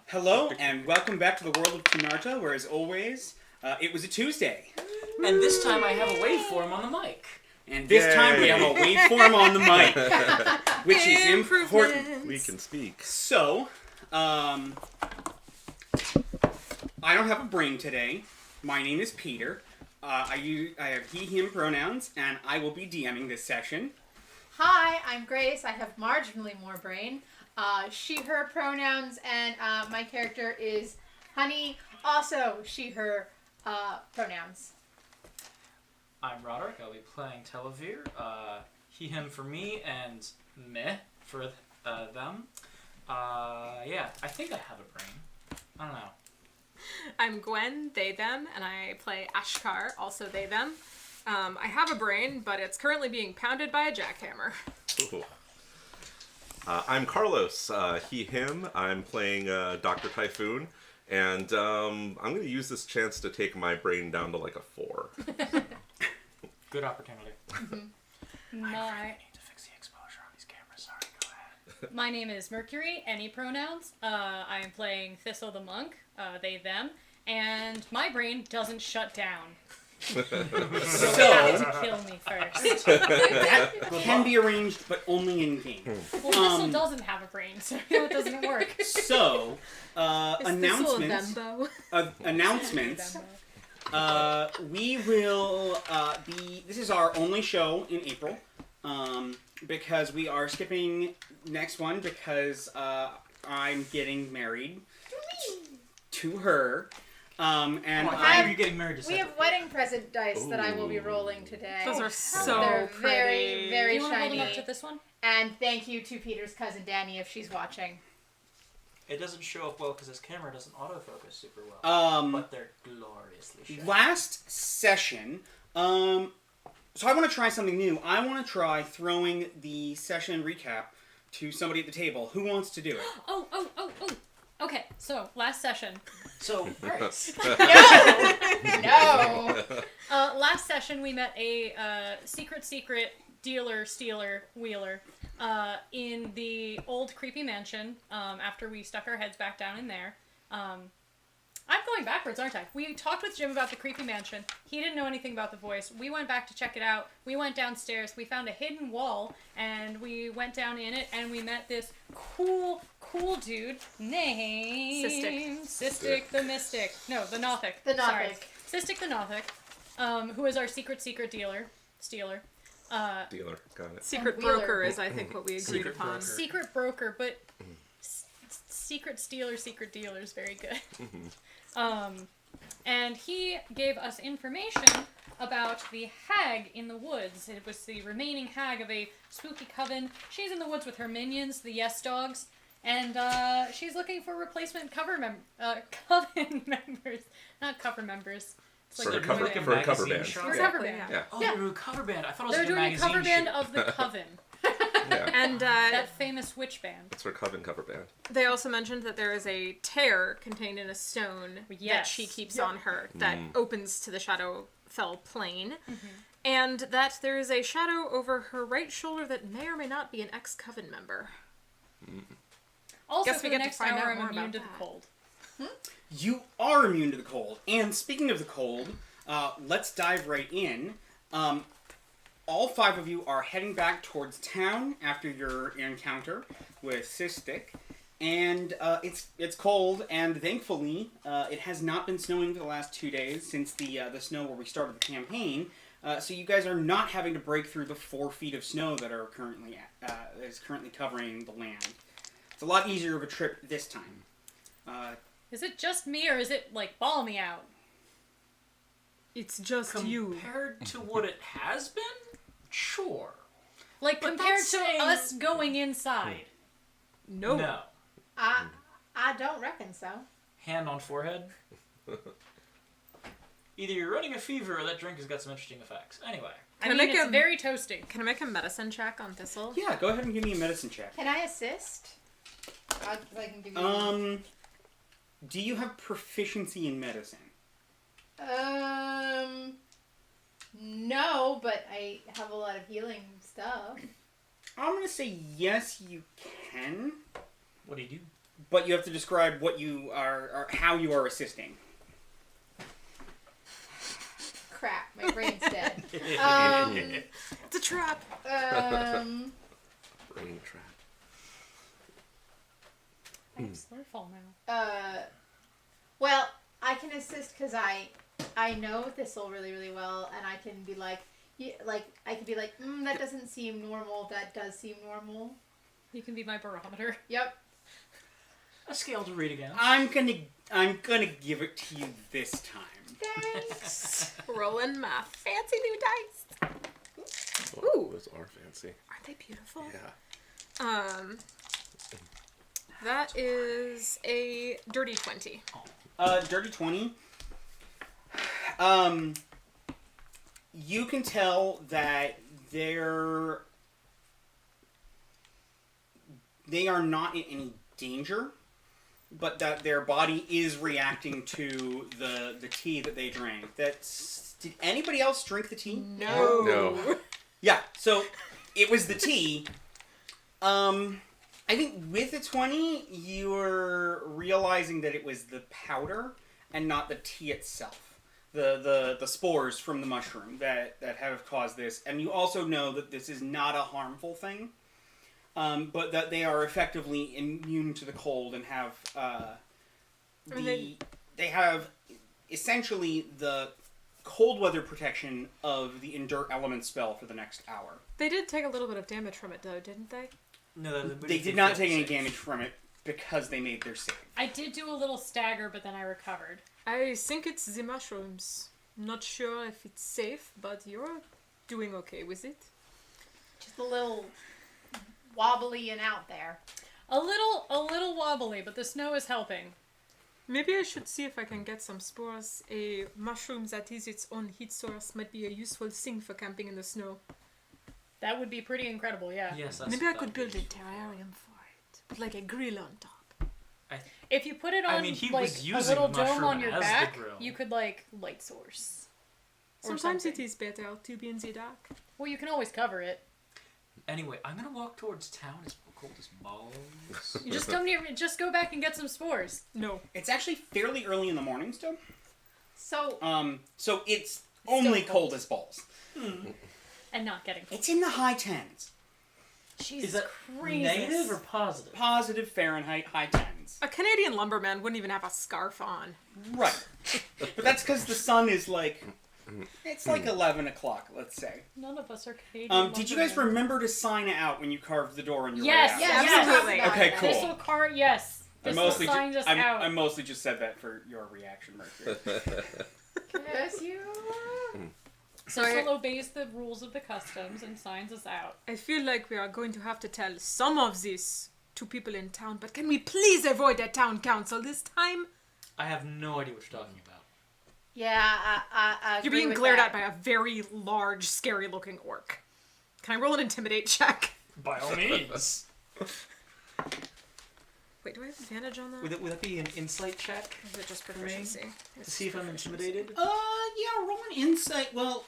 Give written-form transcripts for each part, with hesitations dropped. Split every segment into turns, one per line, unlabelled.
Hello, and welcome back to the world of Kunarta, where, as always, it was a Tuesday.
And this time I have a waveform on the mic.
And this time we have a waveform on the mic, which is important.
We can speak.
So, I don't have a brain today. My name is Peter. I have he, him pronouns, and I will be DMing this session.
Hi, I'm Grace. I have marginally more brain. She, her pronouns, and my character is Honey, also she, her pronouns.
I'm Roderick. I'll be playing Televere. He, him for me, and meh for them. Yeah, I think I have a brain. I don't know.
I'm Gwen, they, them, and I play Ashkar, also they, them. I have a brain, but it's currently being pounded by a jackhammer.
Ooh. I'm Carlos, he, him. I'm playing Dr. Typhoon, and I'm going to use this chance to take my brain down to like a 4.
Good opportunity.
Mm-hmm.
I need to fix the exposure on these cameras. Sorry, go ahead.
My name is Mercury, any pronouns. I am playing Thistle the Monk, they, them, and my brain doesn't shut down. So you have to kill me first.
That can be arranged, but only in game.
Well, Thistle doesn't have a brain, so you know it doesn't work.
So, announcements. Announcements. We will be. This is our only show in April, because we are skipping next one because I'm getting married to her. And
why are you getting married to
We have wedding present dice that I will be rolling today.
Those are so
They're
pretty.
very, very
You want to hold them
shiny.
up to this one?
And thank you to Peter's cousin Danny if she's watching.
It doesn't show up well because this camera doesn't autofocus super well. But they're gloriously shiny.
Last session, so I want to try something new. I want to try throwing the session recap to somebody at the table. Who wants to do it?
Oh. Okay, so last session.
So, Grace.
No!
Last session we met a secret dealer, stealer, wheeler in the old creepy mansion after we stuck our heads back down in there. I'm going backwards, aren't I? We talked with Jim about the creepy mansion. He didn't know anything about the voice. We went back to check it out. We went downstairs. We found a hidden wall, and we went down in it, and we met this cool dude named... Cystic the Mystic. No, the Nothic.
The Nothic.
Sorry. Cystic the Nothic, who is our secret stealer.
Dealer, got it.
Secret
And Wheeler.
broker is, I think, what we agreed
Secret
upon.
broker.
Secret broker, but secret stealer, secret dealer is very good. And he gave us information about the hag in the woods. It was the remaining hag of a spooky coven. She's in the woods with her minions, the Yes Dogs, and she's looking for replacement coven members. Not cover members. It's
For
like
a cover-
band.
for a cover
Magazine
band.
show?
For a
Yeah.
cover band.
Yeah.
Oh,
Yeah.
they're doing a cover band. I thought it was
They're
like a
doing a
magazine
cover band
shoot.
of the Coven.
Yeah.
And
That famous witch band.
It's her coven cover band.
they also mentioned that there is a tear contained in a stone that
Yes.
she keeps on her that opens to the Shadowfell plane.
Mm-hmm.
And that there is a shadow over her right shoulder that may or may not be an ex-coven member.
Also,
Guess
for
we
the
get to
next
find
hour,
out
I'm
more
immune
about
to the
that.
cold.
You are immune to the cold. And speaking of the cold, let's dive right in. All 5 of you are heading back towards town after your encounter with Cystic. And it's cold, and thankfully, it has not been snowing for the last 2 days since the snow where we started the campaign. So you guys are not having to break through the 4 feet of snow that are currently covering the land. It's a lot easier of a trip this time.
Is it just me, or is it, like, balmy out?
It's just
Compared to what it has been? Sure.
Like,
But
compared
that's
to
saying-
us going inside.
No.
I don't reckon so.
Hand on forehead. Either you're running a fever or that drink has got some interesting effects. Anyway.
I
Can I
mean,
make
it's
a-
very toasty.
Can I make a medicine check on Thistle?
Yeah, go ahead and give me a medicine check.
Can I assist? I can give you...
Do you have proficiency in medicine?
No, but I have a lot of healing stuff.
I'm gonna say yes, you can.
What do you do?
but you have to describe what you are, or how you are assisting.
Crap, my brain's dead.
It's a trap.
Um,
Brain trap.
I have Slurfall now.
well, I can assist because I know Thistle really, really well, and I can be like, that doesn't seem normal. That does seem normal.
You can be my barometer.
Yep.
A scale to read again.
I'm gonna give it to you this time.
Thanks.
Rolling my fancy new dice.
Ooh, those are fancy.
Aren't they beautiful?
Yeah.
That is a dirty 20.
Dirty 20. You can tell that they are not in any danger, but that their body is reacting to the tea that they drank. Did anybody else drink the tea?
No.
No.
Yeah, so it was the tea. I think with the 20, you're realizing that it was the powder and not the tea itself. The spores from the mushroom that have caused this. And you also know that this is not a harmful thing, but that they are effectively immune to the cold and have they have essentially the cold weather protection of the Endure Element spell for the next hour.
They did take a little bit of damage from it, though, didn't they?
No,
They did not take any damage from it because they made their save.
I did do a little stagger, but then I recovered.
I think it's the mushrooms. Not sure if it's safe, but you're doing okay with it.
Just a little wobbly and out there.
A little wobbly, but the snow is helping.
Maybe I should see if I can get some spores. A mushroom that is its own heat source might be a useful thing for camping in the snow.
That would be pretty incredible, yeah.
Yes,
Maybe I could build a terrarium for it, with like a grill on top.
If you put it on
he
like
was
a
using
little
the mushroom
dome on your
as the
back,
grill.
you could like light source. Or
Sometimes it
something.
is better to be in the dark.
Well, you can always cover it.
Anyway, I'm gonna walk towards town as cold as balls.
You just come near. Just go back and get some spores.
No.
It's actually fairly early in the morning still.
So,
So it's only
still
cold
cold.
as balls.
And not getting.
It's in the high 10s.
Jesus
Is that
Christ.
negative or positive?
Positive Fahrenheit, high 10s.
A Canadian lumberman wouldn't even have a scarf on.
Right. But that's because the sun is like, it's like 11 o'clock, let's say.
None of us are Canadian.
Did you guys
lumbermen.
remember to sign out when you carved the door on your
Yes,
way out?
yeah,
yes.
absolutely.
Okay, cool.
Thistle car. Yes.
I
Thistle
mostly,
signs us out.
I mostly just said that for your reaction, Mercury.
yes, you.
Thistle obeys the rules of the customs and signs us out.
I feel like we are going to have to tell some of this to people in town, but can we please avoid a town council this time?
I have no idea what you're talking about.
Yeah, I
You're
agree
being
with
glared
that.
at by a very large, scary-looking orc. Can I roll an intimidate check?
By all means.
Wait, do I have advantage on that?
Would that be an insight check
Or is it just proficiency?
to see if I'm intimidated?
Yeah, roll an insight. Well,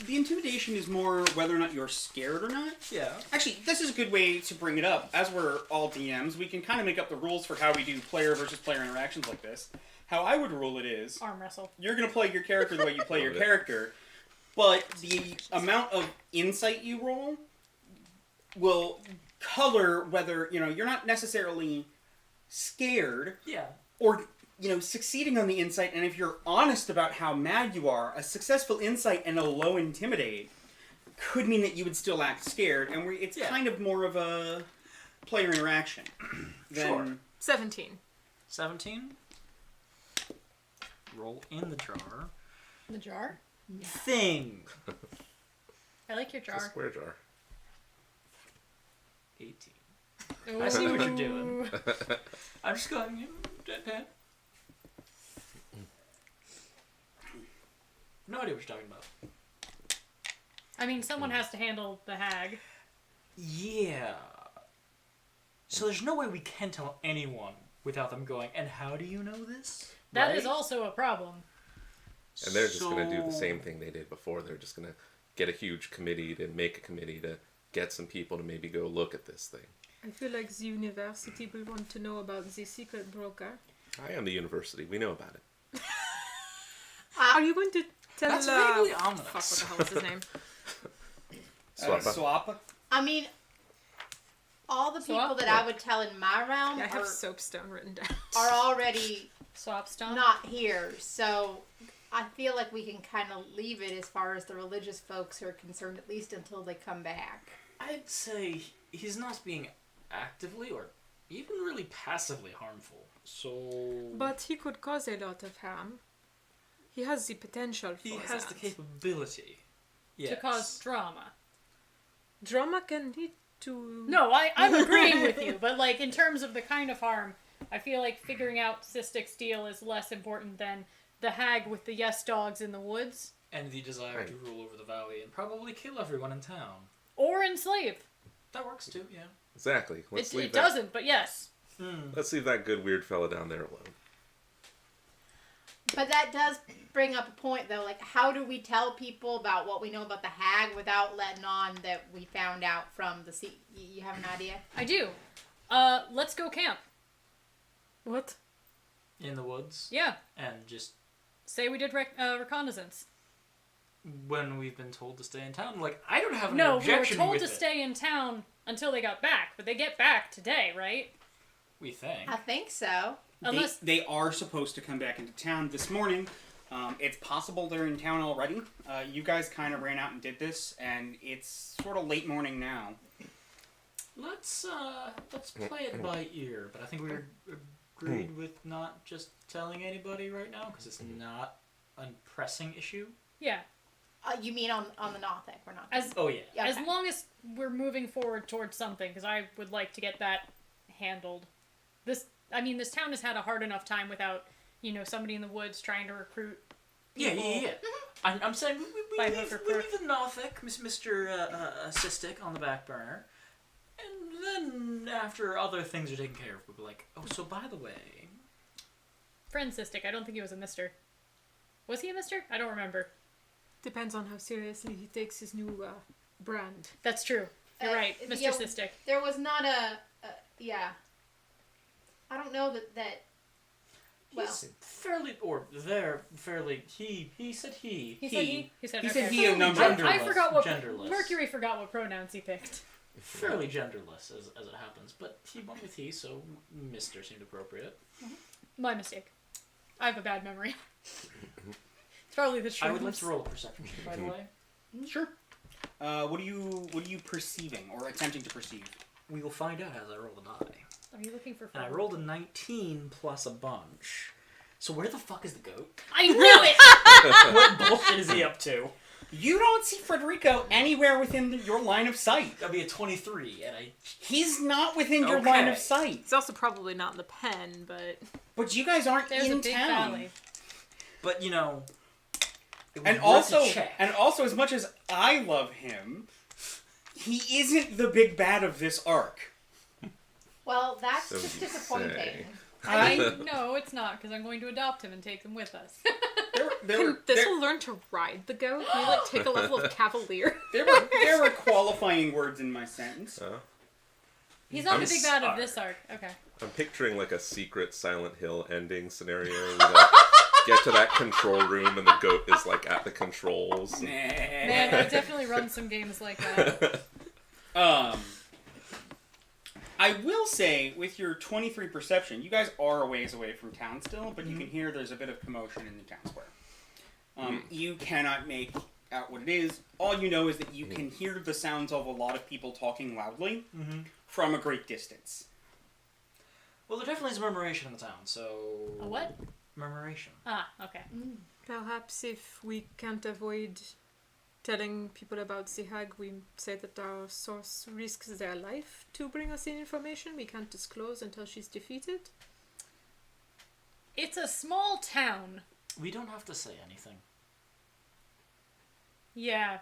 the intimidation is more whether or not you're scared or not.
Yeah.
Actually, this is a good way to bring it up. As we're all DMs, we can kind of make up the rules for how we do player versus player interactions like this. How I would rule it is,
Arm wrestle.
you're going to play your character the way you play your
Love it.
character, but the amount of insight you roll will color whether, you're not necessarily scared
Yeah.
or, succeeding on the insight. And if you're honest about how mad you are, a successful insight and a low intimidate could mean that you would still act scared. And it's
Yeah.
kind of more of a player interaction than...
Sure.
17.
17. Roll in the jar.
The jar.
Thing.
I like your
It's a
jar.
square jar.
18. I see what you're doing. I'm just going deadpan. No idea what you're talking about.
I mean, someone has to handle the hag.
Yeah. So there's no way we can tell anyone without them going, and how do you know this?
That
Right?
is also a problem.
And they're just going to do the same thing they did before. They're just going to get a huge committee to make a committee to get some people to maybe go look at this thing.
I feel like the university will want to know about the secret broker.
I am the university. We know about it.
Are you going to tell...
That's vaguely
Fuck,
ominous.
what the hell is his name?
Swappa.
Swap.
I mean, all the people that I would tell in my realm
Yeah, I have
are,
soapstone written down.
are already
Swap stone.
not here, so I feel like we can kind of leave it as far as the religious folks are concerned, at least until they come back.
I'd say he's not being actively or even really passively harmful. So
But he could cause a lot of harm. He has the potential for
he has the
that.
capability. Yes.
To cause drama.
Drama can lead to...
No, I'm agreeing with you, but like in terms of the kind of harm, I feel like figuring out Cystic's deal is less important than the hag with the yes dogs in the woods.
And the desire to rule over the valley and probably kill everyone in town.
Or enslave.
That works too, yeah.
Exactly. Let's leave
It
that.
doesn't, but yes.
Let's leave that good weird fella down there alone.
But that does bring up a point, though. Like, how do we tell people about what we know about the hag without letting on that we found out from the sea? You have an idea?
I do. Let's go camp.
What?
In the woods.
Yeah.
And just
Say we did reconnaissance.
when we've been told to stay in town, like, I don't have an
No, we were
objection
told
with
to
it.
stay in town until they got back, but they get back today, right?
We think.
I think so.
Unless
They are supposed to come back into town this morning. It's possible they're in town already. You guys kind of ran out and did this, and it's sort of late morning now.
Let's play it by ear, but I think we agreed with not just telling anybody right now because it's not a pressing issue.
yeah,
You mean on the Nothic? We're not.
as
Oh yeah.
Yeah,
as
okay.
long as we're moving forward towards something, because I would like to get that handled. This town has had a hard enough time without, somebody in the woods trying to recruit
Yeah,
people.
yeah, yeah. I'm saying we
By
leave,
hook or
we
crook.
leave the Nothic, Mr. Cystic on the back burner, and then after other things are taken care of, we'll be like, oh, so by the way,
Francistic, I don't think he was a mister. Was he a mister? I don't remember.
Depends on how seriously he takes his new brand.
That's true. You're right, Mr.
yeah,
Cystic.
There was not yeah. I don't know that. Well,
he's fairly, or they're fairly. He said he.
He said he. He said
He
okay.
said he a number.
I forgot what
genderless.
Mercury forgot what pronouns he picked.
Fairly genderless as it happens, but he went with he, so Mister seemed appropriate.
My mistake. I have a bad memory. It's probably the truth.
I would like to roll a perception check, by the way.
Sure. What are you perceiving or attempting to perceive?
We will find out as I roll the die.
Are you looking for?
And I rolled a 19 plus a bunch. So where the fuck is the goat?
I knew it.
What bullshit is he up to?
You don't see Federico anywhere within your line of sight.
That'd be a 23, and
He's not within your
Okay.
line of sight.
It's also probably not in the pen, but...
But you guys aren't
There's
in
a big
town.
valley.
But it was
And
worth a
also,
check.
as much as I love him, he isn't the big bad of this arc.
well, that's
So
just
you
disappointing.
say.
No, it's not, because I'm going to adopt him and take him with us.
Can This'll learn to ride the goat? Can you, take a level of cavalier?
There were qualifying words in my sentence.
He's not
I'm
the big bad of
sorry.
this arc. Okay.
I'm picturing like a secret Silent Hill ending scenario. Get to that control room and the goat is like at the controls.
Man, I've definitely run some games like that.
I will say, with your 23 perception, you guys are a ways away from town still, but you can hear there's a bit of commotion in the town square. You cannot make out what it is. All you know is that you can hear the sounds of a lot of people talking loudly from a great distance.
Well, there definitely is a murmuration in the town, so...
A what?
Murmuration.
Ah, okay.
Perhaps if we can't avoid telling people about the hag, we say that our source risks their life to bring us in information we can't disclose until she's defeated.
It's a small town.
We don't have to say anything.
Yeah.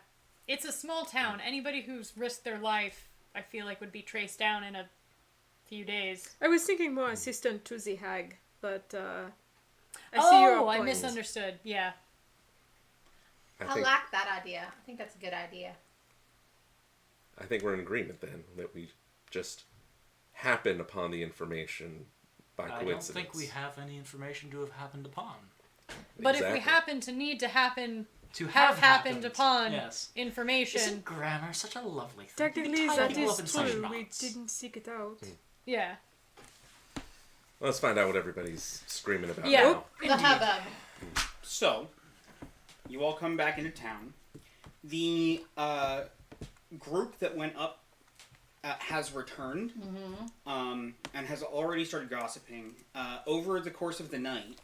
It's a small town. Anybody who's risked their life, I feel like, would be traced down in a few days.
I was thinking more assistant to the hag, but I see your
Oh, I
point.
misunderstood. Yeah.
I
I
think
like that idea. I think that's a good idea.
I think we're in agreement then that we just happen upon the information by
I
coincidence.
don't think we have any information to have happened upon.
But if
Exactly.
we happen to need to happen,
To
have happened
happened
upon
Yes.
information,
Isn't grammar such a lovely thing?
Technically,
You can tie
that
people up in
is
such
true. We
knots.
didn't seek it out.
yeah.
Let's find out what everybody's screaming about
Yeah.
now.
The hubbub.
So, you all come back into town. The group that went up has returned and has already started gossiping. Over the course of the night,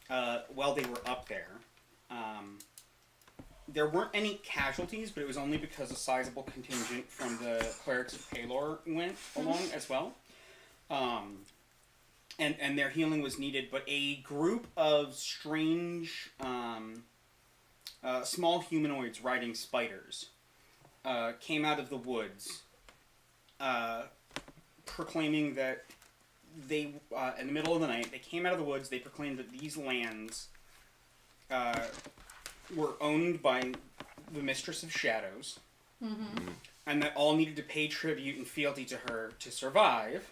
while they were up there weren't any casualties, but it was only because a sizable contingent from the clerics of Palor went along as well. And their healing was needed, but a group of strange, small humanoids riding spiders came out of the woods, proclaiming that they, in the middle of the night, they came out of the woods, they proclaimed that these lands were owned by the Mistress of Shadows, and that all needed to pay tribute and fealty to her to survive.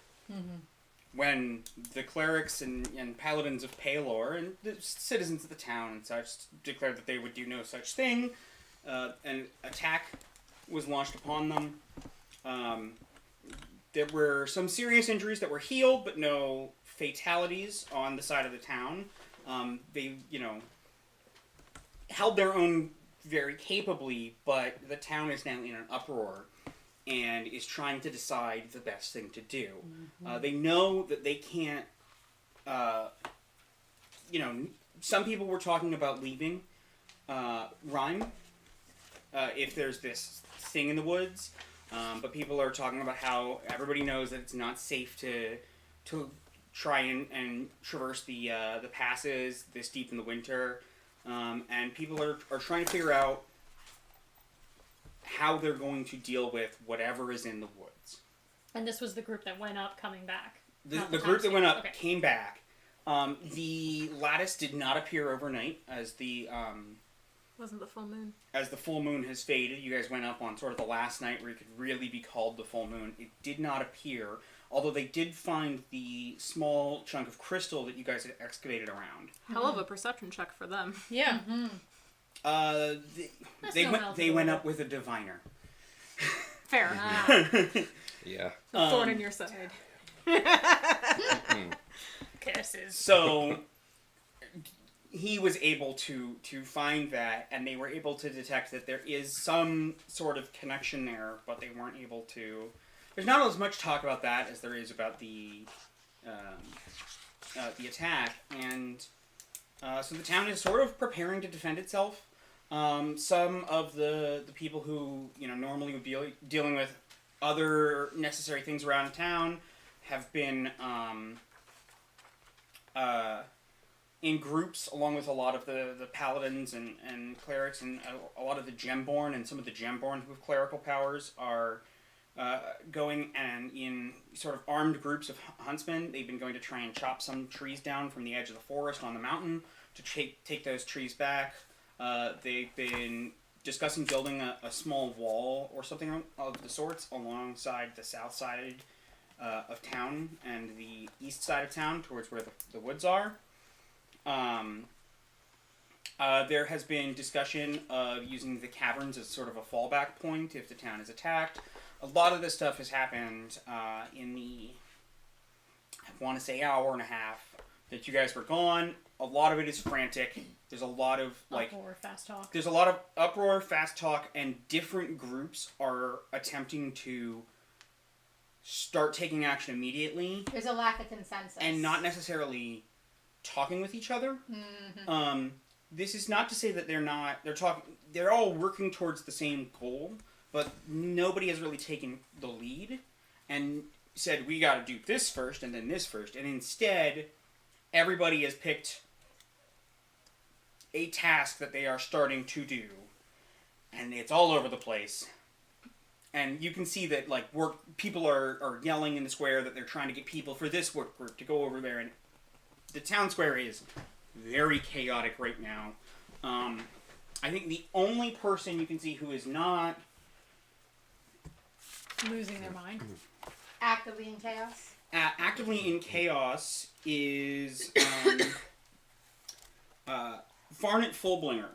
When the clerics and paladins of Palor and the citizens of the town and such declared that they would do no such thing, an attack was launched upon them. There were some serious injuries that were healed, but no fatalities on the side of the town. They, held their own very capably, but the town is now in an uproar and is trying to decide the best thing to do. They know that they can't, some people were talking about leaving Rhyme if there's this thing in the woods, but people are talking about how everybody knows that it's not safe to try and traverse the passes this deep in the winter, and people are trying to figure out how they're going to deal with whatever is in the woods.
And this was the group that went up coming back.
The group that went up
Okay.
came back. The lattice did not appear overnight as the
Wasn't the full moon?
full moon has faded. You guys went up on sort of the last night where it could really be called the full moon. It did not appear, although they did find the small chunk of crystal that you guys had excavated around.
Hell of a perception check for them.
Yeah.
They went up with a diviner.
Fair.
Yeah.
Thorn in your side.
Curses.
So he was able to find that, and they were able to detect that there is some sort of connection there, but they weren't able to. There's not as much talk about that as there is about the attack, and so the town is sort of preparing to defend itself. Some of the people who normally would be dealing with other necessary things around town have been in groups, along with a lot of the paladins and clerics, and a lot of the gemborn, and some of the gemborn who have clerical powers are going and in sort of armed groups of huntsmen. They've been going to try and chop some trees down from the edge of the forest on the mountain to take those trees back. They've been discussing building a small wall or something of the sorts alongside the south side of town and the east side of town towards where the woods are. There has been discussion of using the caverns as sort of a fallback point if the town is attacked. A lot of this stuff has happened in the, I want to say, hour and a half that you guys were gone. A lot of it is frantic. There's a lot of
Uproar, fast talk.
There's a lot of uproar, fast talk, and different groups are attempting to start taking action immediately
There's a lack of consensus.
and not necessarily talking with each other. This is not to say that they're all working towards the same goal, but nobody has really taken the lead and said, we got to do this first and then this first. And instead, everybody has picked a task that they are starting to do, and it's all over the place. And you can see that people are yelling in the square that they're trying to get people for this work group to go over there, and the town square is very chaotic right now. I think the only person you can see who is not
Losing their mind.
actively in chaos?
Actively in chaos is Farnet Fullblinger,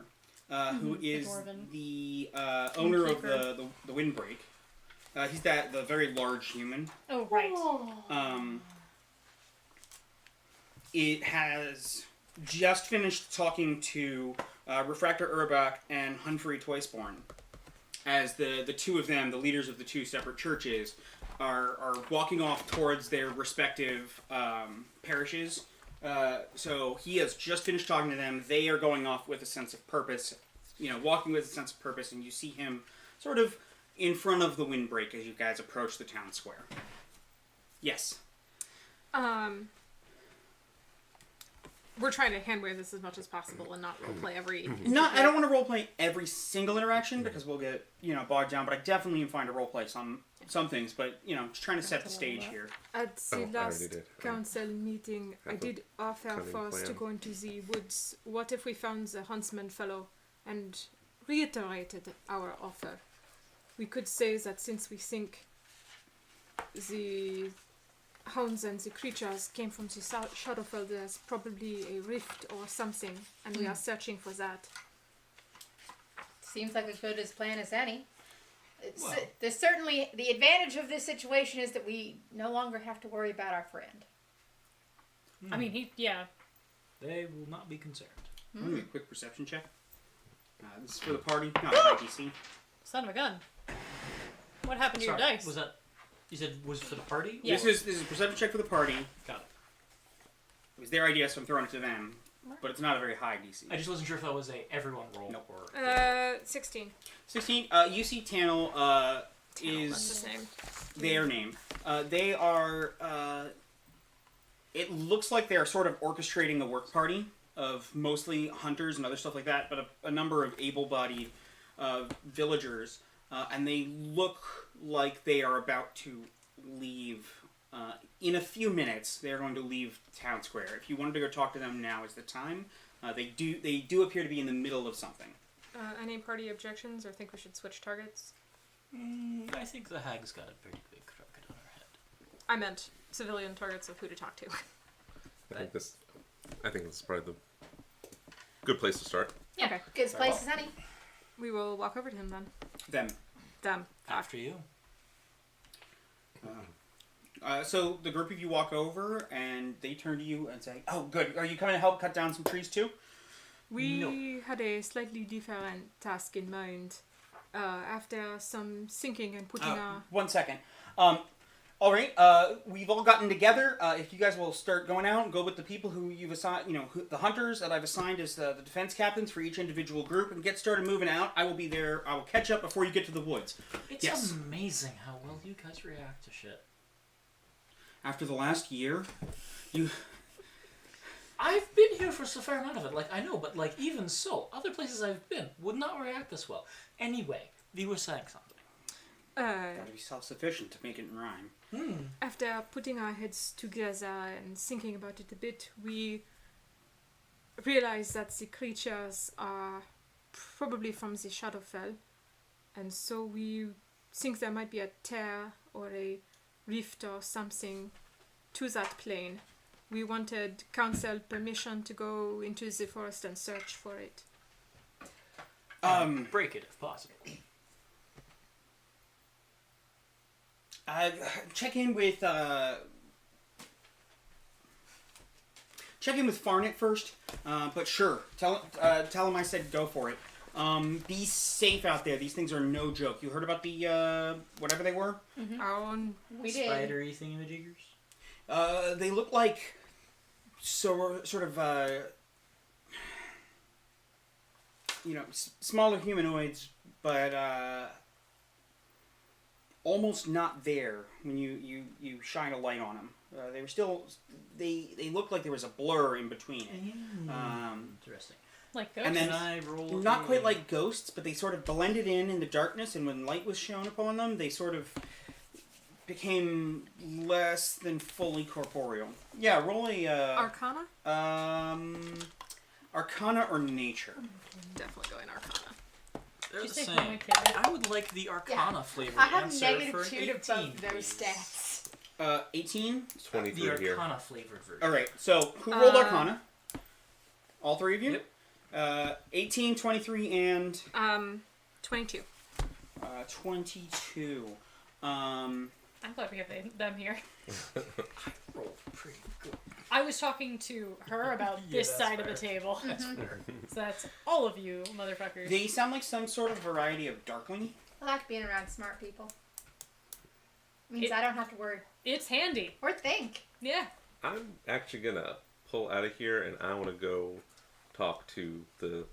who is
dwarven.
the owner of
Innkeeper.
the Windbreak. He's the very large human.
Oh, right.
It has just finished talking to Refractor Urbach and Humphrey Twiceborn, as the two of them, the leaders of the two separate churches, are walking off towards their respective parishes. So he has just finished talking to them. They are going off with a sense of purpose, walking with a sense of purpose, and you see him sort of in front of the Windbreak as you guys approach the town square. Yes.
We're trying to hand wave this as much as possible and not roleplay every.
I don't want to roleplay every single interaction because we'll get bogged down. But I definitely find to roleplay some things. But just trying to set the stage here.
At the
I already
last
did.
council meeting, I did offer
cunning
for us to
plan.
go into the woods. What if we found the huntsman fellow and reiterated our offer? We could say that since we think the hounds and the creatures came from the Shadowfell, there's probably a rift or something, and we are searching for that.
Seems like as good a plan as any.
Well.
There's certainly the advantage of this situation is that we no longer have to worry about our friend.
I mean,
They will not be concerned.
I'm gonna do a quick perception check. This is for the party, not high DC.
son of a gun. What happened to
Sorry,
your dice?
was that... You said was for the party?
Yeah.
This is a perception check for the party.
Got it.
It was their idea, so I'm throwing it to them. But it's not a very high DC.
I just wasn't sure if that was a everyone roll
Nope.
or...
16.
16. You see Tannel
That's
is
his name.
their name. They are. It looks like they are sort of orchestrating a work party of mostly hunters and other stuff like that, but a number of able-bodied villagers, and they look like they are about to leave. In a few minutes, they are going to leave town square. If you wanted to go talk to them, now is the time. They do appear to be in the middle of something.
Any party objections or think we should switch targets?
I think the hag's got a pretty big crooked on her head.
I meant civilian targets of who to talk to.
I think this is probably the good place to start.
Yeah,
Okay.
good place as any.
We will walk over to him then. Them.
After you.
So the group of you walk over, and they turn to you and say, "Oh, good. Are you coming to help cut down some trees too?"
We had a slightly different task in mind. After some thinking and putting our...
1 second. All right. We've all gotten together. If you guys will start going out and go with the people who you've assigned, the hunters that I've assigned as the defense captains for each individual group, and get started moving out. I will be there. I will catch up before you get to the woods.
It's
Yes.
amazing how well you guys react to shit.
After the last year,
I've been here for a fair amount of it. I know, but even so, other places I've been would not react this well. Anyway, you were saying something.
gotta be self-sufficient to make it in rhyme.
After putting our heads together and thinking about it a bit, we realized that the creatures are probably from the Shadowfell, and so we think there might be a tear or a rift or something to that plane. We wanted council permission to go into the forest and search for it.
Break it if possible.
Check in with Farnet first. But sure, tell him I said go for it. Be safe out there. These things are no joke. You heard about the whatever they were?
Our own...
We did.
Spidery thingamajiggers?
They look like sort of smaller humanoids, but almost not there when you shine a light on them. They were still they looked like there was a blur in between.
Interesting.
Like ghosts?
And then
Can I roll
not
a-
quite like ghosts, but they sort of blended in the darkness, and when light was shown upon them, they sort of became less than fully corporeal. Yeah, roll a
Arcana?
Arcana or Nature.
Definitely going Arcana.
They're
Did
the
you say
same.
my kid?
I would like the Arcana flavor
I have
answer for an
-2 to
18,
both those
please.
stats.
18.
23
The
here.
Arcana flavored version.
All right. So who rolled
Uh,
Arcana? All three of you.
Yep.
18, 23, and
22.
22.
I'm glad we have them here.
Roll pretty good.
I was talking to her about
Yeah,
this
that's
side of the
fair.
table.
That's fair.
So that's all of you, motherfuckers.
They sound like some sort of variety of darkling.
I like being around smart people. Means
It-
I don't have to worry
It's handy.
or think.
Yeah.
I'm actually gonna pull out of here, and I want to go talk to the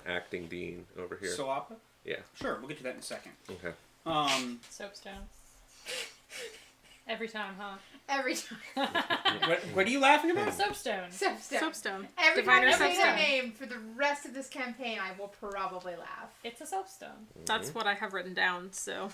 acting dean over here.
Soapa?
Yeah.
Sure, we'll get to that in a second.
Okay.
Soapstone. Every time, huh?
Every time.
What are you laughing about?
Soapstone.
Soapstone.
Soapstone.
Every
Diviner
time I say that
Soapstone.
name for the rest of this campaign, I will probably laugh.
It's a soapstone.
That's what I have written down, so.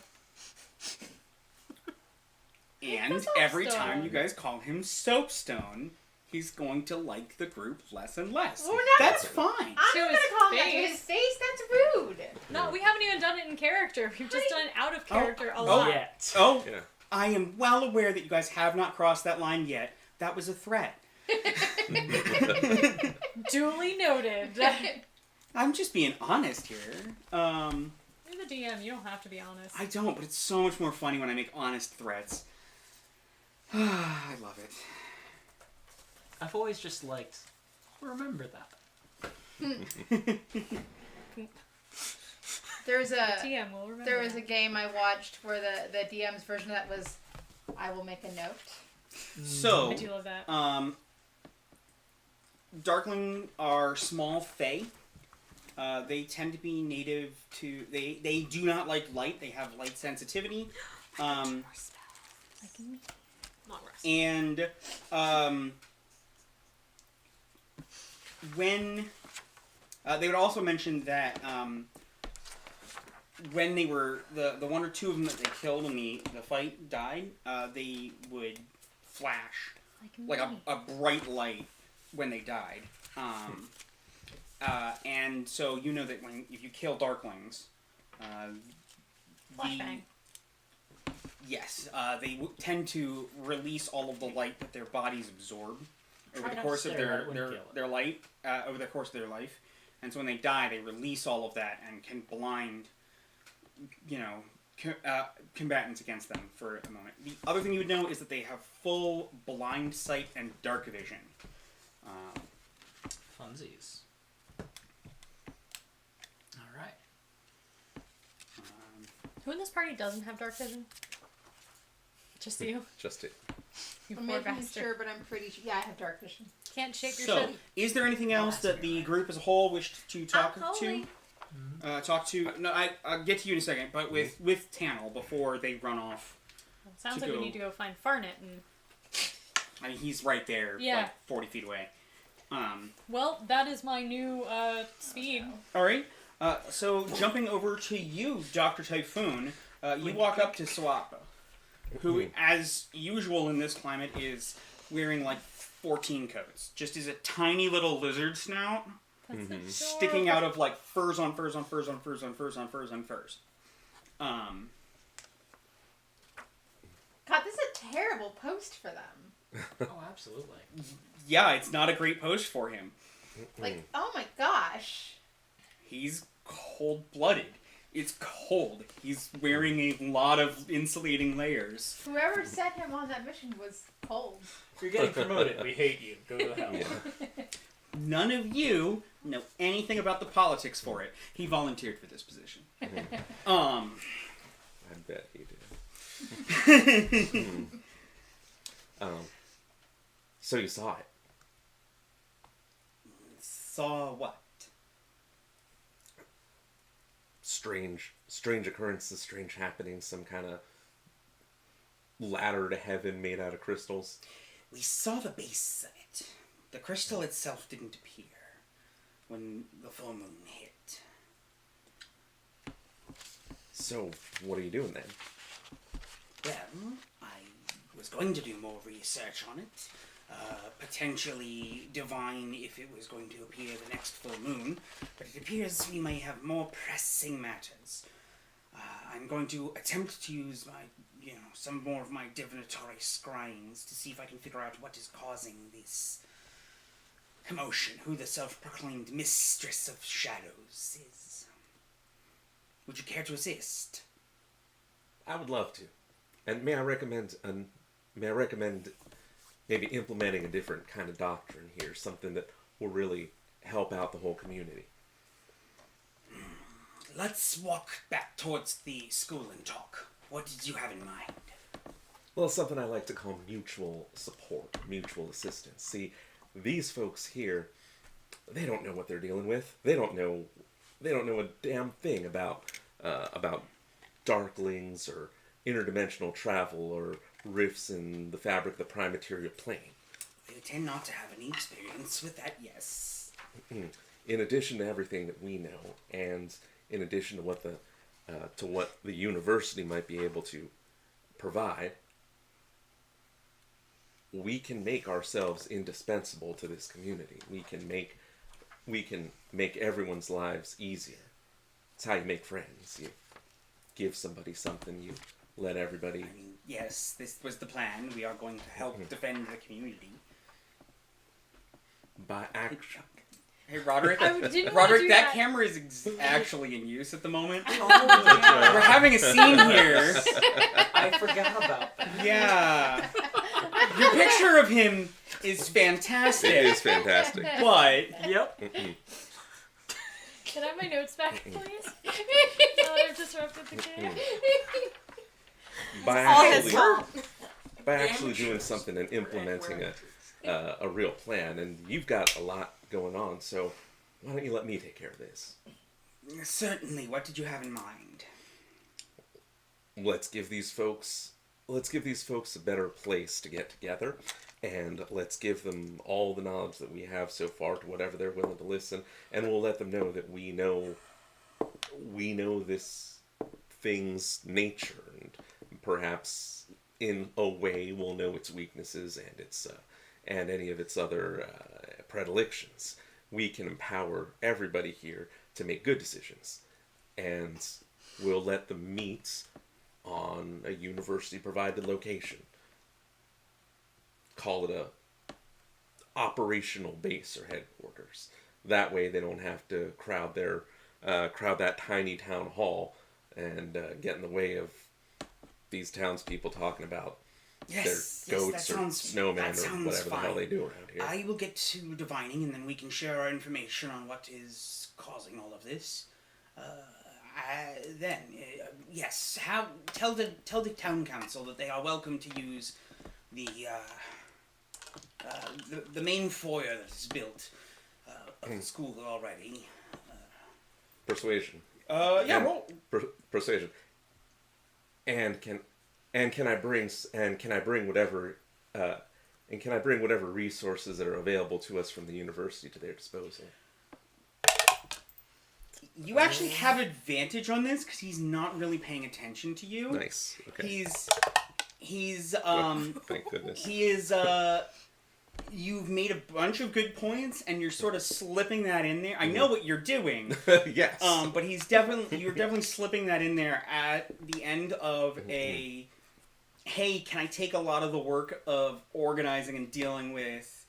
And
It's a
every
soapstone.
time you guys call him Soapstone, he's going to like the group less and less.
We're not
That's
gonna-
fine.
I'm
To
not
his
gonna call him that to
face.
his face. That's rude.
No, we haven't even done it in character. We've just done it out of character a
oh,
lot.
Yet.
Oh,
Yeah.
I am well aware that you guys have not crossed that line yet. That was a threat.
Duly noted.
I'm just being honest here.
You're the DM. You don't have to be honest.
I don't, but it's so much more funny when I make honest threats. I love it.
I've always just liked. Remember that.
There's a
TM will remember.
there was a
that.
game I watched where the DM's version of that was, I will make a note.
So,
I do love that.
Darkling are small fae. They tend to be native to... They do not like light. They have light sensitivity.
Like me. Long rest.
And when... they would also mention that when they were... The one or two of them that they killed when the fight died, they would flash like a bright light when they died. And so you know that if you kill Darklings,
Flashbang.
yes, they tend to release all of the light that their bodies absorb over
Try
the
not
course
to
of
stare at it when you kill it.
their light over the course of their life. And so when they die, they release all of that and can blind, combatants against them for a moment. The other thing you would know is that they have full blind sight and dark vision.
Funsies. Alright.
Who in this party doesn't have dark vision? Just you.
Just it.
You
I'm
poor
making
bastard.
sure, but I'm pretty sure. Yeah, I have dark vision.
Can't shape your
So,
shit.
is there anything else that the group as a whole wished to talk to?
Holy.
No, I'll get to you in a second, but with Tannel before they run off.
Sounds
to
like we
go.
need to go find Farnet and.
I mean, he's right there,
Yeah.
like 40 feet away.
Well, that is my new speed.
All right. So jumping over to you, Dr. Typhoon, you walk up to Swappa, who, as usual in this climate, is wearing like 14 coats. Just as a tiny little lizard snout sticking out of like furs on furs on furs on furs on furs on furs on furs.
God, this is a terrible post for them.
Oh, absolutely.
Yeah, it's not a great post for him.
Like, oh my gosh.
He's cold-blooded. It's cold. He's wearing a lot of insulating layers.
Whoever sent him on that mission was cold.
You're getting promoted. We hate you. Go to hell.
None of you know anything about the politics for it. He volunteered for this position.
I bet he did. So you saw it.
Saw what?
Strange occurrences, strange happenings, some kind of ladder to heaven made out of crystals.
We saw the base of it. The crystal itself didn't appear when the full moon hit.
So, what are you doing then?
Well, I was going to do more research on it. Potentially divine if it was going to appear the next full moon, but it appears we may have more pressing matters. I'm going to attempt to use my some more of my divinatory scryings to see if I can figure out what is causing this commotion, who the self-proclaimed mistress of shadows is. Would you care to assist?
I would love to. And may I recommend maybe implementing a different kind of doctrine here, something that will really help out the whole community.
Let's walk back towards the school and talk. What did you have in mind?
Well, something I like to call mutual support, mutual assistance. See, these folks here, they don't know what they're dealing with. They don't know a damn thing about darklings or interdimensional travel or rifts in the fabric of the prime material plane.
They tend not to have any experience with that, yes.
In addition to everything that we know, and in addition to what the university might be able to provide, we can make ourselves indispensable to this community. We can make everyone's lives easier. It's how you make friends. You give somebody something, you let everybody...
I mean, yes, this was the plan. We are going to help defend the community.
By action.
Hey, Roderick.
I didn't wanna
Roderick,
do
that
that.
camera is actually in use at the moment.
Oh, yeah.
We're having a scene here.
I forgot about that.
Yeah. Your picture of him is fantastic.
It is fantastic.
But
Yep.
Can I have my notes back, please? Now that I've disrupted the game.
By
All his
actually,
fault.
by actually doing something and implementing a real plan, and you've got a lot going on, so why don't you let me take care of this?
certainly, what did you have in mind?
Let's give these folks a better place to get together, and let's give them all the knowledge that we have so far to whatever they're willing to listen, and we'll let them know that we know this thing's nature, and perhaps in a way we'll know its weaknesses and its and any of its other predilections. We can empower everybody here to make good decisions, and we'll let them meet on a university-provided location. Call it a operational base or headquarters. That way, they don't have to crowd that tiny town hall and get in the way of these townspeople talking about their goats or snowmen or whatever the hell they do around here.
I will get to divining, and then we can share our information on what is causing all of this. Yes. Tell the town council that they are welcome to use the main foyer that is built of the school already.
Persuasion.
Yeah. Roll.
Persuasion. And can I bring whatever resources that are available to us from the university to their disposal?
You actually have advantage on this because he's not really paying attention to you.
Nice. Okay.
He's
Thank goodness.
he is you've made a bunch of good points and you're sort of slipping that in there. I know what you're doing.
Yes.
But you're definitely slipping that in there at the end of a hey, can I take a lot of the work of organizing and dealing with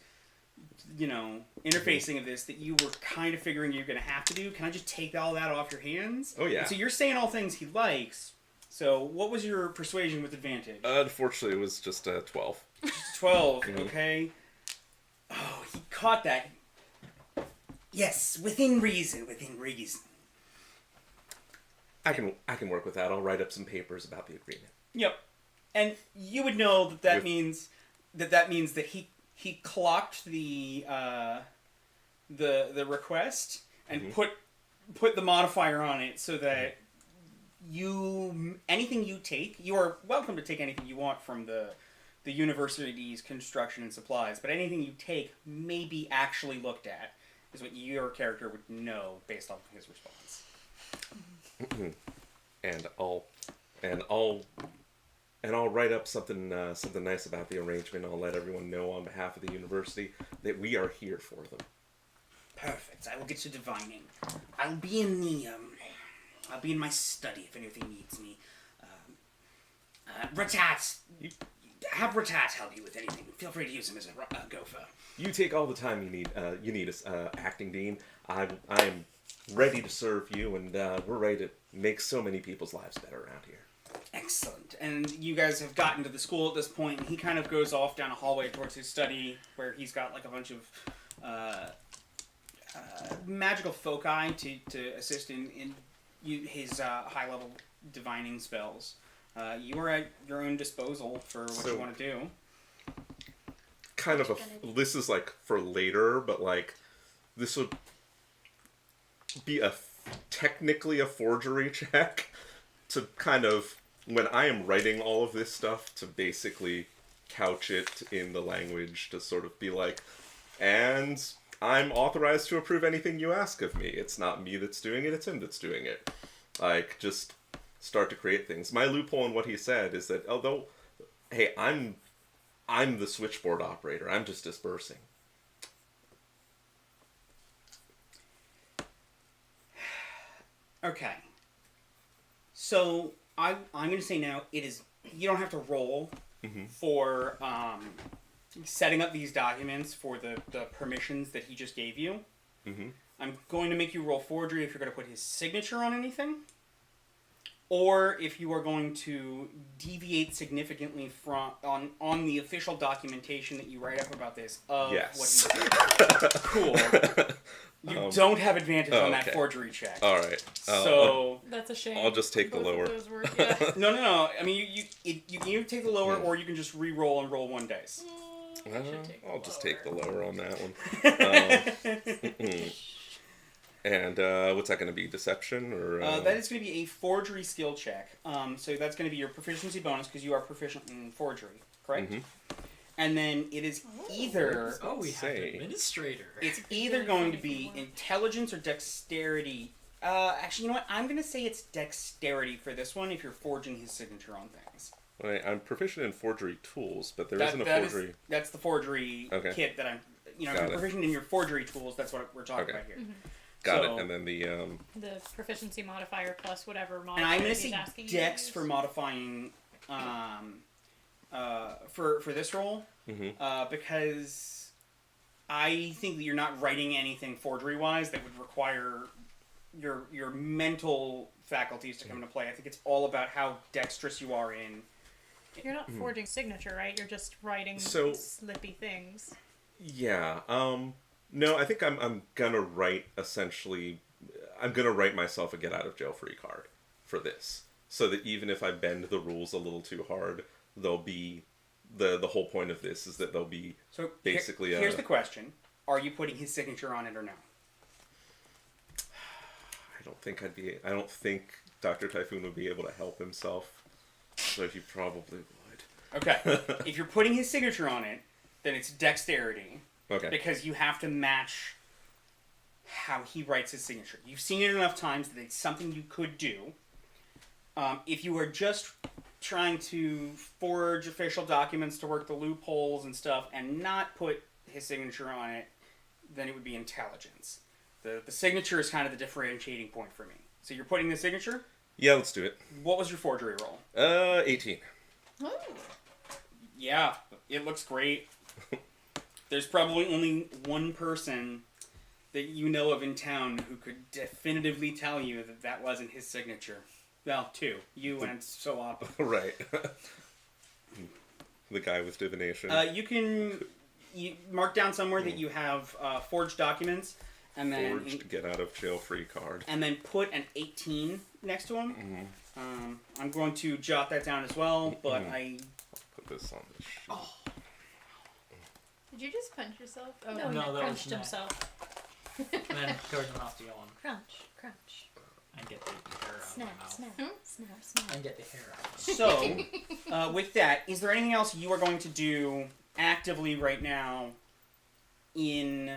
interfacing of this that you were kind of figuring you're going to have to do? Can I just take all that off your hands?
Oh, yeah.
And so you're saying all things he likes. So what was your persuasion with advantage?
Unfortunately, it was just 12.
12, okay. Oh, he caught that. Yes, within reason.
I can work with that. I'll write up some papers about the agreement.
Yep. And you would know that means that he clocked the request and put the modifier on it so that anything you take, you are welcome to take anything you want from the university's construction and supplies, but anything you take may be actually looked at is what your character would know based on his response.
And I'll write up something nice about the arrangement. I'll let everyone know on behalf of the university that we are here for them.
Perfect. I will get to divining. I'll be in my study if anything needs me. Ratat, have Ratat help you with anything. Feel free to use him as a gopher.
You take all the time you need. You need us, acting dean. I am ready to serve you, and we're ready to make so many people's lives better around here.
Excellent. And you guys have gotten to the school at this point, and he kind of goes off down a hallway towards his study, where he's got like a bunch of magical foci to assist in his high-level divining spells. You are at your own disposal for what you want to do.
Kind of this is like for later, but like this would be technically a forgery check to kind of, when I am writing all of this stuff, to basically couch it in the language to sort of be like, and I'm authorized to approve anything you ask of me. It's not me that's doing it, it's him that's doing it. Like, just start to create things. My loophole in what he said is that, although, hey, I'm the switchboard operator. I'm just dispersing.
Okay. So I'm going to say now, it is, you don't have to roll for setting up these documents for the permissions that he just gave you. I'm going to make you roll forgery if you're going to put his signature on anything, or if you are going to deviate significantly from on the official documentation that you write up about this of
Yes.
what he's cool. You don't have advantage on that
okay.
forgery check.
All right.
So
That's a shame.
I'll just take the
Both of
lower.
those were- yeah.
no. I mean, you can either take the lower, or you can just re-roll and roll one dice.
I'll just take the lower on that one. And what's that going to be? Deception or?
That is going to be a forgery skill check. So that's going to be your proficiency bonus because you are proficient in forgery, correct? And then it is either
Oh, we have an
Say.
administrator.
it's either going to be intelligence or dexterity. Actually, you know what? I'm going to say it's dexterity for this one if you're forging his signature on things.
Wait, I'm proficient in forgery tools, but there isn't a forgery.
That's the forgery kit that I'm.
Got
you're
it.
proficient in your forgery tools. That's what we're talking about here.
Got
So-
it. And then the
The proficiency modifier plus whatever
And
modifier
I'm going to
he's
say
asking you
dex
use.
for modifying for this roll because I think that you're not writing anything forgery wise that would require your mental faculties to come into play. I think it's all about how dexterous you are in.
You're not forging signature, right? You're just writing
So-
slippy things.
yeah. No, I think I'm gonna write essentially. I'm gonna write myself a get out of jail free card for this, so that even if I bend the rules a little too hard, they'll be the whole point of this is that they'll be
So
basically.
here's the question: are you putting his signature on it or no?
I don't think Dr. Typhoon would be able to help himself, so he probably would.
Okay, if you're putting his signature on it, then it's dexterity.
Okay.
Because you have to match how he writes his signature. You've seen it enough times that it's something you could do. If you were just trying to forge official documents to work the loopholes and stuff and not put his signature on it, then it would be intelligence. The signature is kind of the differentiating point for me. So you're putting the signature?
Yeah, let's do it.
What was your forgery roll?
18.
Yeah, it looks great. There's probably only one person that you know of in town who could definitively tell you that that wasn't his signature. Well, two. You and Soap.
Right. The guy with divination.
You mark down somewhere that you have forged documents, and then
Forged get out of jail free card.
and then put an 18 next to him. I'm going to jot that down as well, but I
Put this on this sheet.
Did you just punch yourself? Oh,
No,
No,
he
that was
crunched
Matt.
himself.
And then covered my mouth to yawn
Crunch, crunch.
and get the hair out of my
Snap,
mouth.
snap, snap, snap.
And get the hair out.
So, with that, is there anything else you are going to do actively right now in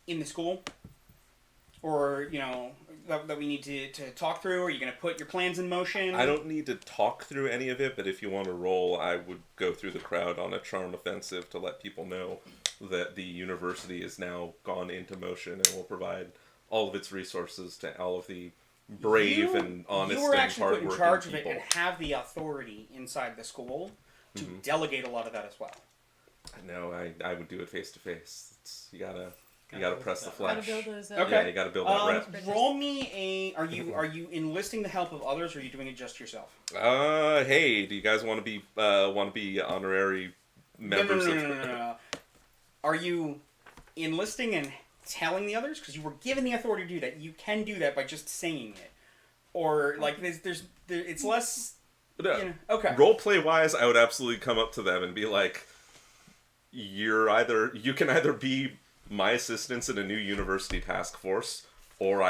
the school? Or, that we need to talk through? Are you going to put your plans in motion?
I don't need to talk through any of it, but if you want to roll, I would go through the crowd on a charm offensive to let people know that the university is now gone into motion and will provide all of its resources to all of the brave and honest
You were
and
actually put in
hardworking
charge of
people.
it and have the authority inside the school to
Mm-hmm.
delegate a lot of that as well.
No, I would do it face to face. You gotta press the
Gotta
flesh.
build those.
Okay.
Yeah, you gotta build that rep.
Roll me a. Are you enlisting the help of others, or are you doing it just yourself?
Hey, do you guys want to be honorary members
No. Are you enlisting and telling the others? Because you were given the authority to do that. You can do that by just saying it, or like it's less.
No.
You know, okay.
Role play wise, I would absolutely come up to them and be like, you can either be my assistants in a new university task force, or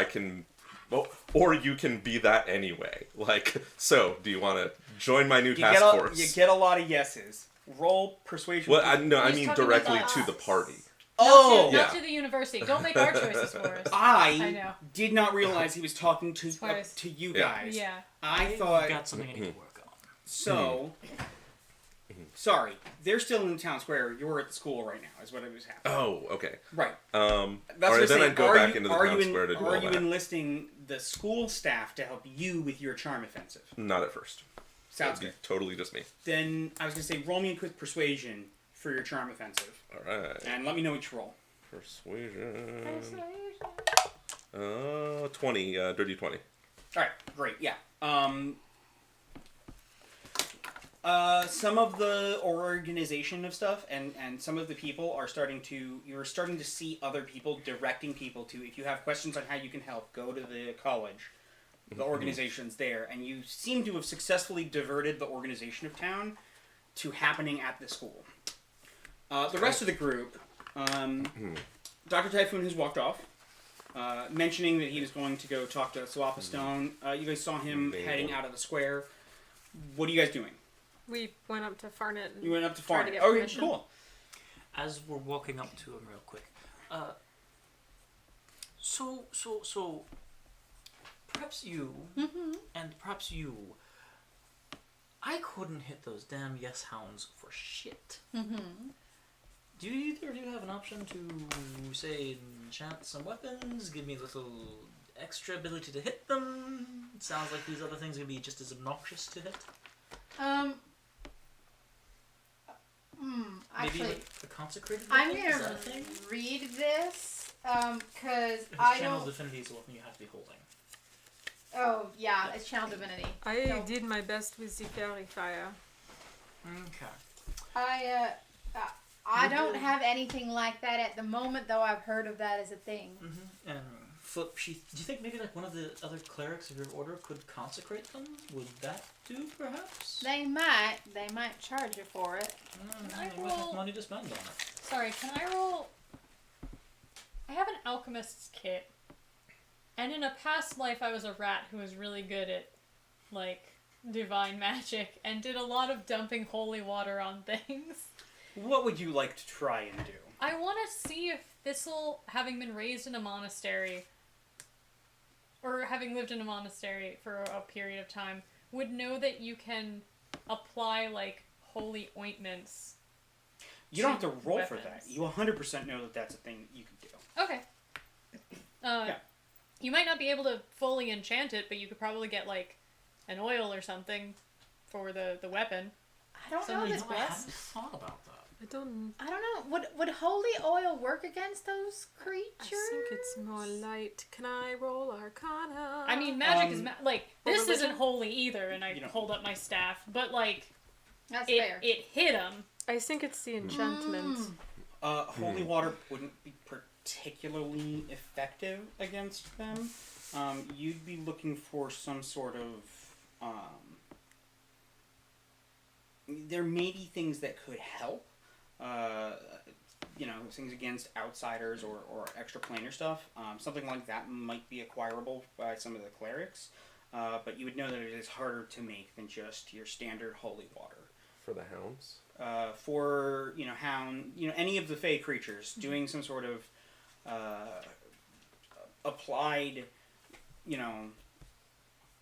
or you can be that anyway. Like, so do you want to join my new task force?
You get a lot of yeses. Roll persuasion.
Well, I
He's
mean
talking
directly
about
to
us.
the party.
Oh,
Not
yeah.
to the university. Don't make our choices for us.
I
know.
did not realize he was talking to
Twice.
to you
Yeah.
guys.
Yeah.
I
I've
thought
got something I need to work on.
so. Sorry, they're still in the town square. You're at the school right now. Is what it was happening.
Oh, okay.
Right.
That's
That's
all
what
right,
I'm
then
saying.
I'd go
Are
back
you-
into the
are
town
you in-
square to do all
Are you
that.
enlisting the school staff to help you with your charm offensive?
Not at first.
Sounds
It'd be
good.
totally just me.
Then I was gonna say roll me a quick persuasion for your charm offensive,
All right.
and let me know which roll.
Persuasion. 20. Dirty 20.
All right, great, yeah. Some of the organization of stuff and some of the people are you're starting to see other people directing people to, if you have questions on how you can help, go to the college. The organization's there, and you seem to have successfully diverted the organization of town to happening at the school. The rest of the group, Dr. Typhoon has walked off, mentioning that he was going to go talk to Swappa Stone. You guys saw him heading out of the square. What are you guys doing?
We went up to Farnet. And
You went up to
tried to
Farnet.
get
Okay,
permission.
cool.
As we're walking up to him real quick, so perhaps you and perhaps you. I couldn't hit those damn yes hounds for shit. Do either of you have an option to, say, enchant some weapons, give me a little extra ability to hit them? It sounds like these other things are going to be just as obnoxious to hit. Maybe
Actually,
like a consecrated
I'm
weapon? Is that a
gonna
thing?
read this because
If
I
it's channel
don't.
divinity is a weapon you have to be holding.
Oh yeah, it's channel divinity.
I
No.
did my best with the fairy fire.
Okay.
I don't have anything like that at the moment, though I've heard of that as a thing.
And flip sheath. Do you think maybe like one of the other clerics of your order could consecrate them? Would that do, perhaps?
They might charge you for it.
I
They might have
roll-
money to spend on it.
Sorry, can I roll? I have an alchemist's kit. And in a past life, I was a rat who was really good at, like, divine magic and did a lot of dumping holy water on things.
What would you like to try and do?
I want to see if Thistle, having been raised in a monastery, or having lived in a monastery for a period of time, would know that you can apply, like, holy ointments.
You don't have to roll for
weapons.
that. You 100% know that that's a thing you can do.
Okay. You might not be able to fully enchant it, but you could probably get, like, an oil or something for the weapon.
I don't know
Suddenly,
this
I hadn't
bless.
thought about that.
I don't.
I don't know. Would holy oil work against those creatures?
I think it's more light. Can I roll Arcana?
I mean, magic is like
or
this
religion?
isn't holy either, and I
You don't-
hold up my staff, but like
That's
it
fair.
it hit him.
I think it's the enchantment.
Holy water wouldn't be particularly effective against them. You'd be looking for some sort of. There may be things that could help. Things against outsiders or extraplanar stuff. Something like that might be acquirable by some of the clerics. But you would know that it is harder to make than just your standard holy water.
For the hounds?
For hound, any of the fey creatures, doing some sort of applied,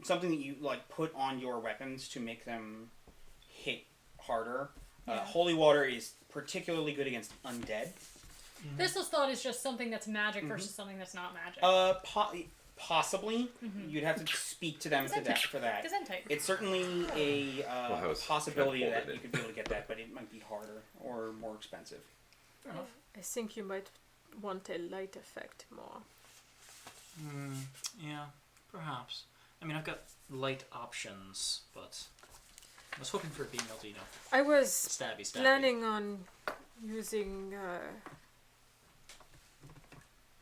something that you like put on your weapons to make them hit harder.
Yeah.
Holy water is particularly good against undead.
This was thought is just something that's magic versus something that's not magic.
Possibly. You'd have to speak to them for that.
Gesundheit.
It's certainly a
I was
possibility
trying to
that
hold it
you could be able to get that, but it might be harder or more expensive.
Fair enough.
I think you might want a light effect more.
Yeah, perhaps. I mean, I've got light options, but I was hoping for it being able to,
I was
stabby.
planning on using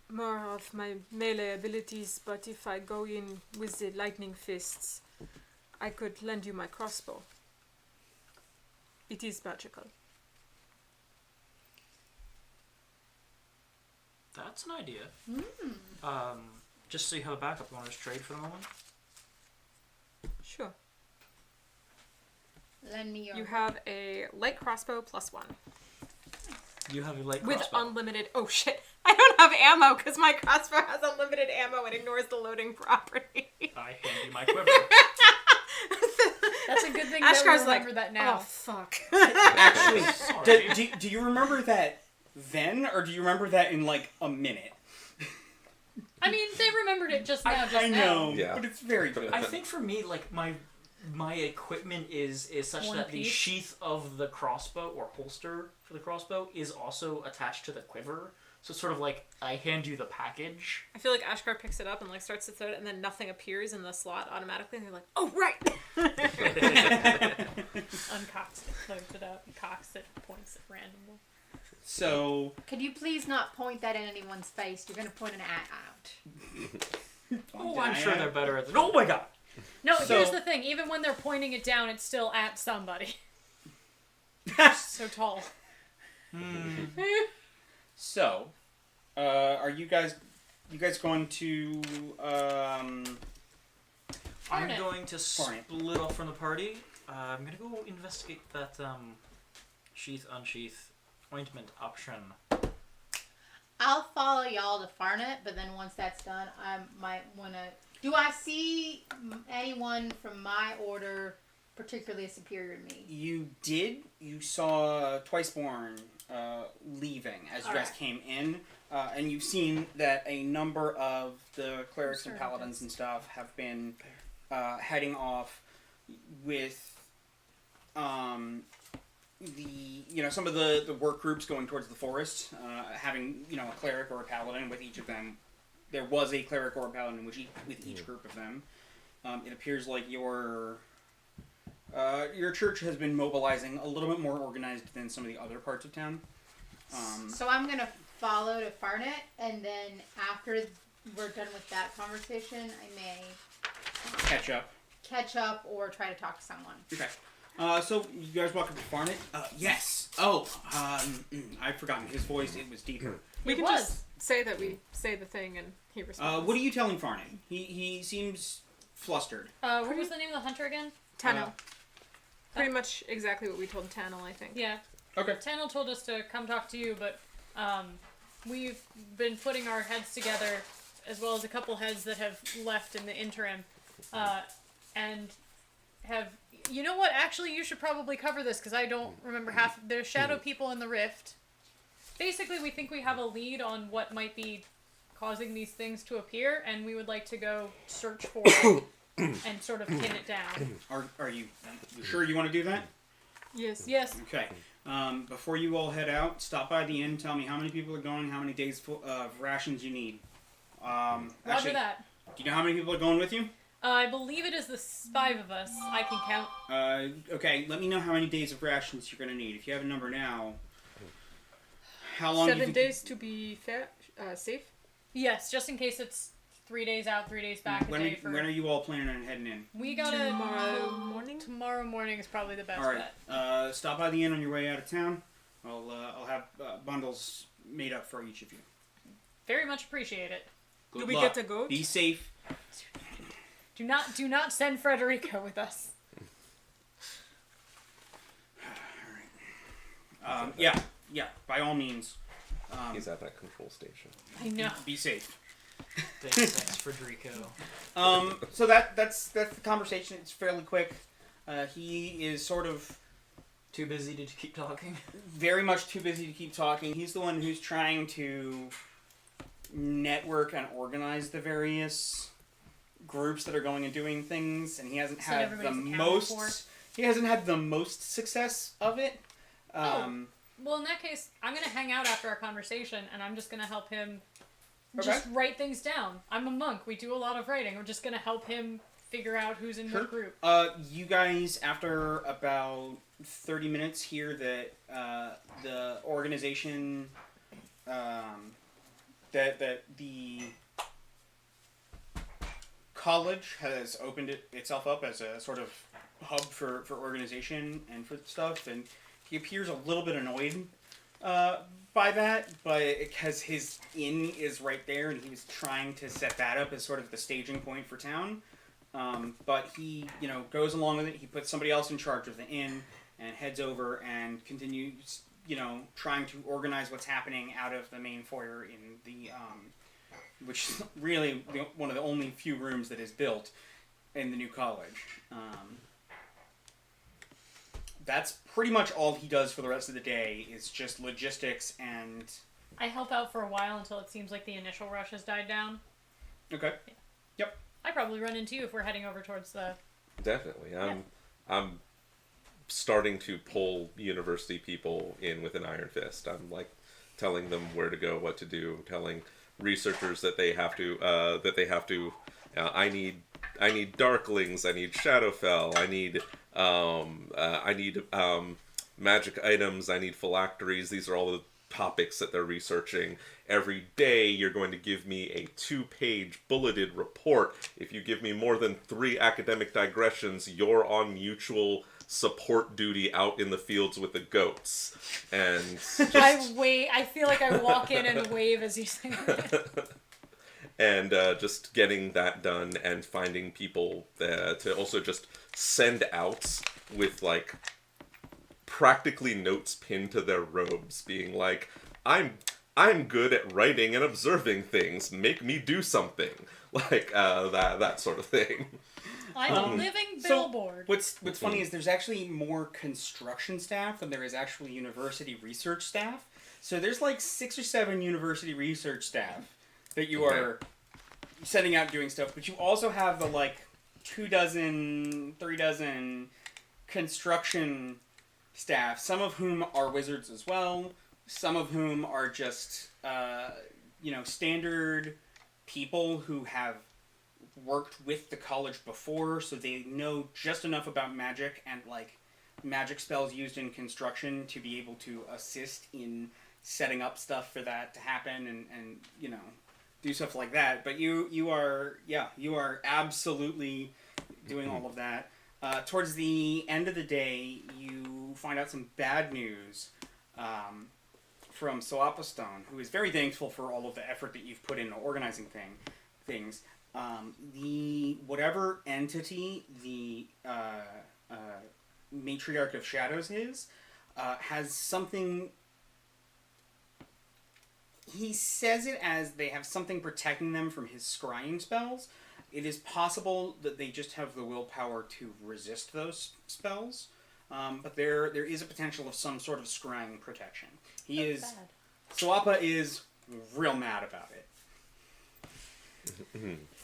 more of my melee abilities, but if I go in with the lightning fists, I could lend you my crossbow. It is magical.
That's an idea. Just so you have a backup, you want to trade for the moment?
Sure.
Lend me your.
You have a light crossbow +1.
You have a light
With
crossbow.
unlimited... Oh shit! I don't have ammo because my crossbow has unlimited ammo and ignores the loading property.
I hand you my quiver.
That's a good thing
Ashkar's
that we
like,
remember that now.
oh fuck.
Actually,
Sorry.
do you remember that then, or do you remember that in like a minute?
I mean, they remembered it just now.
I know,
Yeah.
but it's very good.
I think for me, like my equipment is such
One
that the
piece?
sheath of the crossbow or holster for the crossbow is also attached to the quiver. So it's sort of like I hand you the package.
I feel like Ashkar picks it up and like starts to throw it, and then nothing appears in the slot automatically, and you're like, oh right.
Uncocks it, loads it up, cocks it, points it randomly.
So,
Could you please not point that in anyone's face? You're gonna point an at out.
Oh, I'm sure they're better at it. Oh my god!
No,
So-
here's the thing. Even when they're pointing it down, it's still at somebody. So tall.
So, are you guys going to
I'm
it.
going to
Farn it.
split off from the party. I'm gonna go investigate that sheath unsheath ointment option.
I'll follow y'all to Farnet, but then once that's done, I might wanna. Do I see anyone from my order particularly superior to me?
You did. You saw Twiceborn leaving as you guys
Alright.
came in, and you've seen that a number of the clerics and paladins and stuff have been heading off with some of the work groups going towards the forest, having a cleric or a paladin with each of them. There was a cleric or a paladin with each group of them. It appears like your church has been mobilizing a little bit more organized than some of the other parts of town.
So I'm gonna follow to Farnet, and then after we're done with that conversation, I may
Catch up.
catch up or try to talk to someone.
Okay. So you guys walk up to Farnet? Yes. Oh, I've forgotten his voice. It was deeper.
We
It
can
was.
just say that we say the thing and he responds.
What are you telling Farnet? He seems flustered.
What was the name of the hunter again?
Tannel. Pretty much exactly what we told Tannel, I think.
Yeah.
Okay.
Tannel told us to come talk to you, but we've been putting our heads together, as well as a couple heads that have left in the interim, and have. You know what? Actually, you should probably cover this because I don't remember half. There's shadow people in the rift. Basically, we think we have a lead on what might be causing these things to appear, and we would like to go search for it and sort of pin it down.
Are you sure you want to do that?
Yes.
Yes.
Okay. Before you all head out, stop by the inn. Tell me how many people are going. How many days of rations you need.
Roger
Actually,
that.
do you know how many people are going with you?
I believe it is the 5 of us. I can count.
Okay. Let me know how many days of rations you're going to need. If you have a number now, how long?
7 days to be fair, safe.
Yes, just in case it's 3 days out, 3 days back.
When
a day for.
are you all planning on heading in?
We gotta.
Tomorrow morning?
Tomorrow morning is probably the best
All right.
bet.
Stop by the inn on your way out of town. I'll have bundles made up for each of you.
Very much appreciate it.
Good
Do we
luck.
get a goat?
Be safe.
Do not send Frederico with us.
Yeah. By all means.
He's at that control station.
I know.
Be safe.
Thanks, Federico.
So that's the conversation. It's fairly quick. He is sort of
Too busy to keep talking.
very much too busy to keep talking. He's the one who's trying to network and organize the various groups that are going and doing things, and he hasn't
So
had the
everybody's accounted
most.
for.
He hasn't had the most success of it.
Well, in that case, I'm gonna hang out after our conversation, and I'm just gonna help him
Okay.
just write things down. I'm a monk. We do a lot of writing. We're just gonna help him figure out who's in
Sure.
what group.
You guys, after about 30 minutes, hear that the organization, that the college has opened itself up as a sort of hub for organization and for stuff, and he appears a little bit annoyed by that, but because his inn is right there, and he was trying to set that up as sort of the staging point for town. But he, goes along with it. He puts somebody else in charge of the inn and heads over and continues, trying to organize what's happening out of the main foyer in the, which is really one of the only few rooms that is built in the new college. That's pretty much all he does for the rest of the day is just logistics and...
I help out for a while until it seems like the initial rush has died down.
Okay. Yep.
I probably run into you if we're heading over towards the...
Definitely. I'm starting to pull university people in with an iron fist. I'm like telling them where to go, what to do, telling researchers that they have to I need darklings, I need Shadowfell, I need magic items, I need phylacteries. These are all the topics that they're researching. Every day you're going to give me a 2-page bulleted report. If you give me more than 3 academic digressions, you're on mutual support duty out in the fields with the goats. And just...
I feel like I walk in and wave as you say that.
And just getting that done and finding people to also just send out with like practically notes pinned to their robes being like, I'm good at writing and observing things. Make me do something. Like that sort of thing.
I'm a living billboard.
What's funny is there's actually more construction staff than there is actually university research staff. So there's like 6 or 7 university research staff that you are sending out doing stuff, but you also have the like 2 dozen, 3 dozen construction staff, some of whom are wizards as well, some of whom are just standard people who have worked with the college before, so they know just enough about magic and like magic spells used in construction to be able to assist in setting up stuff for that to happen and do stuff like that. But you are absolutely doing all of that. Towards the end of the day, you find out some bad news from Soapa Stone, who is very thankful for all of the effort that you've put into organizing things. The whatever entity the Matriarch of Shadows is has something. He says it as they have something protecting them from his scrying spells. It is possible that they just have the willpower to resist those spells, but there is a potential of some sort of scrying protection. Soapa is real mad about it.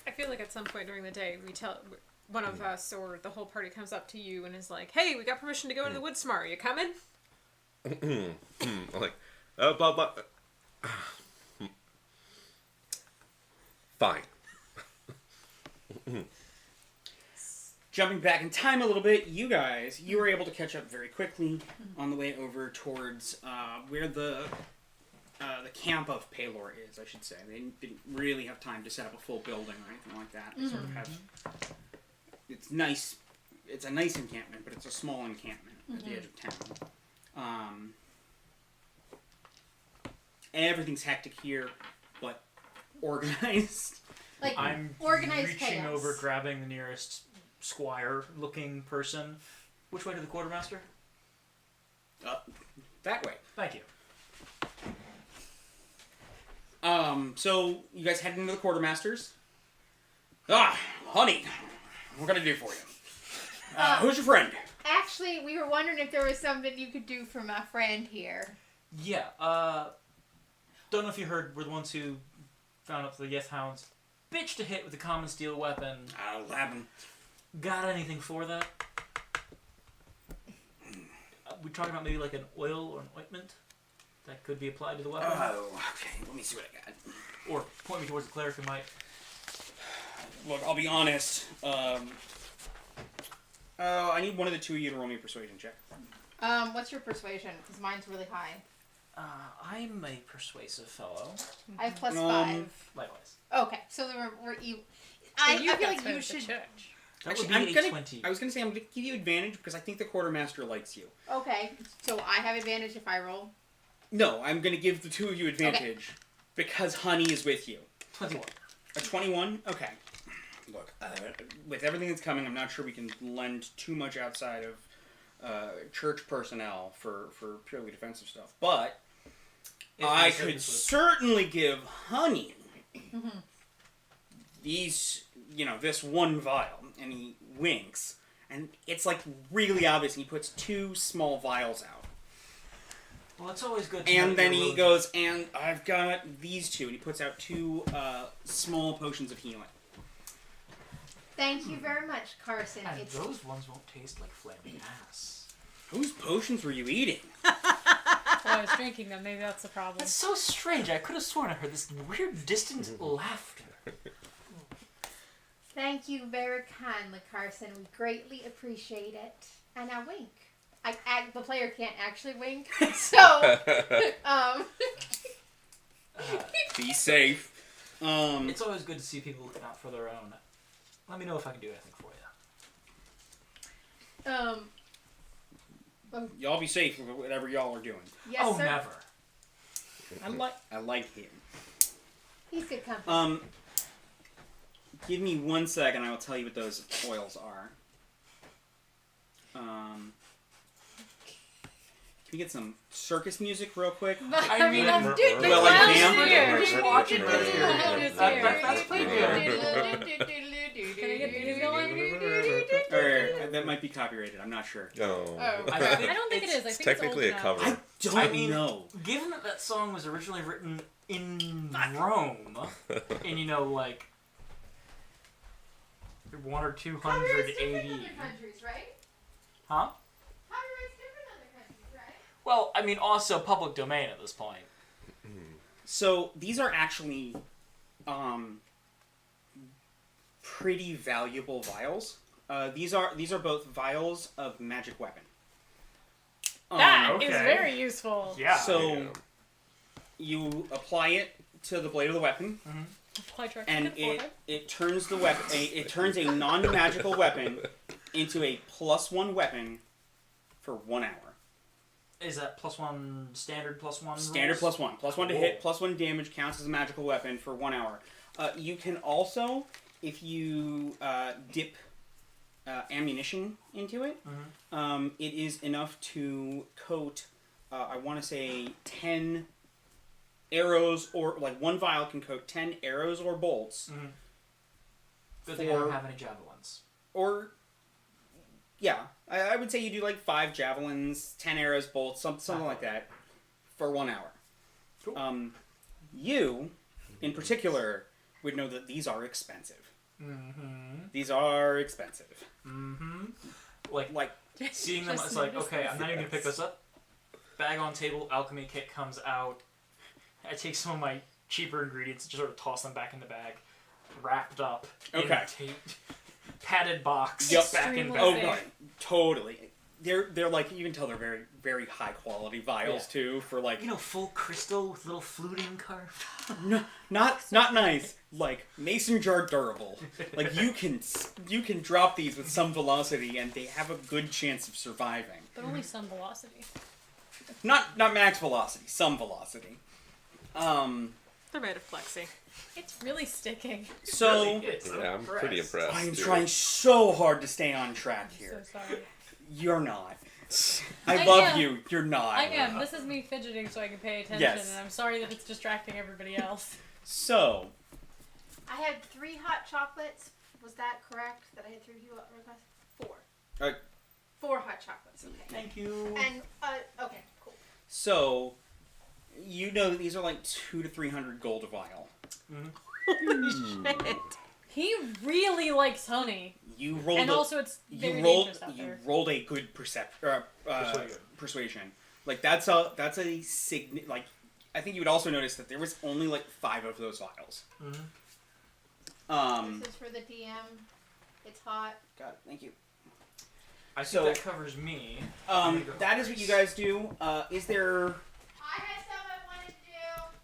I feel like at some point during the day, we tell one of us or the whole party comes up to you and is like, "Hey, we got permission to go into the woods tomorrow. You coming?"
Like, blah blah. Fine.
Jumping back in time a little bit, you were able to catch up very quickly on the way over towards where the camp of Palor is, I should say. They didn't really have time to set up a full building or anything like that. They sort of have... It's nice. It's a nice encampment, but it's a small encampment at the edge of town. Everything's hectic here, but organized.
Like
I'm
organized
reaching
chaos.
over, grabbing the nearest squire-looking person. Which way to the quartermaster?
That way.
Thank you.
So you guys head into the quartermasters. Honey, what can I do for you? Who's your friend?
Actually, we were wondering if there was something you could do for my friend here.
Yeah, don't know if you heard, we're the ones who found up to the Yes Hounds. Bitch to hit with a common steel weapon.
I'll have him.
Got anything for that? We talking about maybe like an oil or an ointment that could be applied to the weapon?
Oh, okay. Let me see what I got.
Or point me towards the cleric who might.
Look, I'll be honest. I need one of the two of you to roll me a persuasion check.
What's your persuasion? Because mine's really high.
I'm a persuasive fellow.
I have +5.
Likewise.
Okay, so we're even. I feel like you should.
That
Actually,
would be a 20.
I was gonna say I'm gonna give you advantage because I think the quartermaster likes you.
Okay, so I have advantage if I roll.
No, I'm gonna give the two of you advantage because Honey is with you.
21.
A 21? Okay. Look, with everything that's coming, I'm not sure we can lend too much outside of church personnel for purely defensive stuff. But
If
I
you said
could
this was-
certainly give Honey these, this one vial. And he winks. And it's like really obvious. And he puts 2 small vials out.
Well, it's always good to know
And
that
then
you're
he
willing-
goes, and I've got these 2. And he puts out 2 small potions of healing.
Thank you very much, Carson.
And
It's
those ones won't taste like flaming ass.
Whose potions were you eating?
Well, I was drinking them. Maybe that's the problem.
That's so strange. I could have sworn I heard this weird, distant laughter.
Thank you very kindly, Carson. We greatly appreciate it. And I wink. The player can't actually wink, so
Be safe.
It's always good to see people looking out for their own. Let me know if I can do anything for you.
Y'all be safe with whatever y'all are doing.
yes, sir.
Never.
I like him.
He's good company.
Give me 1 second. I will tell you what those oils are. Can we get some circus music real quick?
I mean,
Well, I can.
Just watching it here.
It's
That's pretty good.
Can I get these going?
Or, that might be copyrighted. I'm not sure.
Oh.
I don't think it is. I think
Technically
it's
a
old
cover.
enough.
Don't know.
Given that song was originally written in Rome, in like 1 or 200
Copyright's different in
AD.
other countries, right?
Huh?
Copyright's different in other countries, right?
Well, I mean, also public domain at this point.
So these are actually pretty valuable vials. These are both vials of magic weapon.
That is
Okay.
very useful.
Yeah.
So you apply it to the blade of the weapon,
Apply direct
and
to the forehead.
it turns the weapon. It turns a non-magical weapon into a +1 weapon for 1 hour.
Is that +1 standard +1?
Standard
rules?
+1. +1 to hit, +1 damage counts as a magical weapon for 1 hour. You can also, if you dip ammunition into it, it is enough to coat, I want to say, 10 arrows, or like 1 vial can coat 10 arrows or bolts.
Good thing I don't have any javelins.
Or, yeah, I would say you do like 5 javelins, 10 arrows, bolts, something like that, for 1 hour.
Cool.
You, in particular, would know that these are expensive.
Mm-hmm.
These are expensive.
Mm-hmm. Like seeing them,
Just
it's like,
notice
okay, I'm
this.
not even gonna pick this up. Bag on table, alchemy kit comes out. I take some of my cheaper ingredients, just sort of toss them back in the bag, wrapped up,
Okay.
in tape, padded box,
Yep.
back in
Extremely
bag.
Oh,
safe.
right. Totally. They're like, you can tell they're very, very high quality vials too, for like,
Full crystal with little fluting carved.
not nice, like mason jar durable. Like you can drop these with some velocity and they have a good chance of surviving.
But only some velocity.
Not max velocity, some velocity.
They're made of plexi.
It's really sticking.
So
Really is.
Yeah, I'm pretty impressed.
I am
too.
trying so hard to stay on track
I'm
here.
so sorry.
You're not.
I
I love
am.
you. You're not.
I am. This is me fidgeting so I can pay attention,
Yes.
and I'm sorry that it's distracting everybody else.
So,
I had 3 hot chocolates. Was that correct? That I had 3 hot chocolates? 4. 4 hot chocolates. Okay.
Thank you.
And okay, cool.
So you know that these are like 200 to 300 gold a vial.
Holy shit.
He really likes honey.
You rolled
And
a,
also it's very
you rolled
dangerous out
you
there.
rolled a good persuasion. Like that's a like I think you would also notice that there was only like 5 of those vials.
This is for the DM. It's hot.
Got it. Thank you.
I
So-
think that covers me. I'm gonna go
That is what you guys do. Is there?
I had stuff I wanted to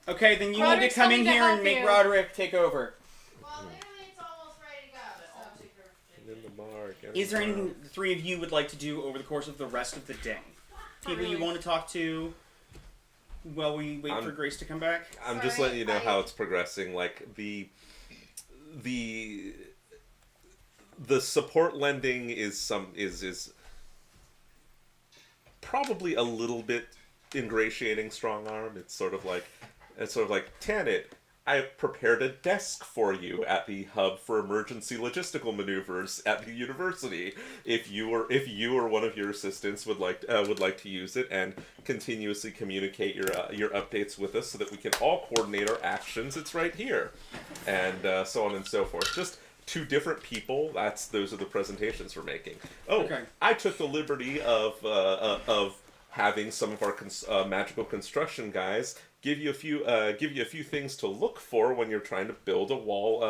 do.
Okay, then you need
Roderick's
to come in
coming to
here and
help
make
you.
Roderick take over.
Well, literally, it's almost ready to go. So.
And in the bar. get
Is there
in the bar.
anything the 3 of you would like to do over the course of the rest of the day? People you
really.
want to talk to while we wait for Grace to come back?
I'm just
Sorry,
letting you know
I-
how it's progressing. Like the support lending is probably a little bit ingratiating strong arm. It's sort of like Tanit, I prepared a desk for you at the hub for emergency logistical maneuvers at the university. If you or one of your assistants would like to use it and continuously communicate your updates with us so that we can all coordinate our actions, it's right here, and so on and so forth. Just 2 different people. Those are the presentations we're making. Oh,
Okay.
I took the liberty of having some of our magical construction guys give you a few things to look for when you're trying to build a wall,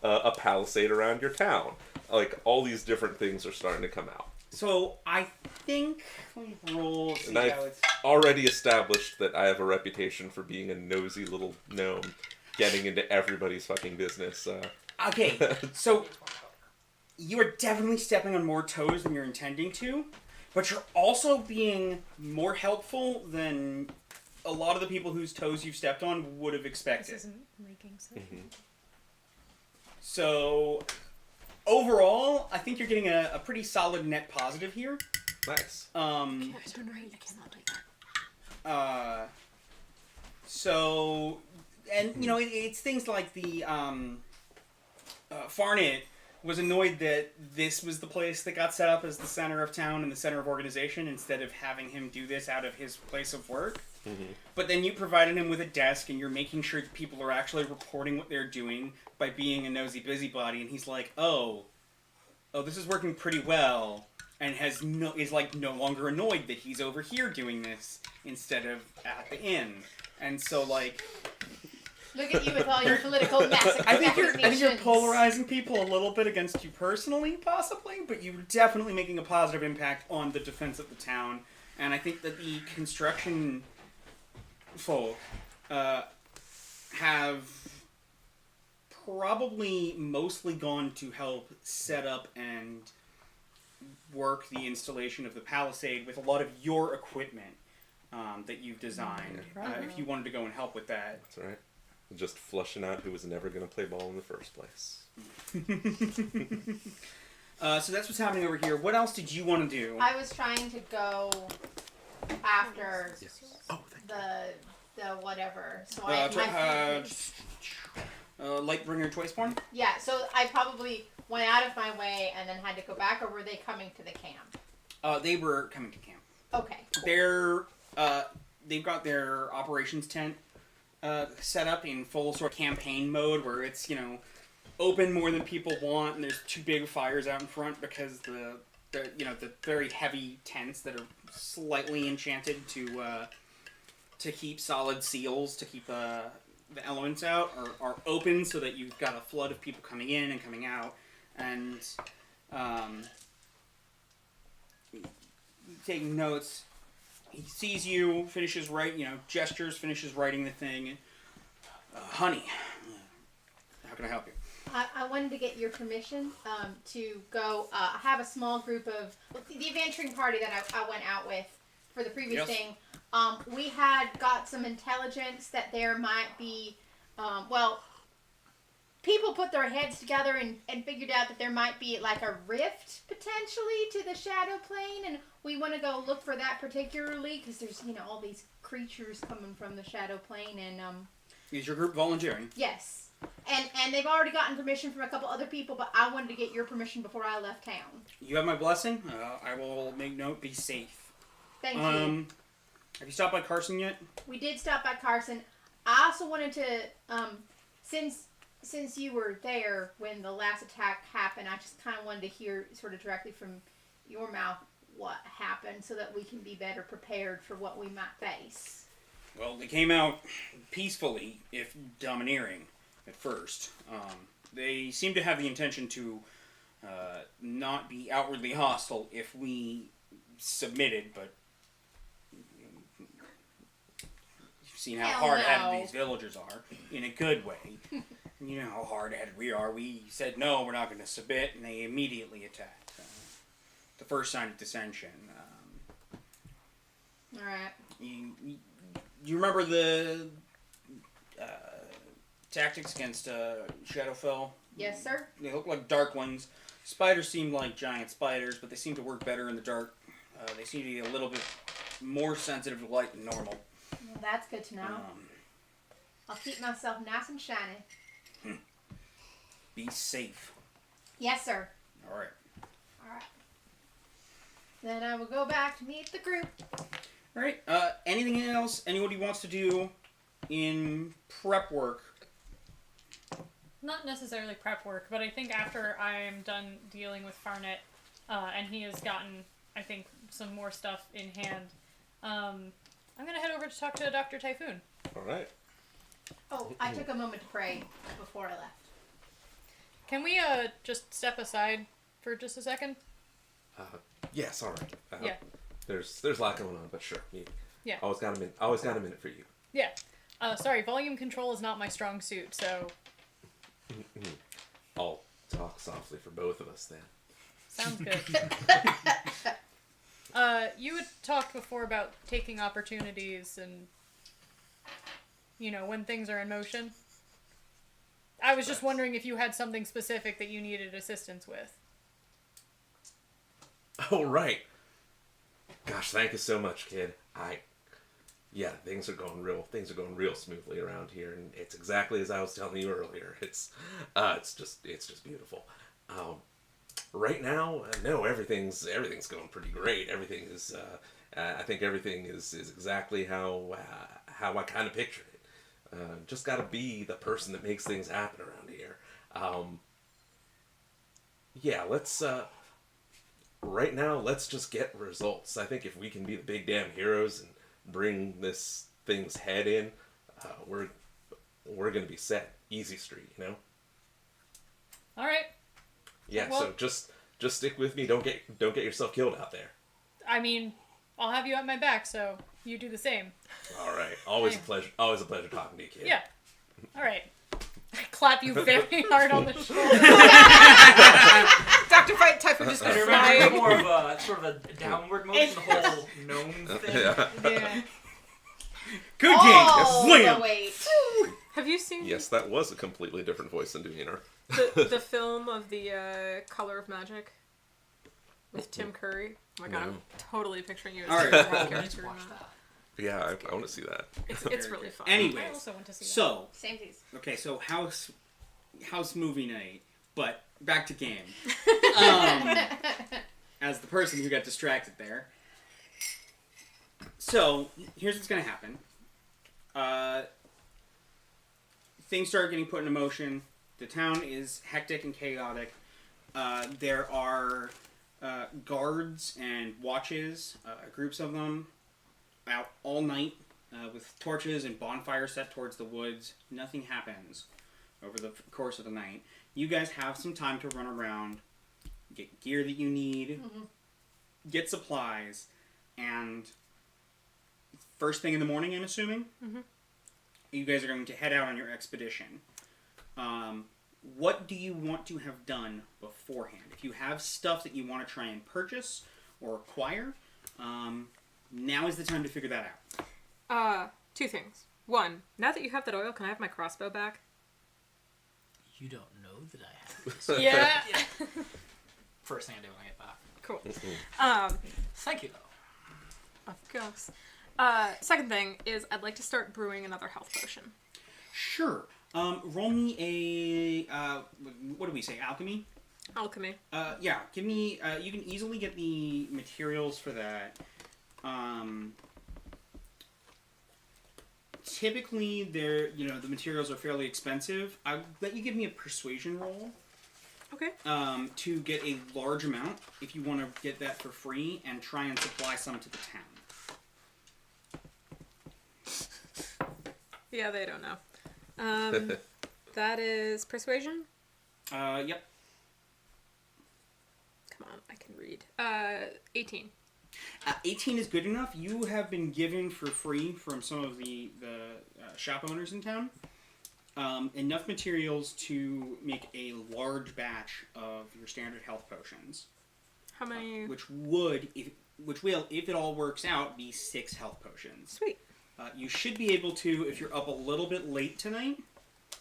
a palisade around your town. Like all these different things are starting to come out.
So I think let me roll. See
And
how
I've
it's.
already established that I have a reputation for being a nosy little gnome, getting into everybody's fucking business.
Okay, so you are definitely stepping on more toes than you're intending to, but you're also being more helpful than a lot of the people whose toes you've stepped on would have
This
expected.
isn't making sense.
So overall, I think you're getting a pretty solid net positive here.
Nice.
So, and you know, it's things like the Farnit was annoyed that this was the place that got set up as the center of town and the center of organization instead of having him do this out of his place of work. But then you provided him with a desk and you're making sure that people are actually reporting what they're doing by being a nosy busybody, and he's like, oh, this is working pretty well, and is no longer annoyed that he's over here doing this instead of at the inn. And so like
Look at you with all your political machinations.
I think you're polarizing people a little bit against you personally, possibly, but you're definitely making a positive impact on the defense of the town. And I think that the construction folk have probably mostly gone to help set up and work the installation of the palisade with a lot of your equipment that you've designed. If you wanted to go and help with that.
That's right. Just flushing out who was never going to play ball in the first place.
So that's what's happening over here. What else did you want to do?
I was trying to go after the whatever. So
Lightbringer Choiceborn?
yeah. So I probably went out of my way and then had to go back, or were they coming to the camp?
They were coming to camp.
Okay.
They've got their operations tent set up in full sort of campaign mode where it's, open more than people want, and there's 2 big fires out in front because the very heavy tents that are slightly enchanted to keep solid seals to keep the elements out are open so that you've got a flood of people coming in and coming out, and taking notes. He sees you, finishes gestures, finishes writing the thing. Honey, how can I help you?
I wanted to get your permission to go have a small group of the adventuring party that I went out with for the previous
Yes.
thing. We had got some intelligence that there might be, people put their heads together and figured out that there might be like a rift potentially to the shadow plane, and we want to go look for that particularly because there's all these creatures coming from the shadow plane, and
Is your group volunteering?
yes. And they've already gotten permission from a couple other people, but I wanted to get your permission before I left town.
You have my blessing. I will make note. Be safe.
Thank you.
Have you stopped by Carson yet?
We did stop by Carson. I also wanted to, since you were there when the last attack happened, I just kind of wanted to hear sort of directly from your mouth what happened so that we can be better prepared for what we might face.
Well, they came out peacefully, if domineering, at first. They seem to have the intention to not be outwardly hostile if we submitted, but you've seen how
Hell
hard-headed
no.
these villagers are, in a good way. You know how hard-headed we are. We said, no, we're not going to submit, and they immediately attacked. The first sign of dissension.
Alright.
You remember the tactics against Shadowfell?
Yes, sir.
They look like darklings. Spiders seem like giant spiders, but they seem to work better in the dark. They seem to be a little bit more sensitive to light than normal.
Well, that's good to know. I'll keep myself nice and shiny.
Be safe.
Yes, sir.
Alright.
Alright. Then I will go back to meet the group.
Alright, anything else anybody wants to do in prep work?
Not necessarily prep work, but I think after I'm done dealing with Farnet, and he has gotten, I think, some more stuff in hand, I'm gonna head over to talk to Dr. Typhoon.
All right.
Oh, I took a moment to pray before I left.
Can we just step aside for just a second?
Yes. All right.
Yeah.
There's a lot going on, but sure.
Yeah.
Always got a minute. Always got a minute for you.
Yeah. Sorry, volume control is not my strong suit, so
I'll talk softly for both of us then.
sounds good. You had talked before about taking opportunities and, you know, when things are in motion. I was just wondering if you had something specific that you needed assistance with.
Oh, right. Gosh, thank you so much, kid. Yeah, things are going real smoothly around here, and it's exactly as I was telling you earlier. It's just beautiful. Right now, no, everything's going pretty great. Everything is, I think everything is exactly how I kind of pictured it. Just got to be the person that makes things happen around here. Yeah, let's. Right now, let's just get results. I think if we can be the big damn heroes and bring this thing's head in, we're gonna be set. Easy street, you know.
All right.
Yeah.
Well,
so just stick with me. Don't get yourself killed out there.
I mean, I'll have you at my back, so you do the same.
All right. Always a pleasure. Always a pleasure talking to you, kid.
Yeah. All right. I clap you very hard on the shoulder.
Dr. Fight Typhoon just
I
goes
remember
flying.
more of a sort of a downward motion, the whole gnome thing.
Yeah.
Yeah.
Good
Oh,
game! Slam!
the weight.
Have you seen
Yes, that was a completely different voice and demeanor.
the film of the Color of Magic with Tim Curry? Oh my god,
No.
I'm totally picturing you as
All right.
the
Oh, we need
character
to
in
watch
that.
that.
Yeah, I want to see that.
It's really fun.
I
Anyways,
also want to see that.
so,
Same piece.
okay, so house movie night, but back to game. As the person who got distracted there. So, here's what's going to happen. Things start getting put into motion. The town is hectic and chaotic. There are guards and watches, groups of them, out all night with torches and bonfires set towards the woods. Nothing happens over the course of the night. You guys have some time to run around, get gear that you need, get supplies, and first thing in the morning, I'm assuming, you guys are going to head out on your expedition. What do you want to have done beforehand? If you have stuff that you want to try and purchase or acquire, now is the time to figure that out.
Two things. One, now that you have that oil, can I have my crossbow back?
You don't know that I have this.
Yeah.
First thing I do when I get back.
Cool.
Thank you, though.
Of course. Second thing is I'd like to start brewing another health potion.
Sure. Roll me a, what do we say, alchemy?
Alchemy.
Yeah, give me, you can easily get the materials for that. typically, the materials are fairly expensive. I'll let you give me a persuasion roll.
Okay.
To get a large amount, if you want to get that for free, and try and supply some to the town.
Yeah, they don't know. That is persuasion?
Yep.
Come on, I can read. 18.
18 is good enough. You have been given for free from some of the shop owners in town enough materials to make a large batch of your standard health potions.
How many?
Which will, if it all works out, be 6 health potions.
Sweet.
You should be able to, if you're up a little bit late tonight,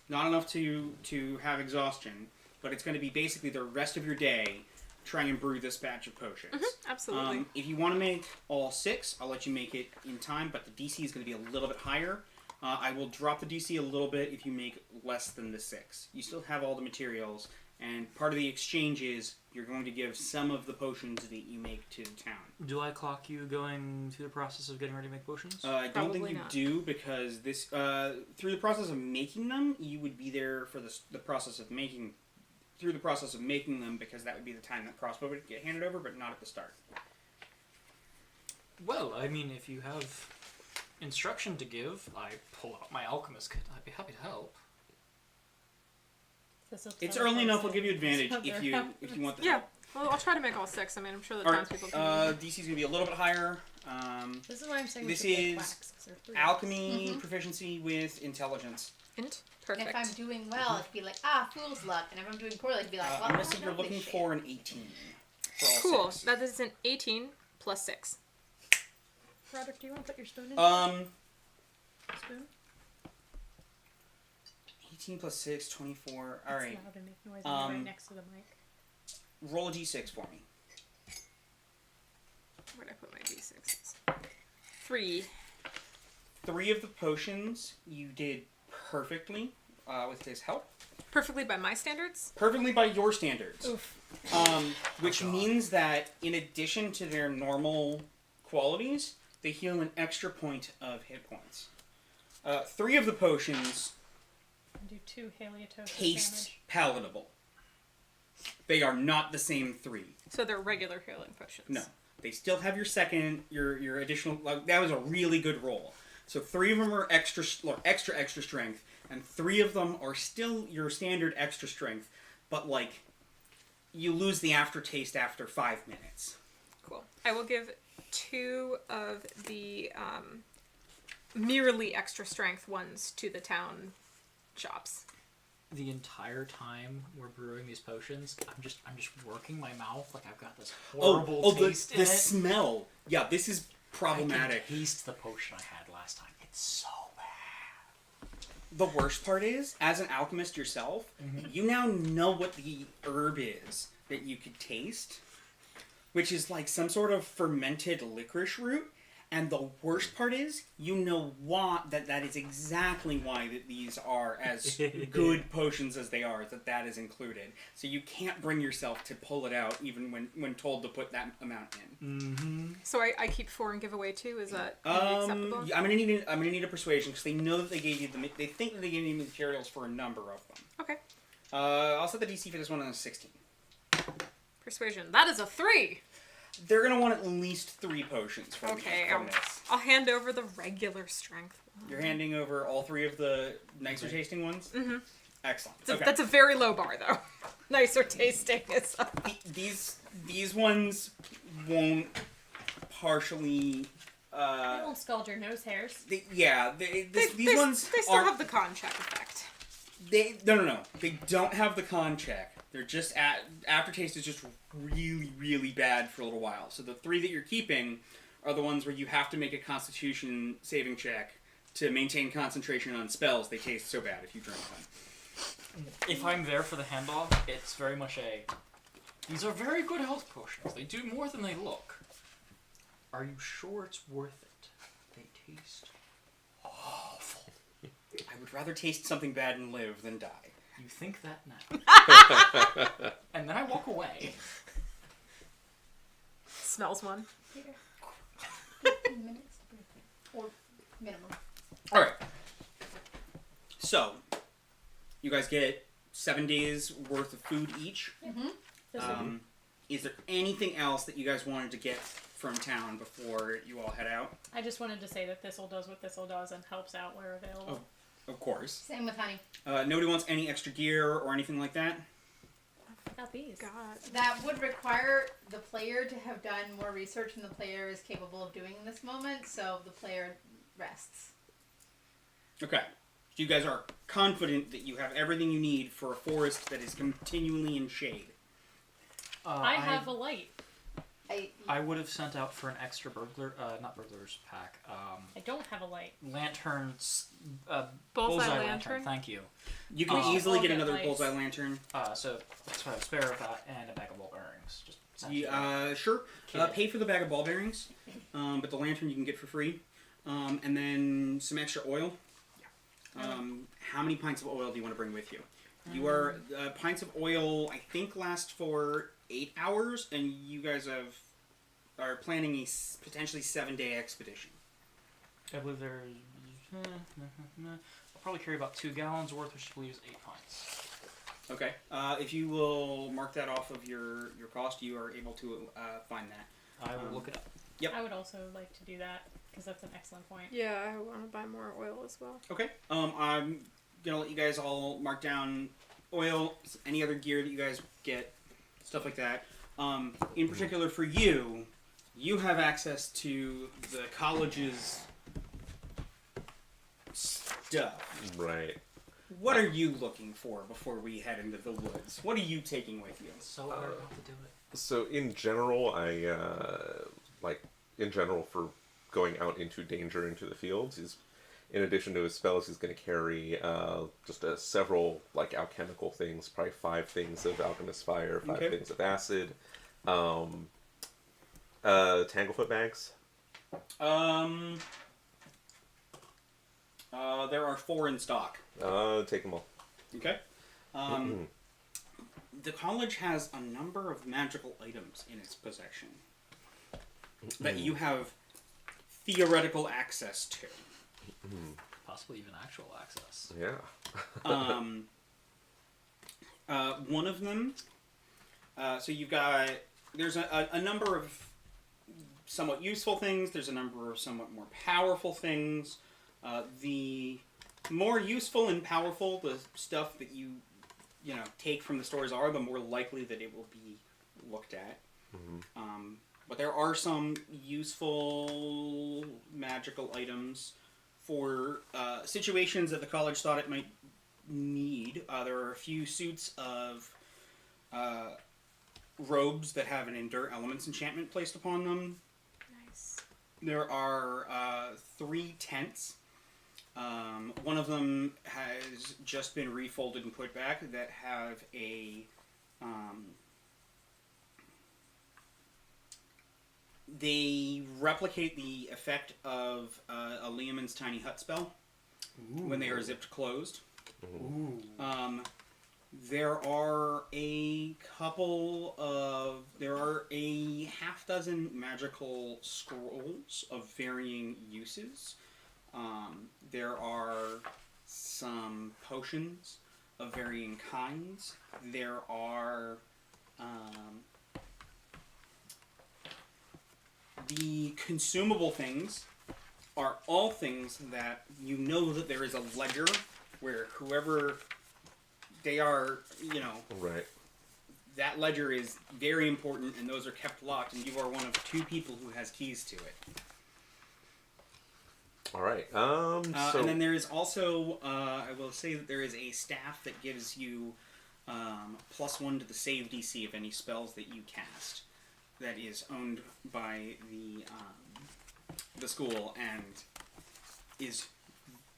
not enough to have exhaustion, but it's going to be basically the rest of your day trying and brew this batch of potions.
Mm-hmm, absolutely.
If you want to make all 6, I'll let you make it in time, but the DC is going to be a little bit higher. I will drop the DC a little bit if you make less than the 6. You still have all the materials, and part of the exchange is you're going to give some of the potions that you make to the town.
Do I clock you going through the process of getting ready to make potions?
I don't think
Probably
you
not.
do, because this through the process of making them, you would be there for the process of making... Through the process of making them, because that would be the time that crossbow would get handed over, but not at the start.
Well, I mean, if you have instruction to give, I pull out my alchemist kit. I'd be happy to help.
It's early enough. We'll give you advantage if you want the
Yeah.
help.
Well, I'll try to make all 6. I mean, I'm sure the
All right.
townspeople can.
DC's gonna be a little bit higher.
This is why I'm saying
This
we should take
is
quacks, 'cause they're free.
Alchemy proficiency with intelligence.
Int.
And
Perfect.
if I'm doing well, it'd be like, fool's luck. And if I'm doing poorly, it'd be like, well,
I'm gonna
I
say
don't
you're
know
looking
this
for an 18 for all
Cool.
6.
That is an 18 plus 6.
Roderick, do you want to put your spoon in? Spoon?
18 plus 6, 24. All right.
It's loud and make noise when you're right next to the mic.
Roll a d6 for me.
Where'd I put my d6s? 3.
3 of the potions you did perfectly with his help.
Perfectly by my standards?
Perfectly by your standards.
Oof.
Which means that in addition to their normal qualities, they heal an extra point of hit points. 3 of the potions
Do 2 halitosis
taste
damage.
palatable. They are not the same 3.
So they're regular healing potions.
No. They still have your second, your additional... that was a really good roll. So 3 of them are extra strength, and 3 of them are still your standard extra strength, but, you lose the aftertaste after 5 minutes.
Cool. I will give 2 of the merely extra strength ones to the town shops.
The entire time we're brewing these potions, I'm just working my mouth like I've got this horrible taste in
the
it.
smell. Yeah, this is
I
problematic.
can taste the potion I had last time. It's so bad.
The worst part is, as an alchemist yourself, you now know what the herb is that you could taste, which is like some sort of fermented licorice root. And the worst part is, you know that is exactly why that these are as good potions as they are, that is included. So you can't bring yourself to pull it out even when told to put that amount in.
Mm-hmm.
So I keep 4 and give away 2. Is that acceptable?
I'm gonna need a persuasion because they know that they gave you they think that they gave you materials for a number of them.
Okay.
I'll set the DC for this one on a 16.
Persuasion. That is a 3.
They're gonna want at least 3 potions from
Okay.
from this.
I'll hand over the regular strength one.
You're handing over all 3 of the nicer tasting ones?
Mm-hmm.
Excellent.
That's a very low bar, though. Nicer tasting is.
These ones won't partially.
They won't scald your nose hairs.
These
They
ones
still
aren't.
have the con check effect.
No. They don't have the con check. They're just aftertaste is just really, really bad for a little while. So the 3 that you're keeping are the ones where you have to make a Constitution saving check to maintain concentration on spells. They taste so bad if you drink them.
If I'm there for the handoff, it's very much these are very good health potions. They do more than they look. Are you sure it's worth it? They taste awful.
I would rather taste something bad and live than die.
You think that now. And then I walk away.
Smells one.
15 minutes or minimum.
All right. So, you guys get 7 days worth of food each. Is there anything else that you guys wanted to get from town before you all head out?
I just wanted to say that Thistle does what Thistle does and helps out where available.
Of course.
Same with honey.
Nobody wants any extra gear or anything like that?
I got these.
God.
That would require the player to have done more research than the player is capable of doing in this moment, so the player rests.
Okay. So you guys are confident that you have everything you need for a forest that is continually in shade.
I have a light.
I would have sent out for an extra not burglar's pack.
I don't have a light.
Lanterns.
Bullseye
lantern.
lantern.
Thank you.
You can
Oh.
easily
I'll
get
get
another
lights.
bullseye lantern.
So a spare of that and a bag of ball bearings. Just essentially.
Sure.
Kid.
Pay for the bag of ball bearings, but the lantern you can get for free. And then some extra oil. How many pints of oil do you want to bring with you? You are pints of oil. I think last for 8 hours, and you guys are planning a potentially 7-day expedition.
I believe there's. I'll probably carry about 2 gallons worth, which leaves 8 pints.
Okay. If you will mark that off of your cost, you are able to find that.
I will look it up.
Yep.
I would also like to do that because that's an excellent point.
Yeah, I want to buy more oil as well.
Okay. I'm gonna let you guys all mark down oil, any other gear that you guys get, stuff like that. In particular for you, you have access to the college's stuff.
Right.
What are you looking for before we head into the woods? What are you taking with you?
So I don't know how to do it.
So in general, for going out into danger into the fields, is in addition to his spells, he's going to carry just several alchemical things, probably 5 things of alchemist fire, 5
Okay.
things of acid, tanglefoot bags.
There are 4 in stock.
Take them all.
Okay. The college has a number of magical items in its possession that you have theoretical access to.
Possibly even actual access.
Yeah.
One of them, so you've got, there's a number of somewhat useful things, there's a number of somewhat more powerful things. The more useful and powerful the stuff that you take from the stores are, the more likely that it will be looked at. But there are some useful magical items for situations that the college thought it might need. There are a few suits of robes that have an Endure Elements enchantment placed upon them.
Nice.
There are 3 tents. One of them has just been refolded and put back that have a... they replicate the effect of a Leomund's Tiny Hut spell when they are zipped closed.
Ooh.
There are a half dozen magical scrolls of varying uses. There are some potions of varying kinds. There are the consumable things are all things that you know that there is a ledger where whoever they are,
Right.
that ledger is very important and those are kept locked and you are one of 2 people who has keys to it.
All right.
And then there is also, I will say that there is a staff that gives you +1 to the save DC of any spells that you cast. That is owned by the school and is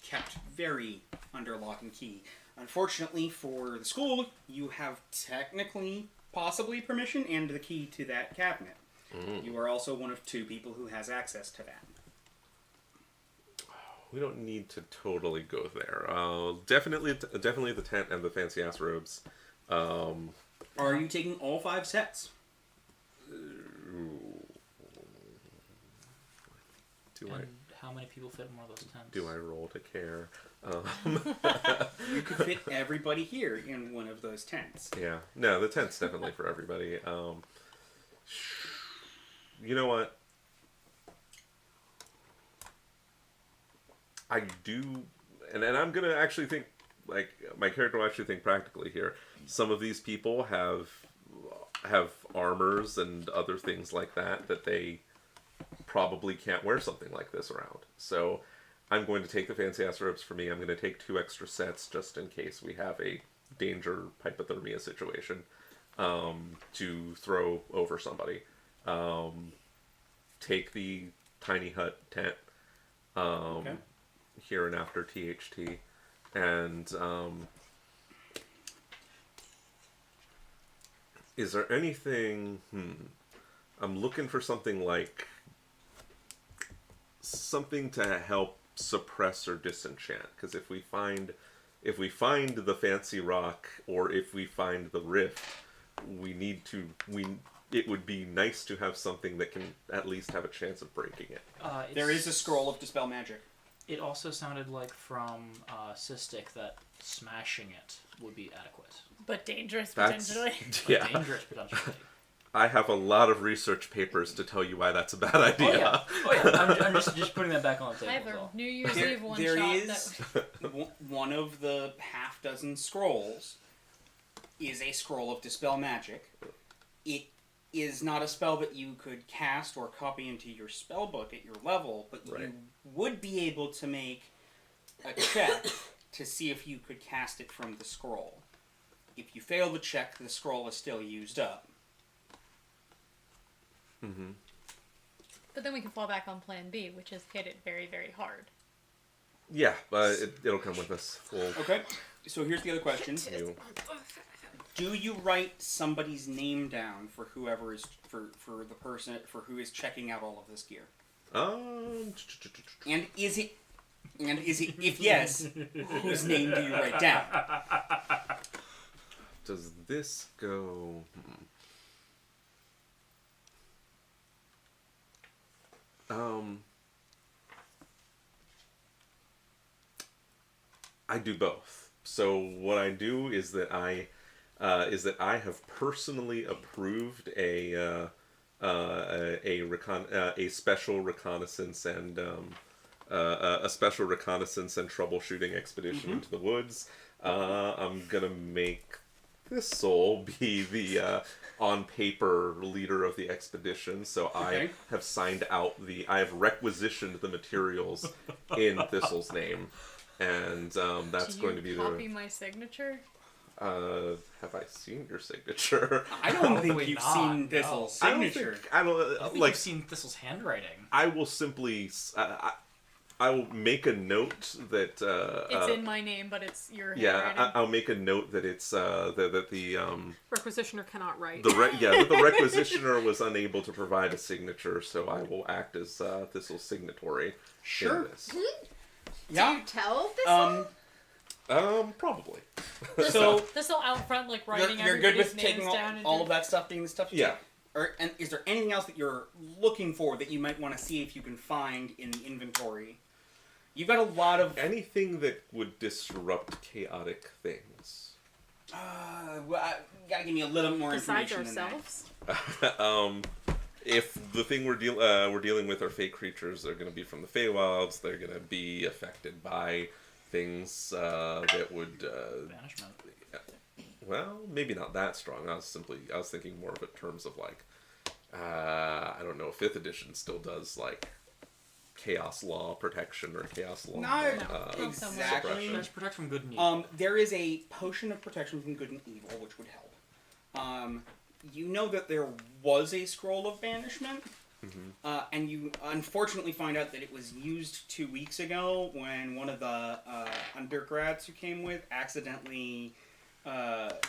kept very under lock and key. Unfortunately for the school, you have technically, possibly permission and the key to that cabinet. You are also one of 2 people who has access to that.
We don't need to totally go there. Definitely the tent and the fancy ass robes.
Are you taking all 5 sets?
Do I?
And how many people fit in one of those tents?
Do I roll to care?
You could fit everybody here in one of those tents.
Yeah. No, the tent's definitely for everybody. You know what? I do, and I'm gonna actually think, like, my character will actually think practically here. Some of these people have armors and other things like that they probably can't wear something like this around. So I'm going to take the fancy ass robes for me. I'm going to take 2 extra sets just in case we have a danger hypothermia situation to throw over somebody. Take the tiny hut tent here and after THT, and is there anything? I'm looking for something like something to help suppress or disenchant. Because if we find the fancy rock, or if we find the rift, it would be nice to have something that can at least have a chance of breaking it.
There is a scroll of Dispel Magic.
It also sounded like from Cystic that smashing it would be adequate.
But dangerous, potentially.
Yeah.
Dangerous, potentially.
I have a lot of research papers to tell you why that's a bad idea.
Oh yeah. I'm just putting that back on the table.
I have
as
a
well.
New Year's
There-
Eve one
there
shot.
is- One of the half dozen scrolls is a scroll of Dispel Magic. It is not a spell that you could cast or copy into your spell book at your level, but
Right.
you would be able to make a check to see if you could cast it from the scroll. If you fail the check, the scroll is still used up.
Mm-hmm.
But then we can fall back on Plan B, which is hit it very, very hard.
Yeah, but it'll come with us. We'll,
Okay, so here's the other question.
you,
Do you write somebody's name down for whoever is for the person for who is checking out all of this gear? And is it if yes, whose name do you write down?
does this go? I do both. So what I do is that I have personally approved a special reconnaissance and a special reconnaissance and troubleshooting expedition into the woods. I'm gonna make this soul be the on paper leader of the expedition. So
Okay.
I have signed out I have requisitioned the materials in Thistle's name, and that's
Do
going
you
to be
copy my signature?
have I seen your signature?
I don't think
Probably
you've
not,
seen
no.
Thistle's
I don't
signature.
think
I think
like
you've seen Thistle's handwriting.
I will simply I will make a note that
It's in my name, but it's your
yeah
handwriting.
I'll make a note that it's that the
Requisitioner cannot write.
that the requisitioner was unable to provide a signature, so I will act as Thistle's signatory.
Sure.
In this.
Do
Yeah.
you tell Thistle?
Probably.
So
Thistle out front, like writing
you're good
everybody's
with taking
names down.
all of that stuff being the stuff. You
Yeah.
take? And is there anything else that you're looking for that you might want to see if you can find in the inventory? You've got a lot of.
Anything that would disrupt chaotic things.
Well, gotta give me a little bit more
Besides
information than
ourselves.
If the thing we're dealing with are fake creatures, they're going to be from the Feywilds. They're going to be affected by things that would.
Banishment.
Well, maybe not that strong. I was thinking more of it in terms of like, I don't know if 5th edition still does like chaos law protection or chaos law.
Not
exactly.
exactly.
There's protect from good and evil.
There is a potion of protection from good and evil, which would help. You know that there was a scroll of banishment, and you unfortunately find out that it was used 2 weeks ago when one of the undergrads who came with accidentally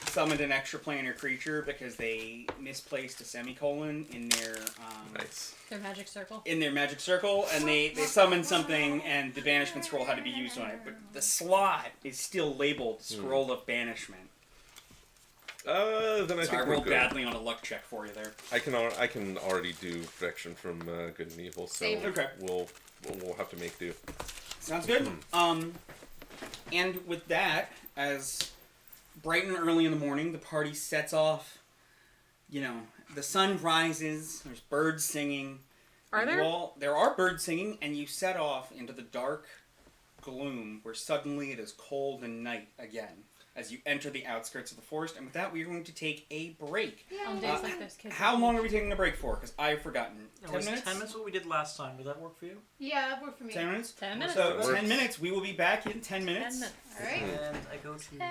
summoned an extraplanar creature because they misplaced a semicolon in their
Nice.
Their magic circle.
in their magic circle, and they summoned something, and the banishment scroll had to be used on it. But the slot is still labeled Scroll of Banishment.
Then I
So I
think we're
rolled
good.
badly on a luck check for you there.
I can already do protection from good and evil, so
Same.
Okay.
we'll have to make do.
Sounds good. And with that, as bright and early in the morning, the party sets off. You know, the sun rises. There's birds singing.
Are
and
there?
there are birds singing, and you set off into the dark gloom, where suddenly it is cold and night again. As you enter the outskirts of the forest, and with that, we are going to take a break.
On days like this, kids.
How long are we taking a break for? Because I've forgotten.
It
10
was
minutes?
10 minutes what we did last time. Would that work for you?
Yeah, that worked for me.
10 minutes?
10 minutes.
So,
That
10
works.
minutes. We will be back in 10 minutes.
10 minutes.
All right.
And I go to...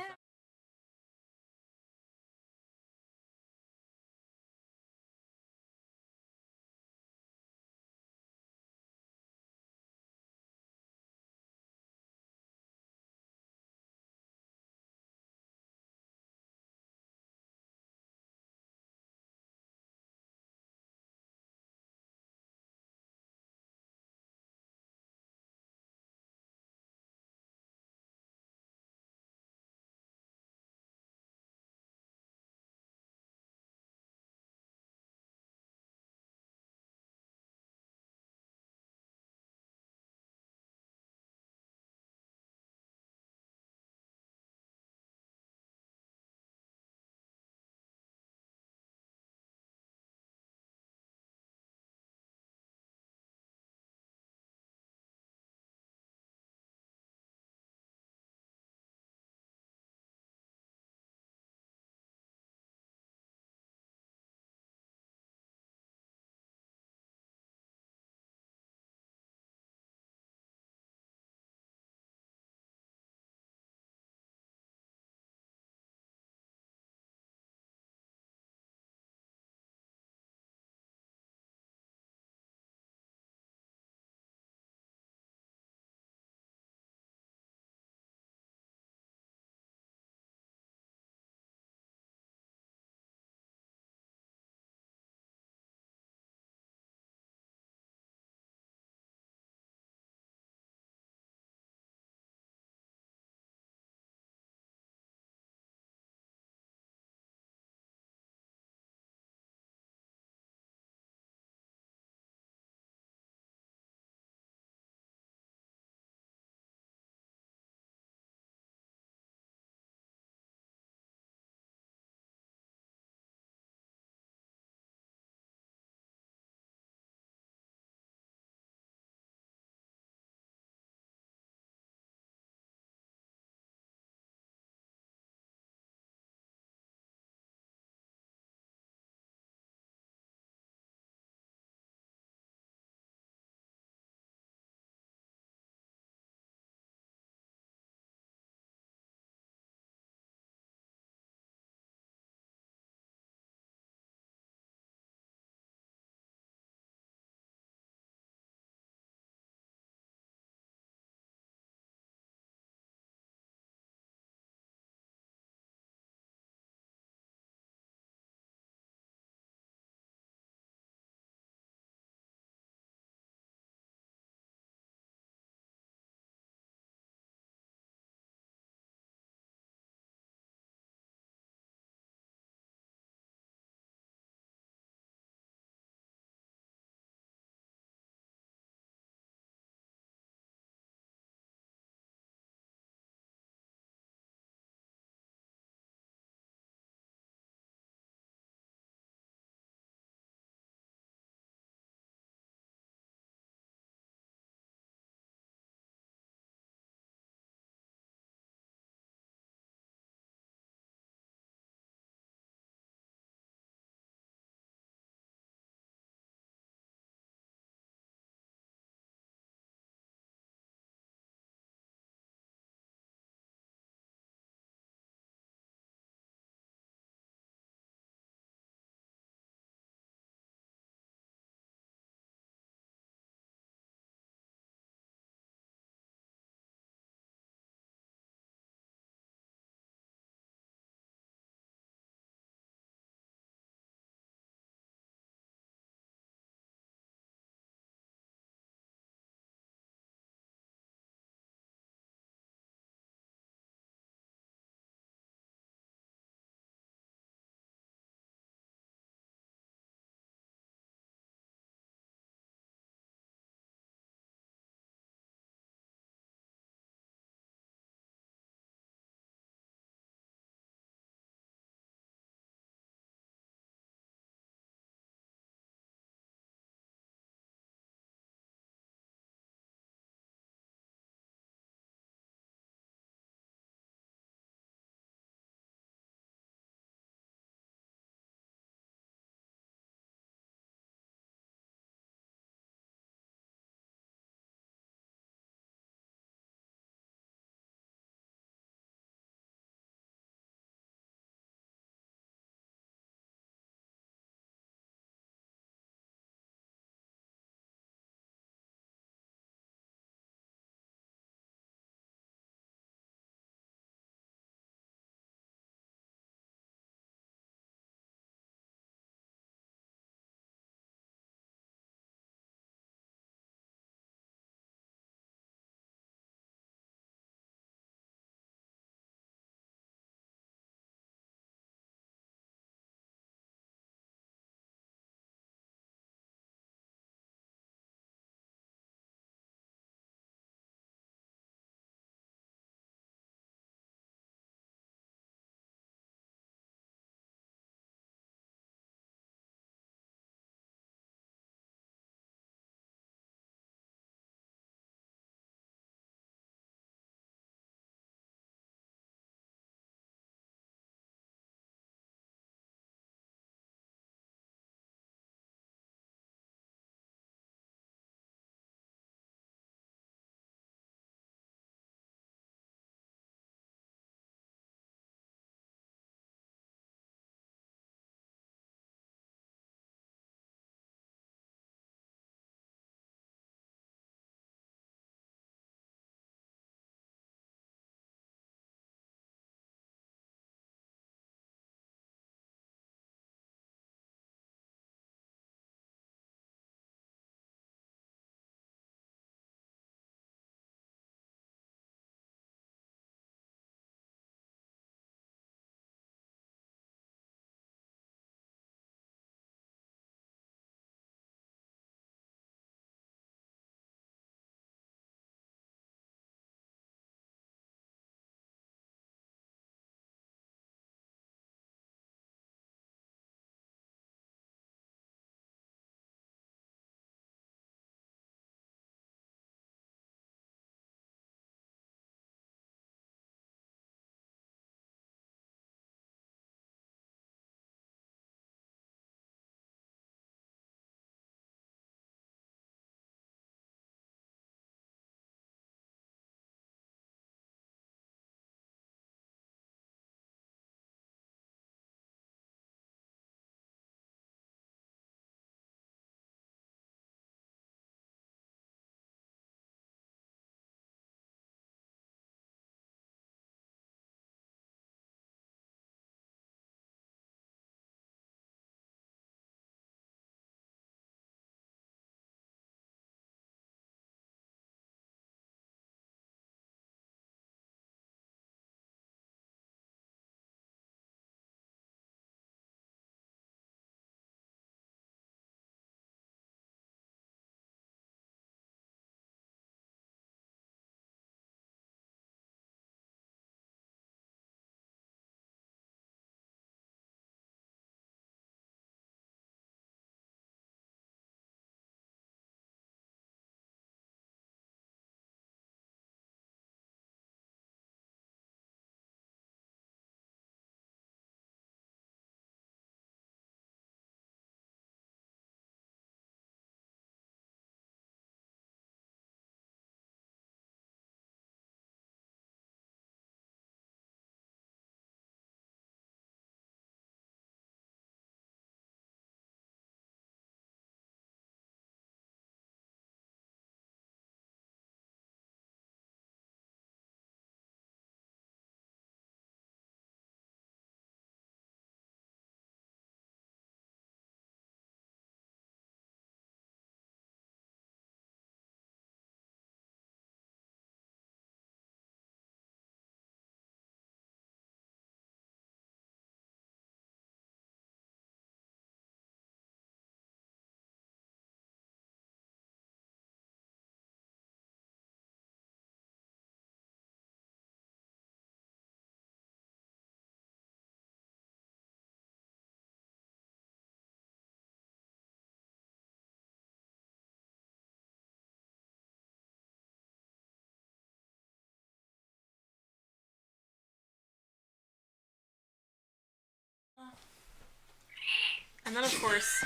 And then, of course,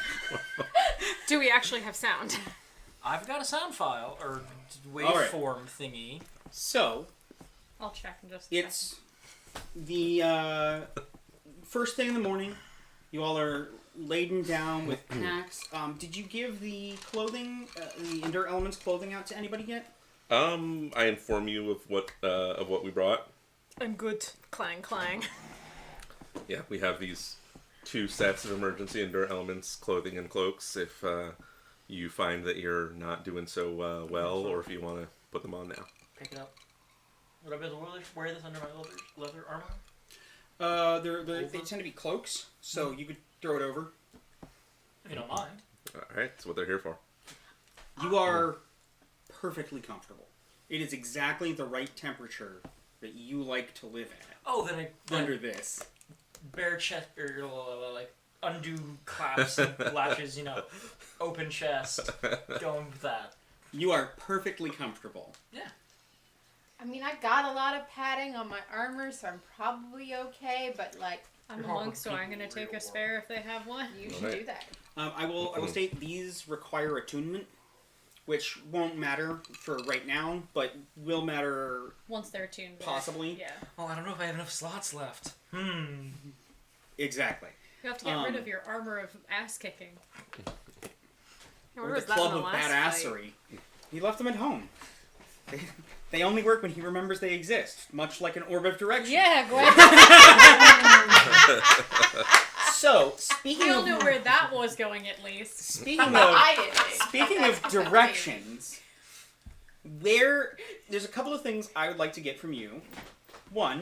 do we actually have sound?
I've got a sound file or
All right.
waveform thingy.
So,
I'll check in just a second.
it's the first thing in the morning. You all are laden down with packs. Did you give the clothing, the Endure Elements clothing out to anybody yet?
I inform you of what we brought.
I'm good. Clang, clang.
Yeah, we have these 2 sets of emergency Endure Elements clothing and cloaks. If you find that you're not doing so well, or if you want to put them on now.
Pick it up. Would I be able to wear this under my leather armor?
They tend to be cloaks, so you could throw it over.
If you don't mind.
All right, that's what they're here for.
You are perfectly comfortable. It is exactly the right temperature that you like to live at.
Oh, then
Under this.
bare chest or like undo claps and latches, open chest, going with that.
You are perfectly comfortable.
Yeah.
I mean, I got a lot of padding on my armor, so I'm probably okay. But like,
I'm a monk, so I'm gonna take a spare if they have one.
you should
Alright.
do that.
I will state these require attunement, which won't matter for right now, but will matter
Once they're tuned.
possibly.
Yeah.
Oh, I don't know if I have enough slots left.
Exactly.
You have to get rid of your armor of ass kicking.
Where
Or
was
the
that in
club
the
of
last fight?
badassery. He left them at home. They only work when he remembers they exist, much like an orb of direction.
Yeah, Gwen.
So,
We all knew where that was going at least.
I didn't.
Speaking of directions, there's a couple of things I would like to get from you. One,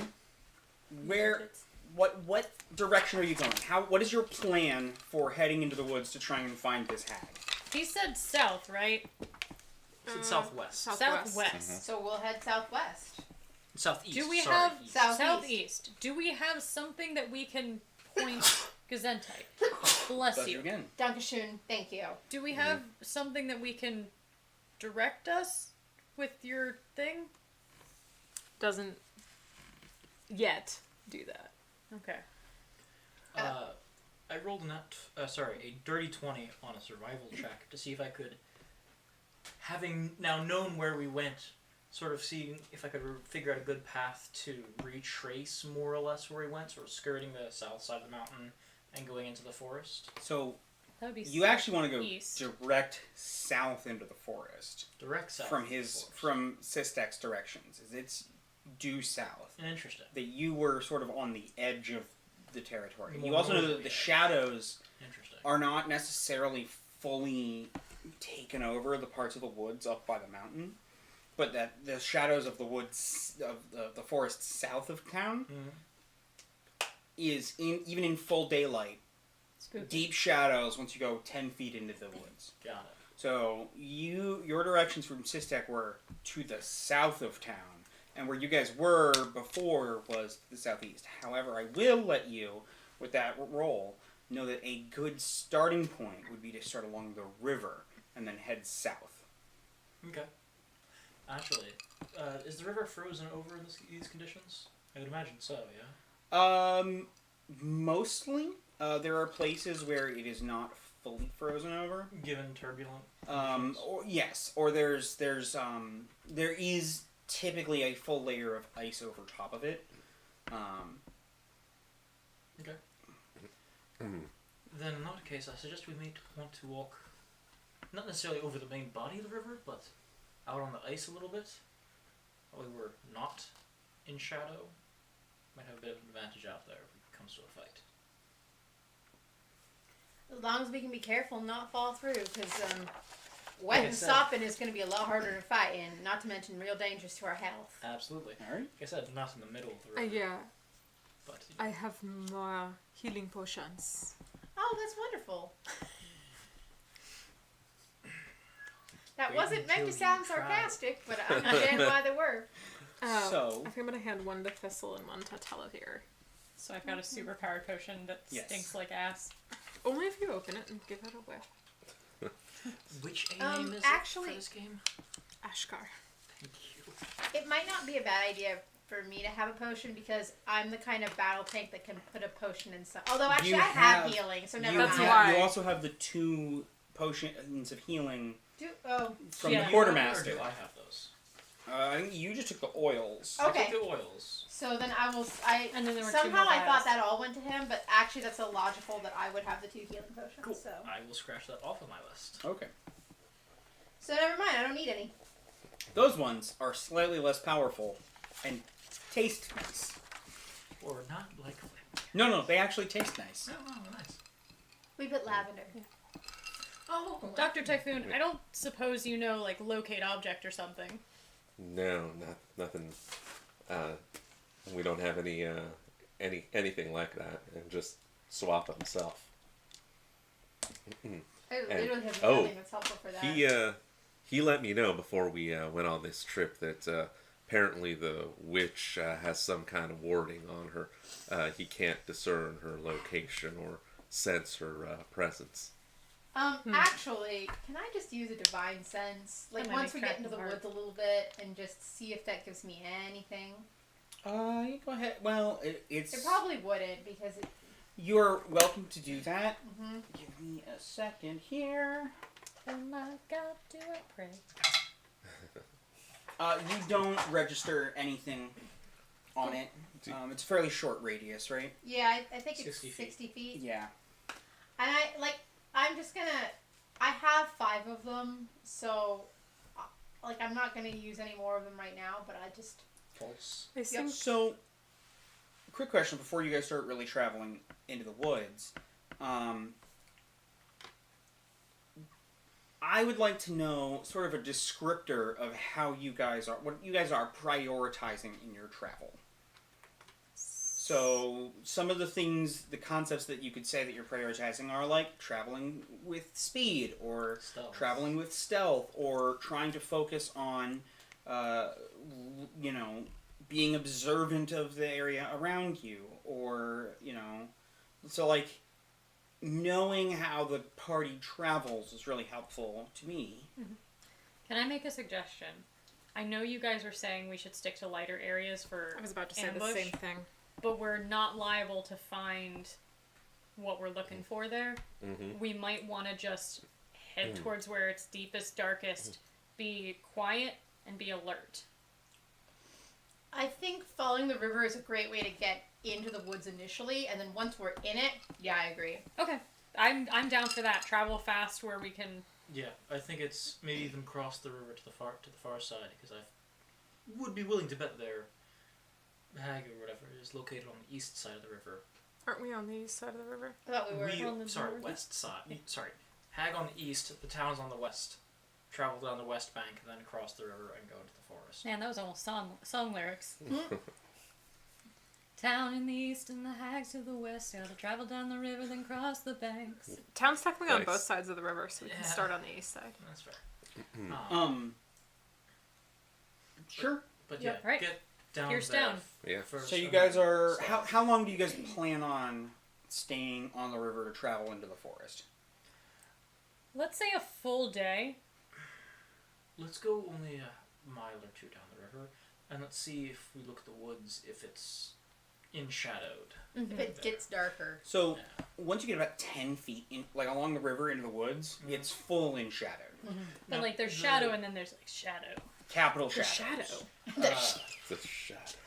what direction are you going? What is your plan for heading into the woods to try and find this hag?
He said south, right?
It's southwest.
Southwest.
So we'll head southwest.
Southeast.
Do we
sorry,
have
east.
southeast? Do we have something that we can point Gesundheit? Bless
Bless you
you.
again.
Dankeschön. Thank you.
Do we have something that we can direct us with your thing?
Doesn't yet do that.
Okay.
I rolled a dirty 20 on a survival check to see if I could, having now known where we went, sort of seeing if I could figure out a good path to retrace more or less where we went, sort of skirting the south side of the mountain and going into the forest.
So,
That would be
you actually want to go
east.
direct south into the forest
Direct south.
from
of the forest.
from Sistek's directions. It's due south.
Interesting.
That you were sort of on the edge of the territory.
More
You also know that
northerly
the
edge.
shadows
Interesting.
are not necessarily fully taken over the parts of the woods up by the mountain, but that the shadows of the woods of the forest south of town is even in full daylight,
Spooky.
deep shadows once you go 10 feet into the woods.
Got it.
So your directions from Sistek were to the south of town, and where you guys were before was the southeast. However, I will let you, with that roll, know that a good starting point would be to start along the river and then head south.
Okay. Actually, is the river frozen over in these conditions? I would imagine so, yeah?
Mostly. There are places where it is not fully frozen over.
Given turbulent conditions?
There is typically a full layer of ice over top of it.
Okay. Then in that case, I suggest we may want to walk, not necessarily over the main body of the river, but out on the ice a little bit. While we were not in shadow. Might have a bit of an advantage out there if it comes to a fight.
As long as we can be careful and not fall through, because wet
Like I
and
said.
sopping is going to be a lot harder to fight, and not to mention real dangerous to our health.
Absolutely.
Alright.
Like I said, not in the middle of the river.
Yeah,
But
I have more healing potions.
Oh, that's wonderful. That
Wait
wasn't meant to
until
sound
you try.
sarcastic, but I understand why they were.
So-
I think I'm gonna hand one to Thistle and one to Talavir.
So I've got a super powered potion that
Yes.
stinks like ass.
Only if you open it and give it away.
which A name is
actually-
it for this game?
Ashkar.
Thank you.
It might not be a bad idea for me to have a potion because I'm the kind of battle tank that can put a potion in some. Although actually,
You
I have
have-
healing, so never
That's
mind.
why.
You also have the 2 potions of healing from
Yeah.
the
Or
quartermaster.
do I have those?
I think you just took the oils.
Okay.
I took the oils.
So then I will.
And then there were 2
somehow
more
I thought
vials.
that all went to him, but actually that's so logical that I would have the 2 healing potions.
Cool.
So
I will scratch that off of my list.
Okay.
never mind. I don't need any.
Those ones are slightly less powerful and taste nice.
Or not likely.
No, they actually taste nice.
Oh, nice.
We put lavender.
Oh,
Dr. Typhoon, I don't suppose you know, like, locate object or something.
No, nothing. We don't have anything like that, and just swap himself.
I literally have
oh,
nothing that's helpful for that.
He let me know before we went on this trip that apparently the witch has some kind of warding on her. He can't discern her location or sense her presence.
Actually, can I just use a divine sense? Like,
That might
once we
make
get into the
cracking
woods a little bit and just see if that gives me anything?
You go ahead. Well, it's...
It probably wouldn't, because it...
You're welcome to do that.
Mm-hmm.
Give me a second here.
Oh my God, do I pray?
You don't register anything on it. It's a fairly short radius, right?
Yeah, I think it's
60 feet.
60 feet.
Yeah.
And I'm just gonna... I have 5 of them, so... I'm not gonna use any more of them right now, but I just...
False.
I think
So, quick question before you guys start really traveling into the woods. I would like to know sort of a descriptor of how you guys are, what you guys are prioritizing in your travel. So, some of the things, the concepts that you could say that you're prioritizing are like traveling with speed, or
Stealth.
traveling with stealth, or trying to focus on, being observant of the area around you, or, so like, knowing how the party travels is really helpful to me.
Can I make a suggestion? I know you guys were saying we should stick to lighter areas for
I was about to say
ambush,
the same thing.
but we're not liable to find what we're looking for there.
Mm-hmm.
We might want to just head towards where it's deepest, darkest, be quiet, and be alert.
I think following the river is a great way to get into the woods initially, and then once we're in it, yeah, I agree.
Okay, I'm down for that. Travel fast where we can.
Yeah, I think it's maybe even cross the river to the far side, because I would be willing to bet their hag or whatever is located on the east side of the river.
Aren't we on the east side of the river?
I thought we were.
on the north.
West side. Sorry, hag on the east. The town's on the west. Travel down the west bank, and then cross the river and go into the forest.
Man, that was almost song lyrics. Town in the east and the hags to the west. Gotta travel down the river, then cross the banks.
Town's technically on
Nice.
both sides of the river, so we can
Yeah.
start on the east side.
That's fair.
Sure.
But
Yeah,
yeah,
right.
get down
Here's
there
down.
Yeah.
first
So you
and
guys
then
are,
south.
how long do you guys plan on staying on the river to travel into the forest?
Let's say a full day.
Let's go only a mile or 2 down the river, and let's see if we look at the woods if it's enshadowed.
If it gets darker.
So,
Yeah.
once you get about 10 feet in, along the river into the woods, it's full in shadow.
But
Now,
like there's
the-
shadow and then there's like shadow.
Capital
The
shadows.
shadow.
The shadow.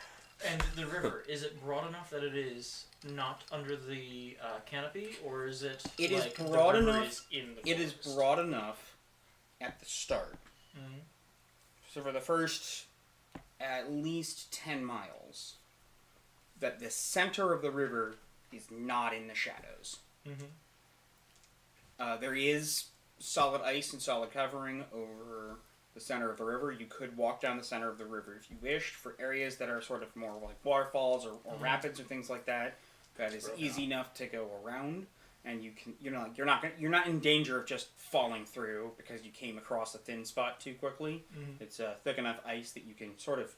And the river, is it broad enough that it is not under the canopy, or is it?
It is
like
broad
the river
enough-
Is in the
It is
forest?
broad enough at the start.
Mhm.
So for the first at least 10 miles, that the center of the river is not in the shadows.
Mhm.
There is solid ice and solid covering over the center of the river. You could walk down the center of the river if you wished. For areas that are sort of more like waterfalls or rapids or things like that, that is easy enough to go around, and you can you're not in danger of just falling through because you came across a thin spot too quickly.
Mhm.
It's thick enough ice that you can sort of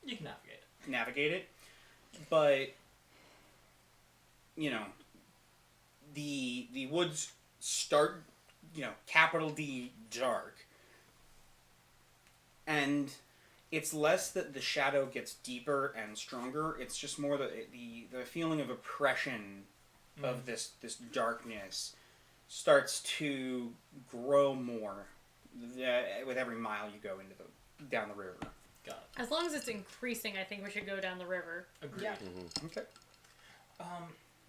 You can navigate it.
navigate it, but the woods start capital D dark, and it's less that the shadow gets deeper and stronger. It's just more the feeling of oppression of this darkness starts to grow more with every mile you go down the river.
Got it.
As long as it's increasing, I think we should go down the river.
Agreed.
Yeah.
Okay.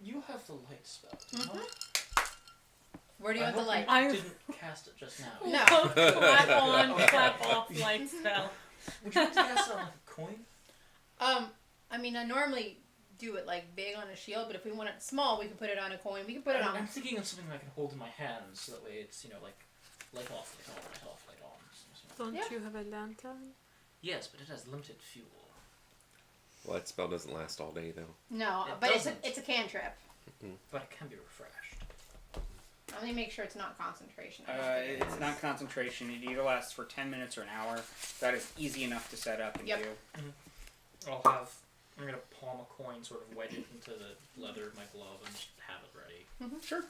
You have the light spell.
Where do you want the light?
I
didn't cast it just now.
No.
Clap on, clap off light spell.
Would you like to cast it on like a coin?
I mean, I normally do it like big on a shield, but if we want it small, we can put it on a coin. We can put it on.
I'm thinking of something I can hold in my hands, so that way it's, like light off, light on, light off, light on.
Don't
Yeah.
you have a lantern?
Yes, but it has limited fuel.
Well, that spell doesn't last all day, though.
No,
It
but
doesn't.
it's a cantrip.
But it can be refreshed.
Let me make sure it's not concentration.
It's not concentration. It either lasts for 10 minutes or an hour. That is easy enough to set up and
Yep.
I'm gonna palm a coin, sort of wedge it into the leather of my glove, and just have it ready.
Sure.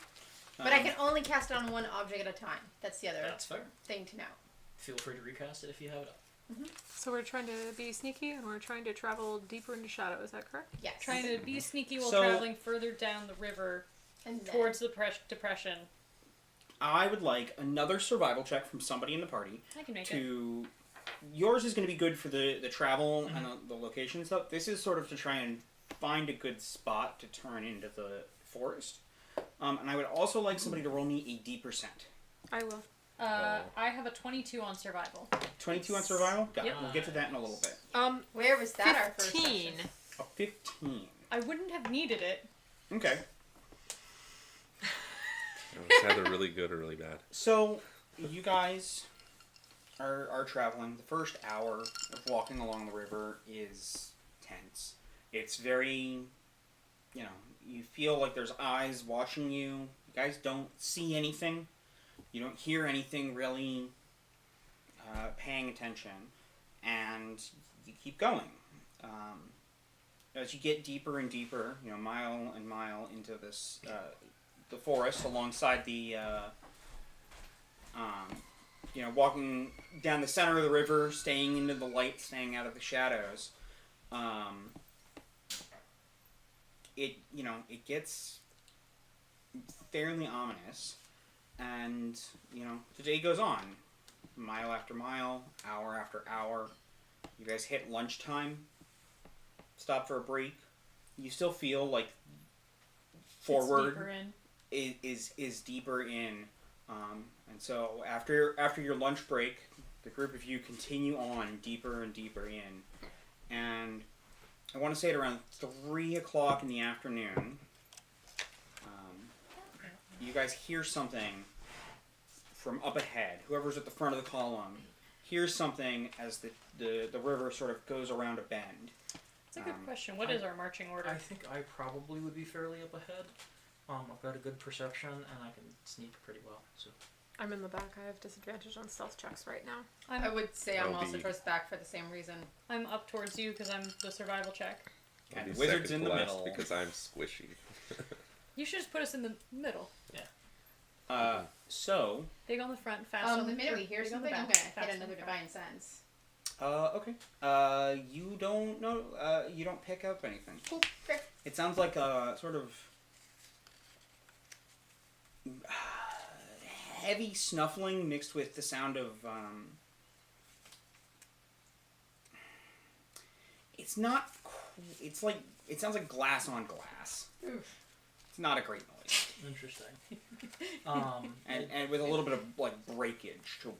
But I can only cast it on one object at a time. That's the other
That's fair.
thing to know.
Feel free to recast it if you have it up.
So we're trying to be sneaky and we're trying to travel deeper into shadow, is that correct?
Yes.
Trying to be sneaky while
So-
traveling further down the river
and then,
towards the depression.
I would like another survival check from somebody in the party
I can make it.
to... Yours is going to be good for the travel and the location stuff. This is sort of to try and find a good spot to turn into the forest. And I would also like somebody to roll me a D%.
I will.
I have a 22 on survival.
22 on survival? Got it.
Yep.
We'll get to that in a little bit.
where was that our first
15.
session?
A 15.
I wouldn't have needed it.
Okay.
It's either really good or really bad.
So, you guys are traveling. The first hour of walking along the river is tense. It's very, you feel like there's eyes watching you. You guys don't see anything. You don't hear anything really paying attention. And you keep going. As you get deeper and deeper, mile and mile into this, the forest alongside the, walking down the center of the river, staying into the light, staying out of the shadows, it gets fairly ominous, and, the day goes on. Mile after mile, hour after hour. You guys hit lunchtime, stop for a break. You still feel like forward
It's deeper in.
is deeper in. And so after your lunch break, the group of you continue on deeper and deeper in. And I want to say at around 3 o'clock in the afternoon, you guys hear something from up ahead. Whoever's at the front of the column hears something as the river sort of goes around a bend.
That's a good question. What is our marching order?
I think I probably would be fairly up ahead. I've got a good perception, and I can sneak pretty well. So
I'm in the back. I have disadvantage on stealth checks right now.
I would say I'm
I'll
also
be-
towards the back for the same reason.
I'm up towards you because I'm the survival check.
I'll
And
be
wizards
second
in
to
the
last
middle.
because I'm squishy.
You should just put us in the middle.
So,
Big on the front, fast on
The
the
minute we hear
big on the
something, I'm
back,
gonna
fast
hit
on
another
the front.
divine sense.
okay. You don't know, you don't pick up anything.
Cool. Fair.
It sounds like a sort of heavy snuffling mixed with the sound of, it's not, it's like, it sounds like glass on glass.
Oof.
It's not a great noise.
interesting.
And with a little bit of, like, breakage to...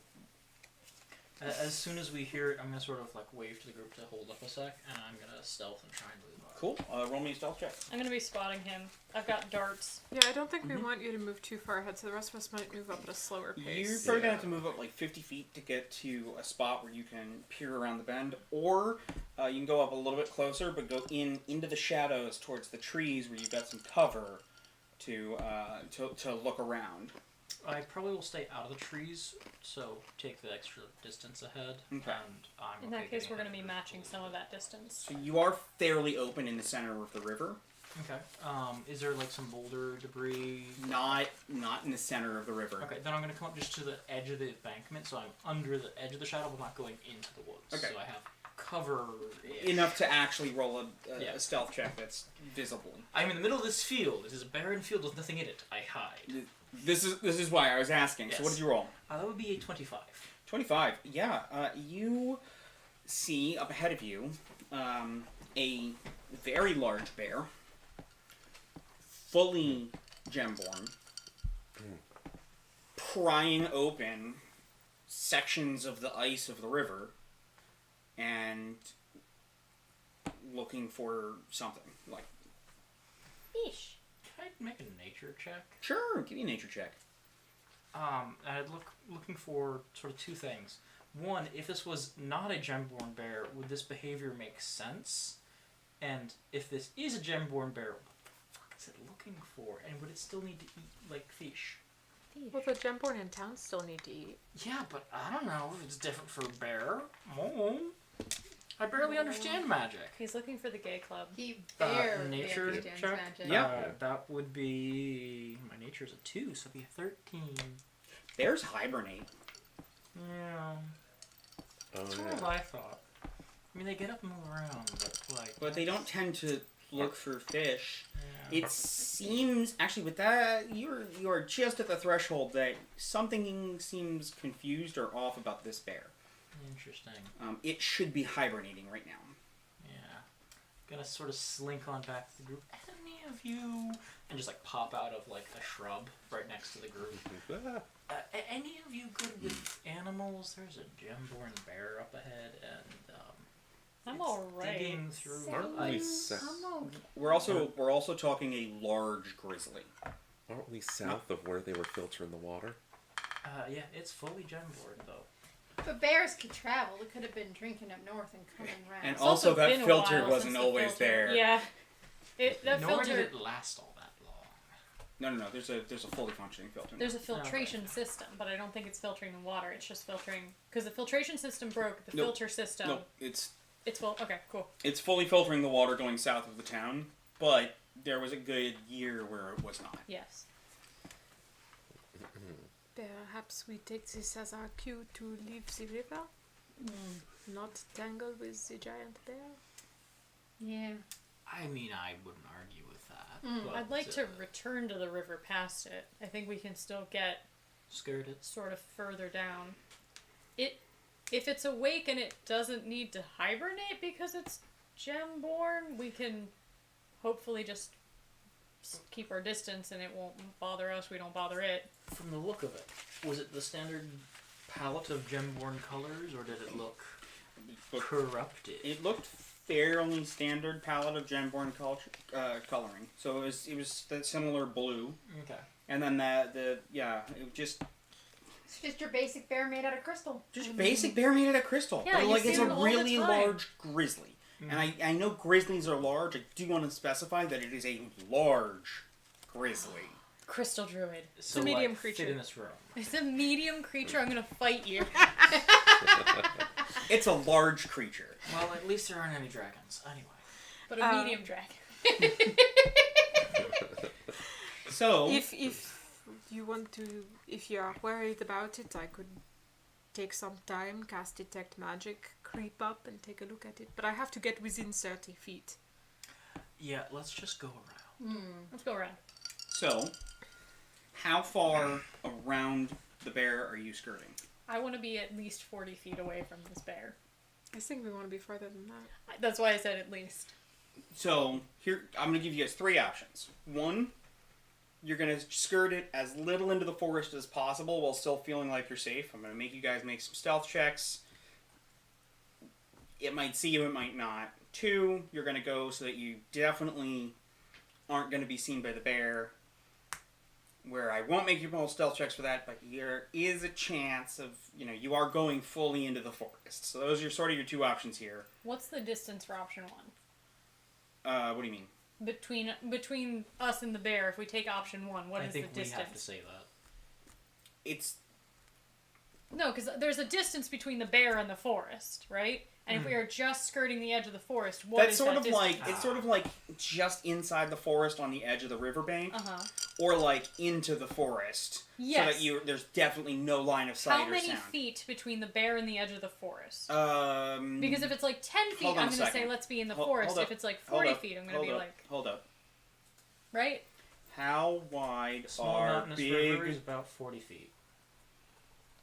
As soon as we hear it, I'm gonna sort of like wave to the group to hold up a sec, and I'm gonna stealth and try and move on.
Cool. Roll me a stealth check.
I'm gonna be spotting him. I've got darts.
Yeah, I don't think we want you to move too far ahead, so the rest of us might move up at a slower
You're
pace.
probably gonna have to move up like 50 feet to get to a spot where you can peer around the bend, or you can go up a little bit closer, but go into the shadows towards the trees where you've got some cover to look around.
I probably will stay out of the trees, so take the extra distance ahead,
Okay.
and I'm
In
okay
that case,
getting
we're gonna
ahead
be
of
matching
the
some of that distance.
So you are fairly open in the center of the river,
Okay. Is there like some boulder debris?
not in the center of the river.
Okay, then I'm gonna come up just to the edge of the embankment, so I'm under the edge of the shadow, but not going into the woods.
Okay.
So I have cover.
enough to actually roll a
Yeah.
stealth check that's visible.
I'm in the middle of this field. It is a barren field with nothing in it. I hide.
This is why I was asking. So what
Yes.
did you roll?
That would be a 25.
25. Yeah. You see up ahead of you a very large bear, fully gemborn, prying open sections of the ice of the river and looking for something. Like,
Yeesh.
Can I make a nature check?
sure, give me a nature check.
I'd looking for sort of two things. One, if this was not a gemborn bear, would this behavior make sense? And if this is a gemborn bear, what the fuck is it looking for? And would it still need to eat like fish?
Well, the Gemborn in town still need to eat.
Yeah, but I don't know if it's different for a bear. Oh, I barely understand magic.
He's looking for the gay club.
He barely
nature
understands
check?
magic.
Yeah.
That would be... My nature's a 2, so it'd be a 13.
Bears hibernate.
Yeah.
Oh,
That's
yeah.
what I thought. I mean, they get up and move around, but like...
But they don't tend to look for fish.
Yeah.
It seems, actually, with that, you are just at the threshold that something seems confused or off about this bear.
Interesting.
It should be hibernating right now.
Yeah. Gonna sort of slink on back to the group. Any of you... And just like pop out of like a shrub right next to the group. Any of you good with animals? There's a gemborn bear up ahead, and
I'm
it's
alright.
digging through
Aren't we
ice.
sa-
I'm okay.
We're also talking a large grizzly.
Aren't we south of where they were filtering the water?
Yeah, it's fully gemborn though.
But bears could travel. They could have been drinking up north and coming around.
And
It's
also that
been a
filter
while
wasn't
since the
always
filter-
there.
Yeah. That
Nor
filter.
did it last all that long.
No. There's a fully functioning filter.
There's a
now.
filtration system, but I don't think it's filtering the water. It's just filtering because the filtration system broke. The
Nope.
filter system.
No, it's
It's okay. Cool.
fully filtering the water going south of the town, but there was a good year where it was not.
Yes.
Perhaps we take this as our cue to leave the river, not tangle with the giant bear.
Yeah.
I mean, I wouldn't argue with that. But,
I'd like to return to the river past it. I think we can still get
skirt it.
sort of further down. If it's awake and it doesn't need to hibernate because it's gemborn, we can hopefully just keep our distance and it won't bother us. We don't bother it.
From the look of it, was it the standard palette of gemborn colors, or did it look corrupted?
It looked fairly standard palette of gemborn coloring. So it was that similar blue,
Okay.
and then it just
It's just your basic bear made out of crystal.
basic bear made out of crystal.
Yeah,
But,
you
like
see
it's a
them all the
really
time.
large grizzly, and I know grizzlies are large. I do want to specify that it is a large grizzly.
Crystal druid.
So,
a medium
like,
creature.
Fit in this room.
It's a medium creature. I'm gonna fight you.
It's a large creature.
Well, at least there aren't any dragons. Anyway.
But a medium dragon.
So
If you want to, if you are worried about it, I could take some time, cast detect magic, creep up and take a look at it. But I have to get within 30 feet.
Yeah, let's just go around.
Let's go around.
So, how far around the bear are you skirting?
I want to be at least 40 feet away from this bear.
I think we want to be further than that.
That's why I said at least.
So, here, I'm going to give you guys 3 options. 1, you're going to skirt it as little into the forest as possible while still feeling like you're safe. I'm going to make you guys make some stealth checks. It might see you, it might not. 2, you're going to go so that you definitely aren't going to be seen by the bear. Where I won't make you roll stealth checks for that, but there is a chance of, you are going fully into the forest. So those are sort of your 2 options here.
What's the distance for option 1?
What do you mean?
Between us and the bear, if we take option 1, what
I
is
think
the
we have to
distance?
say that.
It's
No, because there's a distance between the bear and the forest, right? And if we are just skirting the edge of the forest, what
That's
is
sort
that
of
distance?
like it's sort of like just inside the forest on the edge of the riverbank,
Uh-huh.
or like into the forest,
Yes.
so that there's definitely no line of sight
How
or
many
sound.
feet between the bear and the edge of the forest?
Because
Because if it's like 10 feet,
hold on
I'm
a
going to say
second.
let's be in the
Hold
forest.
up.
If it's like
Hold
40
up.
feet, I'm going to be like,
hold up.
right?
How wide
Small
are
mountainous river is
big?
about 40 feet.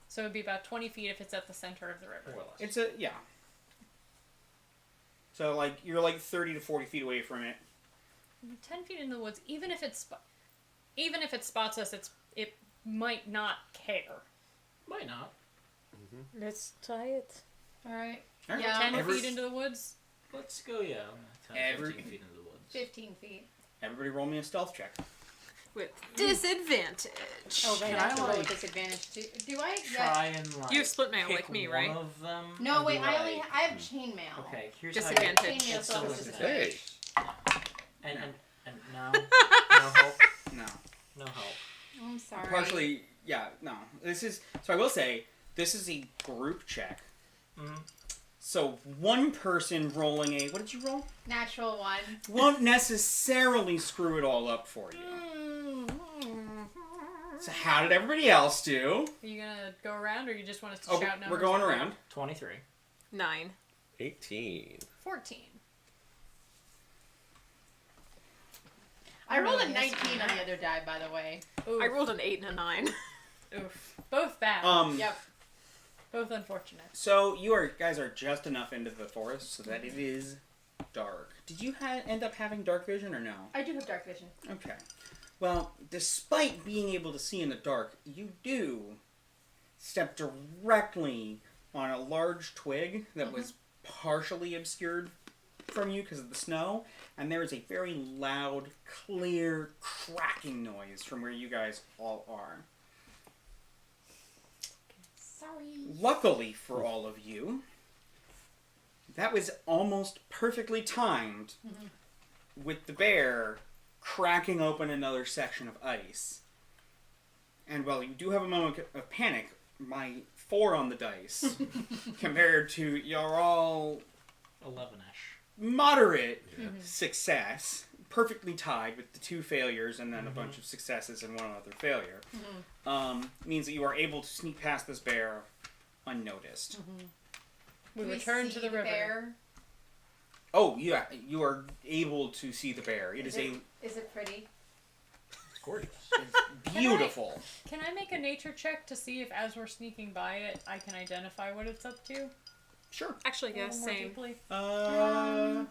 So it would be about 20 feet if it's at the center of the river.
Or less.
It's a yeah. So like you're like 30 to 40 feet away from it.
10 feet in the woods, even if it spots us, it might not care.
Might not.
Let's try it.
All right.
Alright.
Yeah.
10
Every-
feet into the woods?
Let's go, 10,
Every-
15 feet into the woods.
15 feet.
Everybody, roll me a stealth check.
With disadvantage.
Oh, right.
Can
I have to
I,
roll
like,
with disadvantage too. Do I? Yeah.
Try and like
You've split mail
pick
like me,
one
right?
of them.
No,
and
wait.
be
I
like,
have chainmail.
Okay, here's
Disadvantage.
how you
Chainmail
it's
still
still
has
disadvantage.
disadvantage.
And no help.
No.
No help.
I'm sorry.
Partially, yeah, no. This is so. I will say this is a group check.
Mhm.
So one person rolling a what did you roll?
Natural one.
Won't necessarily screw it all up for you. So how did everybody else do?
Are you going to go around or you just want us to
Oh,
shout numbers?
we're going around.
23.
9.
18.
14.
I rolled a
really missed
19 on
that.
the other die, by the way.
Oof.
I rolled an 8 and a 9.
Oof. Both bad.
Yep.
Both unfortunate.
So guys are just enough into the forest so that it is dark. Did you end up having dark vision or no?
I do have dark vision.
Okay. Well, despite being able to see in the dark, you do step directly on a large twig that was partially obscured from you because of the snow, and there is a very loud, clear, cracking noise from where you guys all are.
Sorry.
Luckily for all of you, that was almost perfectly timed with the bear cracking open another section of ice. And while you do have a moment of panic, my 4 on the dice compared to your all
11-ish.
moderate success, perfectly tied with the 2 failures and then a bunch of successes and 1 other failure, means that you are able to sneak past this bear unnoticed.
We
Do
return
see
to the river.
Bear?
Oh, yeah, you are able to see the bear. It is
Is it pretty?
It's gorgeous.
it's beautiful.
Can I make a nature check to see if, as we're sneaking by it, I can identify what it's up to?
Sure.
Actually,
A
yeah,
little more
same.
deeply?
Yeah,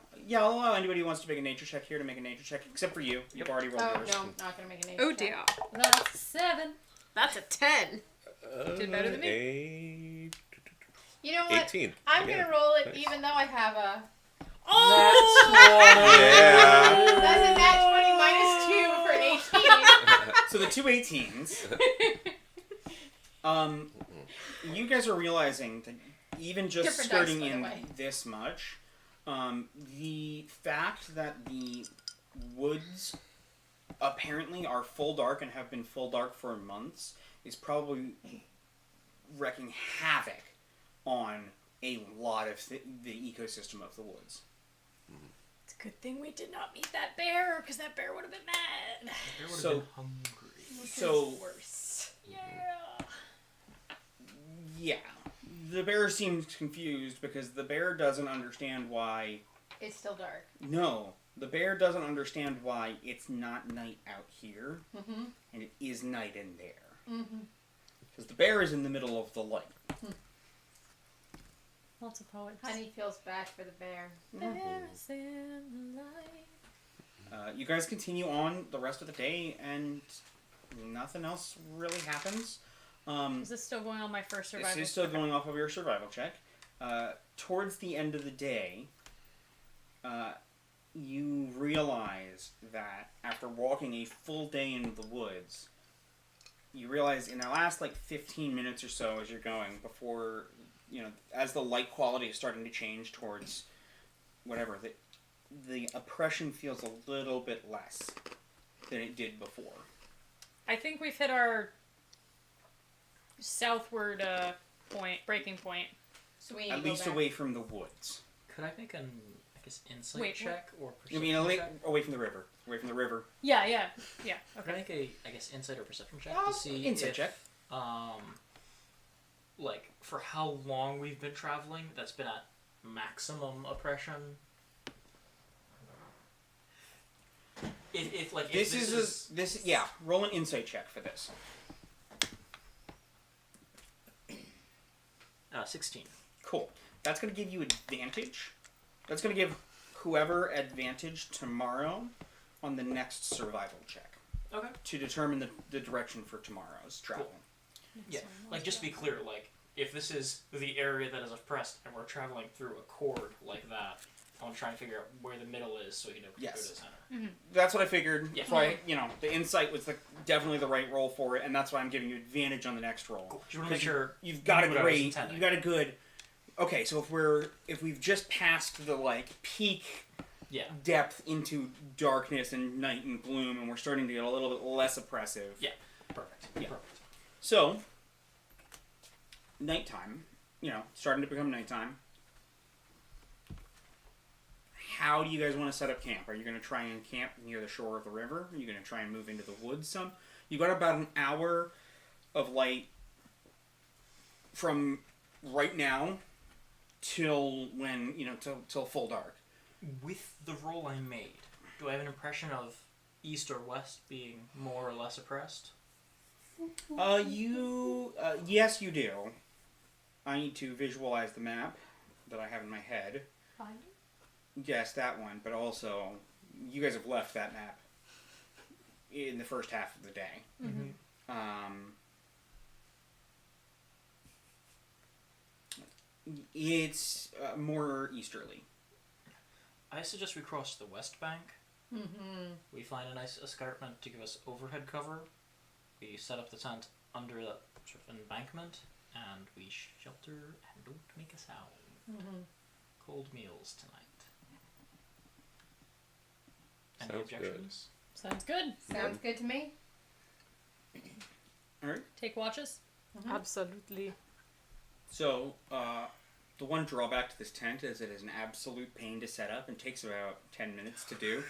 I'll allow anybody who wants to make a nature check here to make a nature check, except for you. You've already rolled
Oh,
yours.
no. Not going to make a nature
Oh
check.
dear.
That's 7.
That's a 10. Did better than me.
8.
You know what?
18.
I'm
Again.
going to roll it
Nice.
even though I have a...
Yeah.
That's a nat 20 minus 2 for an 18.
So the 2 18s. You guys are realizing that even just
Different dice,
skirting
by the
in
way.
this much, the fact that the woods apparently are full dark and have been full dark for months is probably wreaking havoc on a lot of the ecosystem of the woods.
It's a good thing we did not meet that bear, because that bear would have been mad.
They would have
So-
been hungry.
So
Worse.
Yeah.
yeah, the bear seems confused because the bear doesn't understand why.
It's still dark.
No, the bear doesn't understand why it's not night out here
Mm-hmm.
and it is night in there.
Mm-hmm.
Because the bear is in the middle of the light.
Lots of poets.
Honey feels bad for the bear.
Bears in the light.
You guys continue on the rest of the day and nothing else really happens.
Is this still going on my first survival?
This is still going off of your survival check. Towards the end of the day, you realize that after walking a full day in the woods, you realize in the last 15 minutes or so as you're going, before, as the light quality is starting to change towards whatever, the oppression feels a little bit less than it did before.
I think we've hit our southward breaking point.
So we need
At
to go
least
back.
away from the woods.
Could I make an, I guess, insight
Wait,
check or
I
perception
mean,
check?
away from the river. Away from the river.
Yeah.
Could I
Okay.
make a, I guess, insight or perception check
Oh,
to see
insight
if,
check.
like, for how long we've been traveling, that's been at maximum oppression? If
This
this
is yeah. Roll an insight check for this.
16.
Cool. That's going to give you advantage. That's going to give whoever advantage tomorrow on the next survival check
Okay.
to determine the direction for tomorrow's travel.
Yeah, like, just to be clear, like, if this is the area that is oppressed and we're traveling through a cord like that, I'm trying to figure out where the middle is so you know we can go to the center.
That's what I figured.
Yeah.
That's why, the insight was definitely the right roll for it, and that's why I'm giving you advantage on the next roll.
Cool. You want to make sure
You've got a
what I was
great,
intending.
you got a good. Okay, so if we've just passed the peak
Yeah.
depth into darkness and night and gloom, and we're starting to get a little bit less oppressive.
Yeah. Perfect.
Yeah.
Perfect.
So, nighttime, starting to become nighttime. How do you guys want to set up camp? Are you going to try and camp near the shore of the river? Are you going to try and move into the woods some? You got about an hour of light from right now till when, till full dark.
With the roll I made, do I have an impression of east or west being more or less oppressed?
Yes, you do. I need to visualize the map that I have in my head. Yes, that one, but also, you guys have left that map in the first half of the day. It's more easterly.
I suggest we cross the west bank. We find a nice escarpment to give us overhead cover. We set up the tent under that sort of embankment, and we shelter and don't make a sound. Cold meals tonight. Any
Sounds good.
objections?
Sounds good.
Sounds good to me.
Alright.
Take watches.
Absolutely.
So, the one drawback to this tent is it is an absolute pain to set up and takes about 10 minutes to do.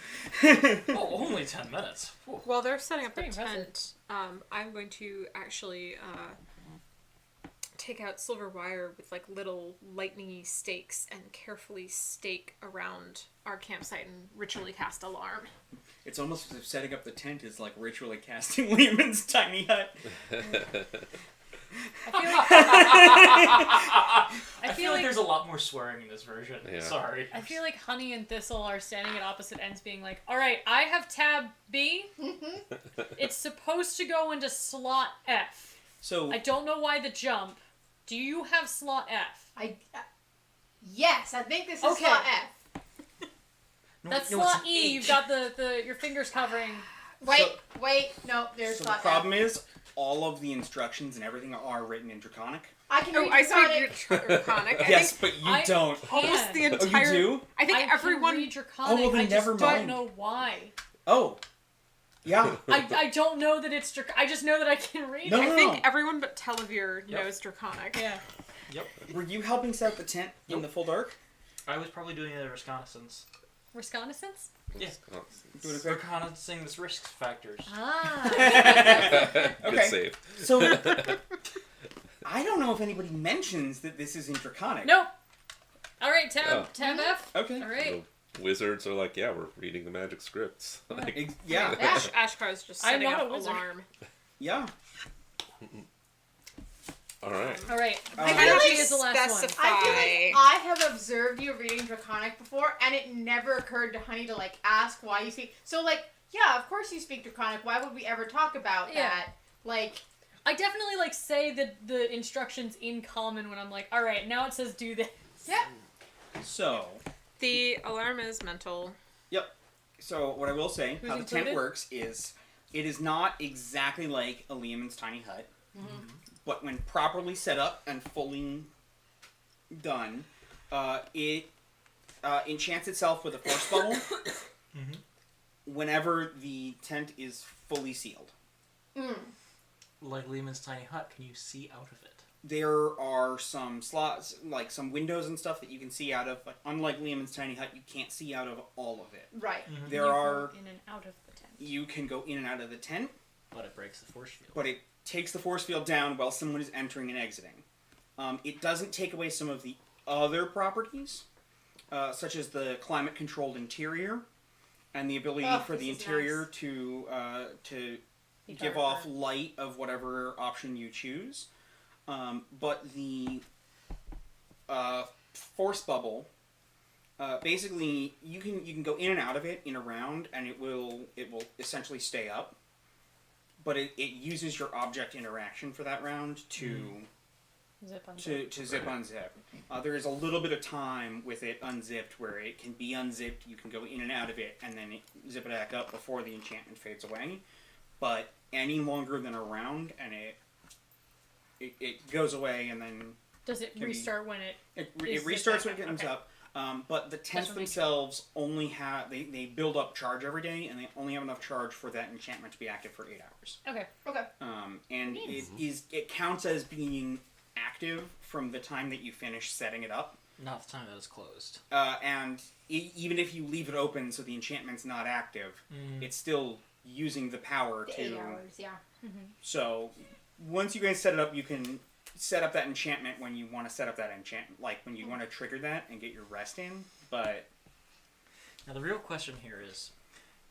Oh, only 10 minutes. Whew.
While they're setting up the
Pretty impressive.
tent, I'm going to actually take out silver wire with little lightningy stakes and carefully stake around our campsite and ritually cast alarm.
It's almost as if setting up the tent is like ritually casting Lehman's tiny hut.
I
feel like there's a lot more swearing in this version.
Yeah.
Sorry.
I feel like Honey and Thistle are standing at opposite ends being like, alright, I have tab B. It's supposed to go into slot F.
So,
I don't know why the jump. Do you have slot F?
Yes, I think this is
Okay.
slot F.
That's
no, it's
slot
an
E.
H.
You've got the your fingers covering.
Wait, no, there's
so the
slot
problem
F.
is, all of the instructions and everything are written in Draconic.
I can
Oh,
read
I
Draconic.
speak Draconic.
Yes, but you
I-
don't.
Almost the
can.
Oh, you
entire.
do?
I think
I
everyone.
can read Draconic.
Oh, well, then
I just
never
don't
mind.
know why.
Oh. Yeah.
I don't know that it's I just know that I can read
No,
it.
no,
I think
no.
everyone but Televere
Yep.
knows Draconic.
Yeah.
Yep.
Were you helping set up the tent in the full dark?
I was probably doing a reconnaissance.
Reconnaissance?
Yeah.
Doing a quick...
Reconnaissing the risk factors.
Ah.
Good
Okay.
save.
So, I don't know if anybody mentions that this is in Draconic.
Nope. Alright, tab
Oh.
F.
Okay.
Alright.
The wizards are like, yeah, we're reading the magic scripts. Like,
Yeah.
Ashkar's just
I'm
setting
not
up
a wizard.
alarm.
Yeah.
all right.
Alright.
I
Why don't
Energy
you
is the last one.
specify?
I feel like I have observed you reading Draconic before, and it never occurred to Honey to ask why you speak. So yeah, of course you speak Draconic. Why would we ever talk about
Yeah.
that?
I definitely say the instructions in common when I'm like, alright, now it says do this.
yeah.
So,
The alarm is mental.
so what I will say,
Who's
how the tent
included?
works is, it is not exactly like a Lehman's tiny hut, but when properly set up and fully done, it enchants itself with a force bubble whenever the tent is fully sealed.
Like Lehman's tiny hut, can you see out of it?
there are some slots, like some windows and stuff that you can see out of. But unlike Liam's tiny hut, you can't see out of all of it.
Right.
There
You
are.
go in and out of the tent.
You can go in and out of the tent,
But it breaks the force field.
but it takes the force field down while someone is entering and exiting. It doesn't take away some of the other properties, such as the climate-controlled interior and the ability for the
this is
interior
nice.
to
Be
give
darker.
off light of whatever option you choose. But the force bubble, basically, you can go in and out of it in a round, and it will essentially stay up. But it uses your object interaction for that round to
Zip on
to zip unzip. There is a little bit of time with it unzipped where it can be unzipped. You can go in and out of it, and then zip it back up before the enchantment fades away. But any longer than a round, and it goes away, and then
Does it
Can be-
restart when it?
it
Is
restarts
zipped
when it
back
comes
up?
up. But the tents
what makes
themselves only have they build up charge every day, and they only have enough charge for that enchantment to be active for 8 hours.
Okay.
Okay.
And
Nice.
it counts as being active from the time that you finish setting it up.
Not the time that it's closed.
And even if you leave it open so the enchantment's not active, it's still using the power
The
to.
8 hours, yeah.
So once you guys set it up, you can set up that enchantment when you want to set up that enchantment, like when you want to trigger that and get your rest in. But
Now the real question here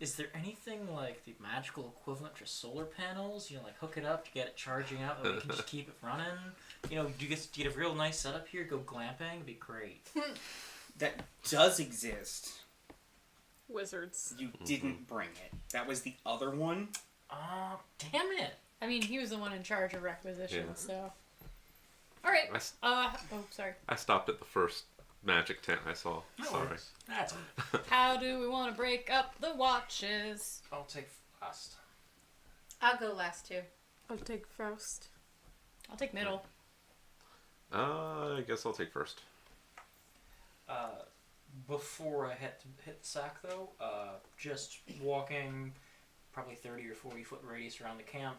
is there anything like the magical equivalent to solar panels? You know, like hook it up to get it charging out, and we can just keep it running. You know, do you get a real nice setup here? Go glamping, it'd be great.
that does exist.
Wizards.
You didn't bring it. That was the other one.
Oh, damn it!
I mean, he was the one in charge of requisitions,
Yeah.
so. All right.
I, s-
Oh, sorry.
I stopped at the first magic tent I saw.
No
Sorry.
worries. That's
How do we want to break up the watches?
I'll take last.
I'll go last too.
I'll take first.
I'll take middle.
I guess I'll take first.
Before I hit the sack though, just walking probably 30 or 40 foot radius around the camp.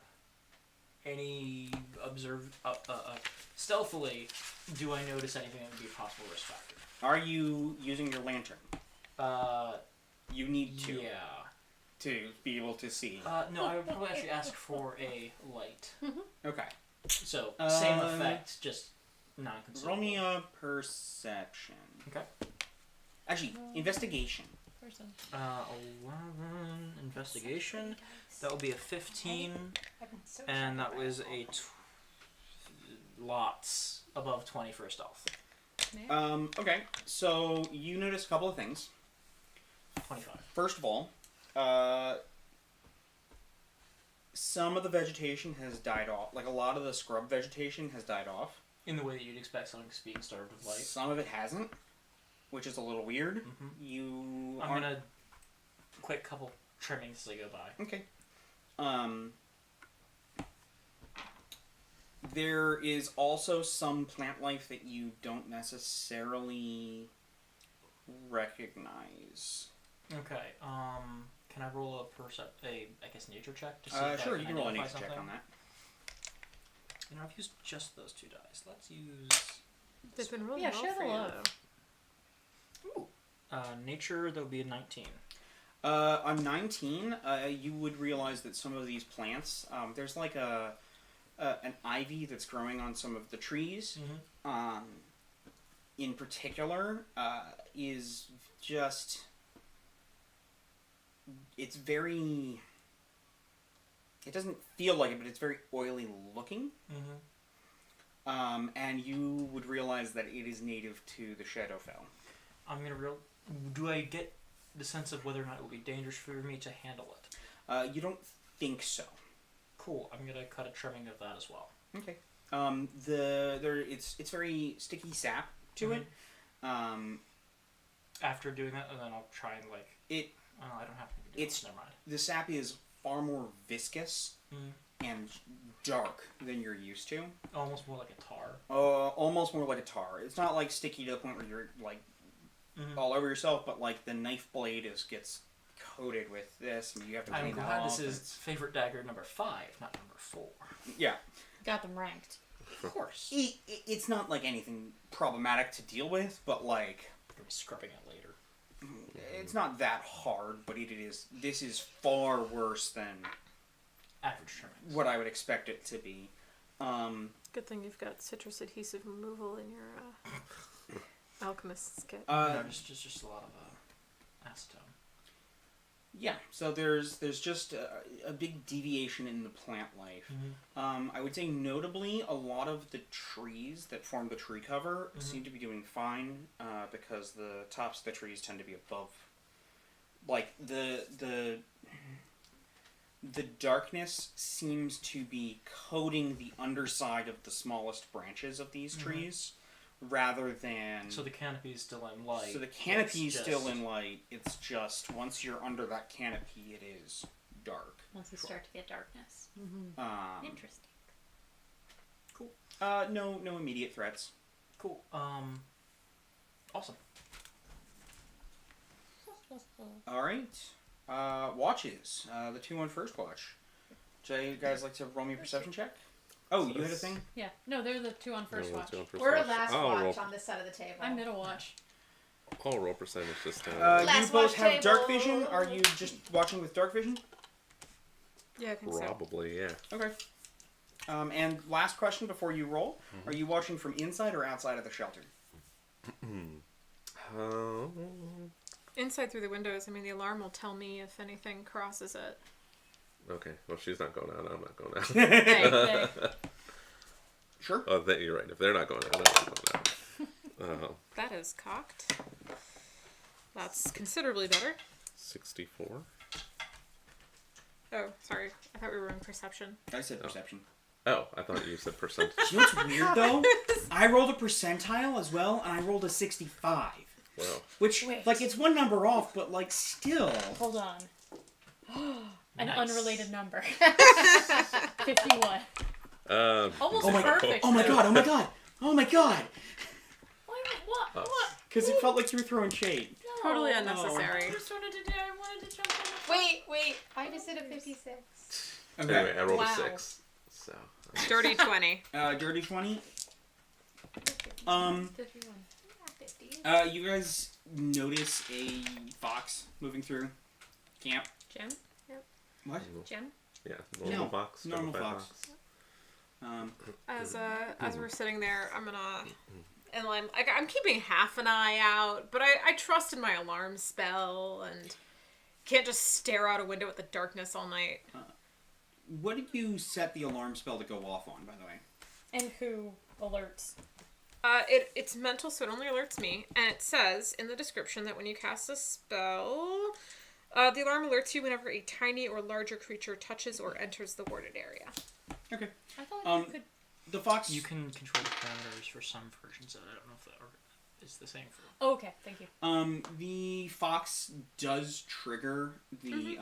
Any stealthily, do I notice anything that would be a possible risk factor?
Are you using your lantern? You need to be able to see.
No, I would probably actually ask for a light.
Okay.
So, same effect, just non-consumable.
Roll me a perception.
Okay.
Actually, investigation.
Person.
11 investigation. That would be a 15, and that was a lots above 20 for a stealth.
Okay, so you notice a couple of things.
25.
First of all, some of the vegetation has died off. Like a lot of the scrub vegetation has died off.
In the way that you'd expect something being starved of light.
Some of it hasn't, which is a little weird.
Mhm.
You
I'm
aren't-
gonna quick couple trimmings as I go by.
Okay. There is also some plant life that you don't necessarily recognize.
Okay. Can I roll I guess nature check to see? If
Sure,
I
you can roll a
identify
nature check
something?
on that.
You know, I've used just those 2 dice. Let's use
They've been rolling
Yeah,
well
share
for
the
you.
love.
nature. That would be a 19.
On 19, you would realize that some of these plants, there's like an ivy that's growing on some of the trees. In particular, is just it's very. It doesn't feel like it, but it's very oily looking. And you would realize that it is native to the Shadowfell.
I'm gonna do I get the sense of whether or not it will be dangerous for me to handle it?
You don't think so.
Cool. I'm gonna cut a trimming of that as well.
Okay. It's very sticky sap to it.
After doing that, and then I'll try and
It
I don't have to do
It's-
it. Never mind.
the sap is far more viscous and dark than you're used to.
Almost more like a tar.
Almost more like a tar. It's not like sticky to the point where you're like all over yourself, but like the knife blade gets coated with this, and you have to
I'm
clean that
glad
off.
this is favorite dagger number 5, not number 4.
Yeah.
Got them ranked.
Of course. It's not like anything problematic to deal with, but like
We'll be scrubbing it later.
it's not that hard. But it is. This is far worse than
Average termites.
what I would expect it to be.
Good thing you've got citrus adhesive removal in your alchemist's kit.
No, just a lot of acetone.
Yeah, so there's just a big deviation in the plant life. I would say notably a lot of the trees that form the tree cover seem to be doing fine because the tops of the trees tend to be above. Like the darkness seems to be coating the underside of the smallest branches of these trees rather than...
So the canopy is still in light.
So the canopy is still in light. It's just once you're under that canopy, it is dark.
Once we start to get darkness. Interesting.
Cool.
No immediate threats.
Cool. Awesome.
All right. Watches. The 2 on first watch. Do you guys like to roll me a perception check? Oh, you had a thing?
Yeah. No, they're the 2 on first watch.
We're last
I'll
watch
roll.
on this side of the table.
I'm middle watch.
I'll roll percentage this time.
You
Last
both
watch
have dark
table.
vision. Are you just watching with dark vision?
Yeah, I think so.
Probably, yeah.
Okay. And last question before you roll. Are you watching from inside or outside of the shelter?
Inside through the windows, I mean, the alarm will tell me if anything crosses it.
Okay, well, she's not going out. I'm not going out.
Hey.
Sure.
Oh, you're right. If they're not going out, I'm not going out.
That is cocked. That's considerably better.
64.
Oh, sorry. I thought we were in perception.
I said perception.
Oh, I thought you said percent.
You know what's weird though? I rolled a percentile as well, and I rolled a 65.
Wow.
Which,
Wait.
like, it's one number off, but, like, still.
Hold on. An
Nice.
unrelated number. 51. Almost
Oh my,
perfect.
oh my god, oh my god, oh my god!
What?
Because it felt like you were throwing shade.
No.
Totally unnecessary.
I just wanted to jump on the
Wait. I just did a 56.
Okay.
Anyway, I rolled
Wow.
a 6. So.
Dirty 20.
Dirty 20.
51.
50.
You guys notice a fox moving through camp.
Jim?
What?
Jim?
Yeah, normal
No,
fox.
normal
double-fed
fox.
As we're sitting there, I'm gonna, and I'm keeping half an eye out, but I trust in my alarm spell and can't just stare out a window at the darkness all night.
What did you set the alarm spell to go off on, by the way?
And who alerts?
It's mental, so it only alerts me, and it says in the description that when you cast a spell, the alarm alerts you whenever a tiny or larger creature touches or enters the warded area.
Okay.
I thought you could...
The fox...
You can control the parameters for some versions of it. I don't know if that is the same for...
Oh, okay, thank you.
The fox does trigger the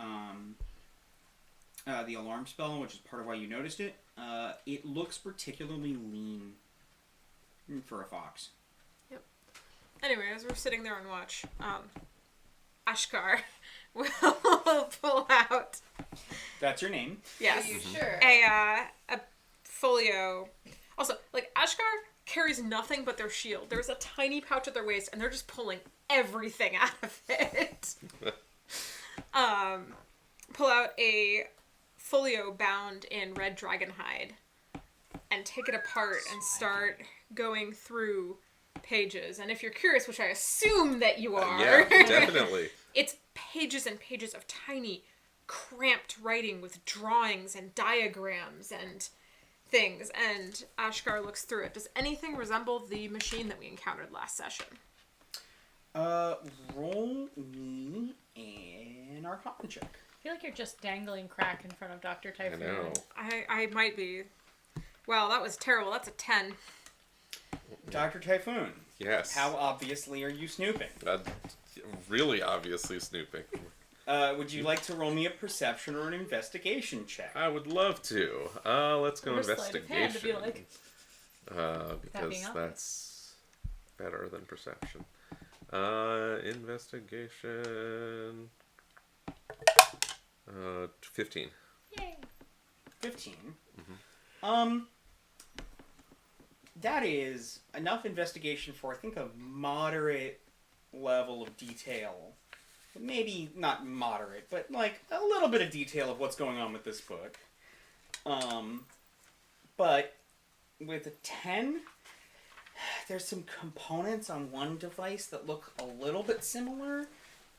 alarm spell, which is part of why you noticed it. It looks particularly lean for a fox.
Yep. Anyway, as we're sitting there on watch, Ashkar will pull out.
That's your name.
Yes.
Are you sure?
A folio. Also, like, Ashkar carries nothing but their shield. There's a tiny pouch at their waist, and they're just pulling everything out of it. Pull out a folio bound in red dragon hide and take it apart and start going through pages. And if you're curious, which I assume that you are,
Yeah, definitely.
it's pages and pages of tiny, cramped writing with drawings and diagrams and things. And Ashkar looks through it. Does anything resemble the machine that we encountered last session?
Roll me an Arcana check.
I feel like you're just dangling crack in front of Dr.
I
Typhoon.
know.
I might be. Well, that was terrible. That's a 10.
Dr. Typhoon,
Yes.
how obviously are you snooping?
Really obviously snooping.
Would you like to roll me a perception or an investigation check?
I would love to. Let's go
Or sleight of hand to be
investigation.
like,
Because
being
that's better than perception. Investigation. 15.
yay.
15. that is enough investigation for, I think, a moderate level of detail. Maybe not moderate, but like a little bit of detail of what's going on with this book. But with a 10, there's some components on one device that look a little bit similar,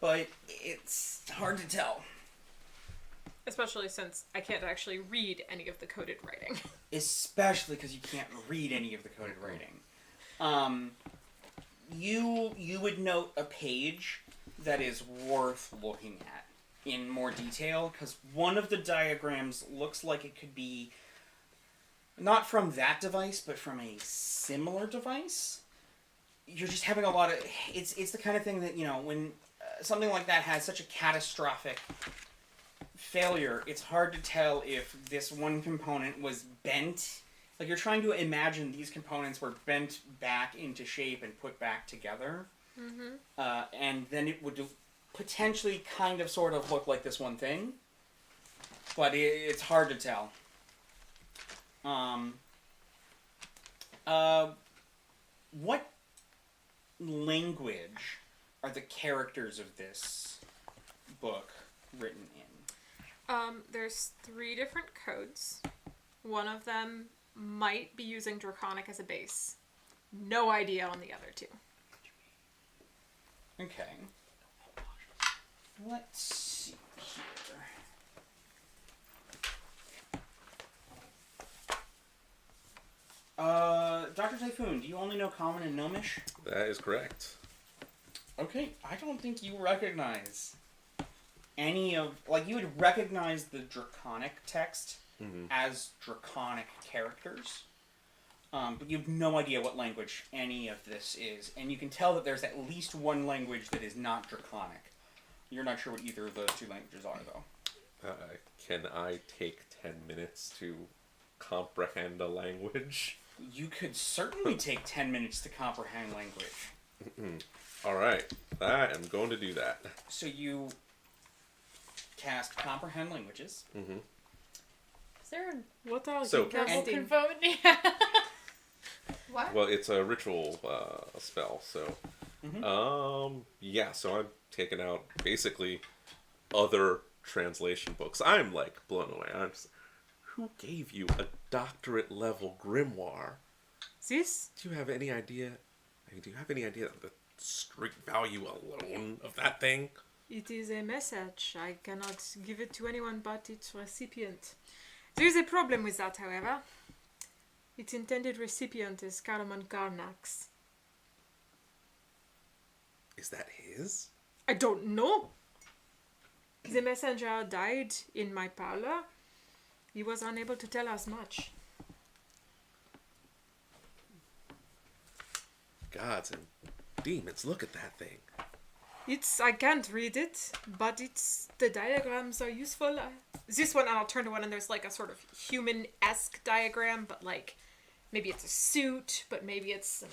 but it's hard to tell.
Especially since I can't actually read any of the coded writing.
Especially because you can't read any of the coded writing. You would note a page that is worth looking at in more detail, because one of the diagrams looks like it could be not from that device, but from a similar device. You're just having a lot of... It's the kind of thing that, when something like that has such a catastrophic failure, it's hard to tell if this one component was bent. Like, you're trying to imagine these components were bent back into shape and put back together. Mm-hmm. And then it would potentially kind of sort of look like this one thing. But it's hard to tell. What language are the characters of this book written in?
There's 3 different codes. One of them might be using Draconic as a base. No idea on the other 2.
Okay. Let's see here. Dr. Typhoon, do you only know Common and Gnomish?
That is correct.
Okay, I don't think you recognize any of... Like, you would recognize the Draconic text as Draconic characters. But you have no idea what language any of this is. And you can tell that there's at least one language that is not Draconic. You're not sure what either of those 2 languages are, though.
Can I take 10 minutes to comprehend a language?
You could certainly take 10 minutes to comprehend language.
Alright, I am going to do that.
So you cast Comprehend Languages.
Mm-hmm.
Is there
What are
So-
you casting?
What?
Well, it's a ritual spell, so... yeah, so I'm taking out basically other translation books. I'm, like, blown away. I'm just... Who gave you a doctorate level grimoire?
This?
Do you have any idea? Do you have any idea of the street value alone of that thing?
It is a message. I cannot give it to anyone but its recipient. There is a problem with that, however. Its intended recipient is Karaman Karnax.
Is that his?
I don't know. The messenger died in my parlor. He was unable to tell us much.
Gods and demons, look at that thing.
I can't read it, but the diagrams are useful. This one, I'll turn to one and there's like a sort of human-esque diagram, but like, maybe it's a suit, but maybe it's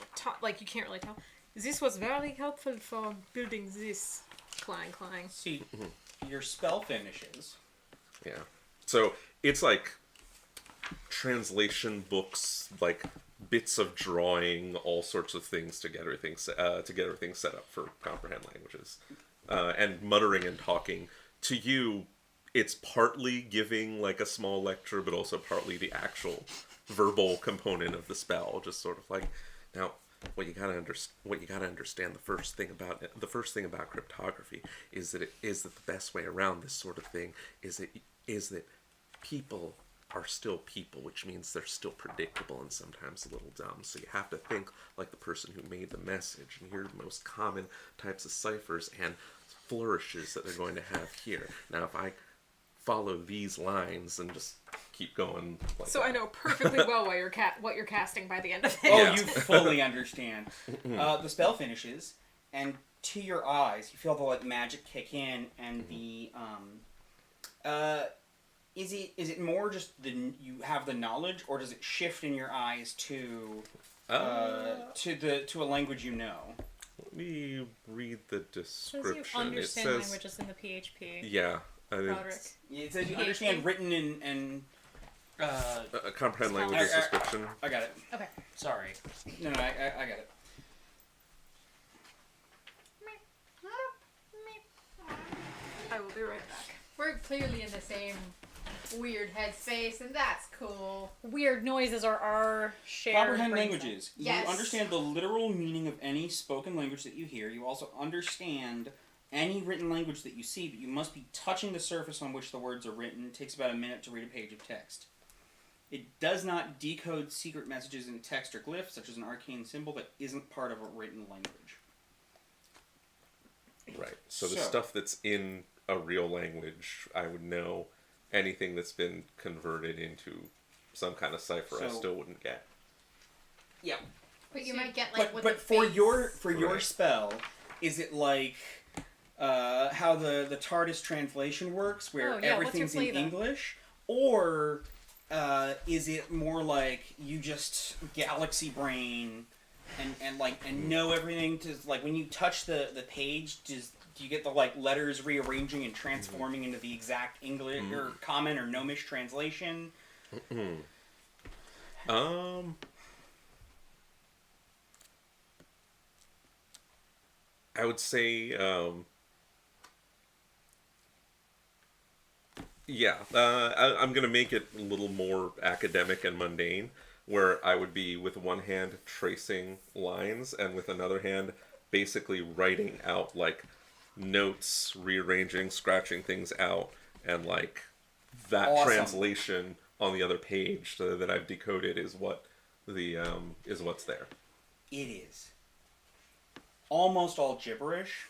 like you can't really tell. This was very helpful for building this. Clang.
See, your spell finishes.
Yeah. So it's like translation books, like bits of drawing, all sorts of things to get everything set up for comprehend languages, and muttering and talking. To you, it's partly giving like a small lecture, but also partly the actual verbal component of the spell. Just sort of like, now what you gotta understand. The first thing about cryptography is that the best way around this sort of thing is that people are still people, which means they're still predictable and sometimes a little dumb. So you have to think like the person who made the message. And here are the most common types of ciphers and flourishes that they're going to have here. Now, if I follow these lines and just keep going like
So
that.
I know perfectly well what you're casting by the end of it.
Oh,
Yeah.
you fully understand. The spell finishes, and to your eyes, you feel the like magic kick in, and the is it more just you have the knowledge, or does it shift in your eyes to a language you know?
Let me read the
Says
description.
you understand
it says,
languages in the PHP.
Yeah. I think
Roderick.
It says you understand written and
Comprehend
Spell.
languages description.
I got it.
Okay.
Sorry.
No, I got it.
I will be right back.
We're clearly in the same weird headspace, and that's cool.
Weird noises are our shared.
Comprehend
brain
languages.
Yes.
You understand the literal meaning of any spoken language that you hear. You also understand any written language that you see, but you must be touching the surface on which the words are written. It takes about a minute to read a page of text. It does not decode secret messages in text or glyphs, such as an arcane symbol that isn't part of a written language.
Right. So the
So-
stuff that's in a real language, I would know. Anything that's been converted into some kind of cipher, I
So-
still wouldn't get.
Yeah.
But you might get like
But
with
but
the
for
face.
your
Right.
spell, is it like how the TARDIS translation works, where
Oh, yeah, what's your
everything's in
flavor?
English, or is it more like you just galaxy brain and know everything? To like when you touch the page, do you get the like letters rearranging and transforming into the exact English or common or gnomish translation?
I would say, yeah. I'm gonna make it a little more academic and mundane, where I would be with one hand tracing lines and with another hand basically writing out like notes, rearranging, scratching things out, and like that
Awesome.
translation on the other page that I've decoded is what the is what's there.
It is almost all gibberish,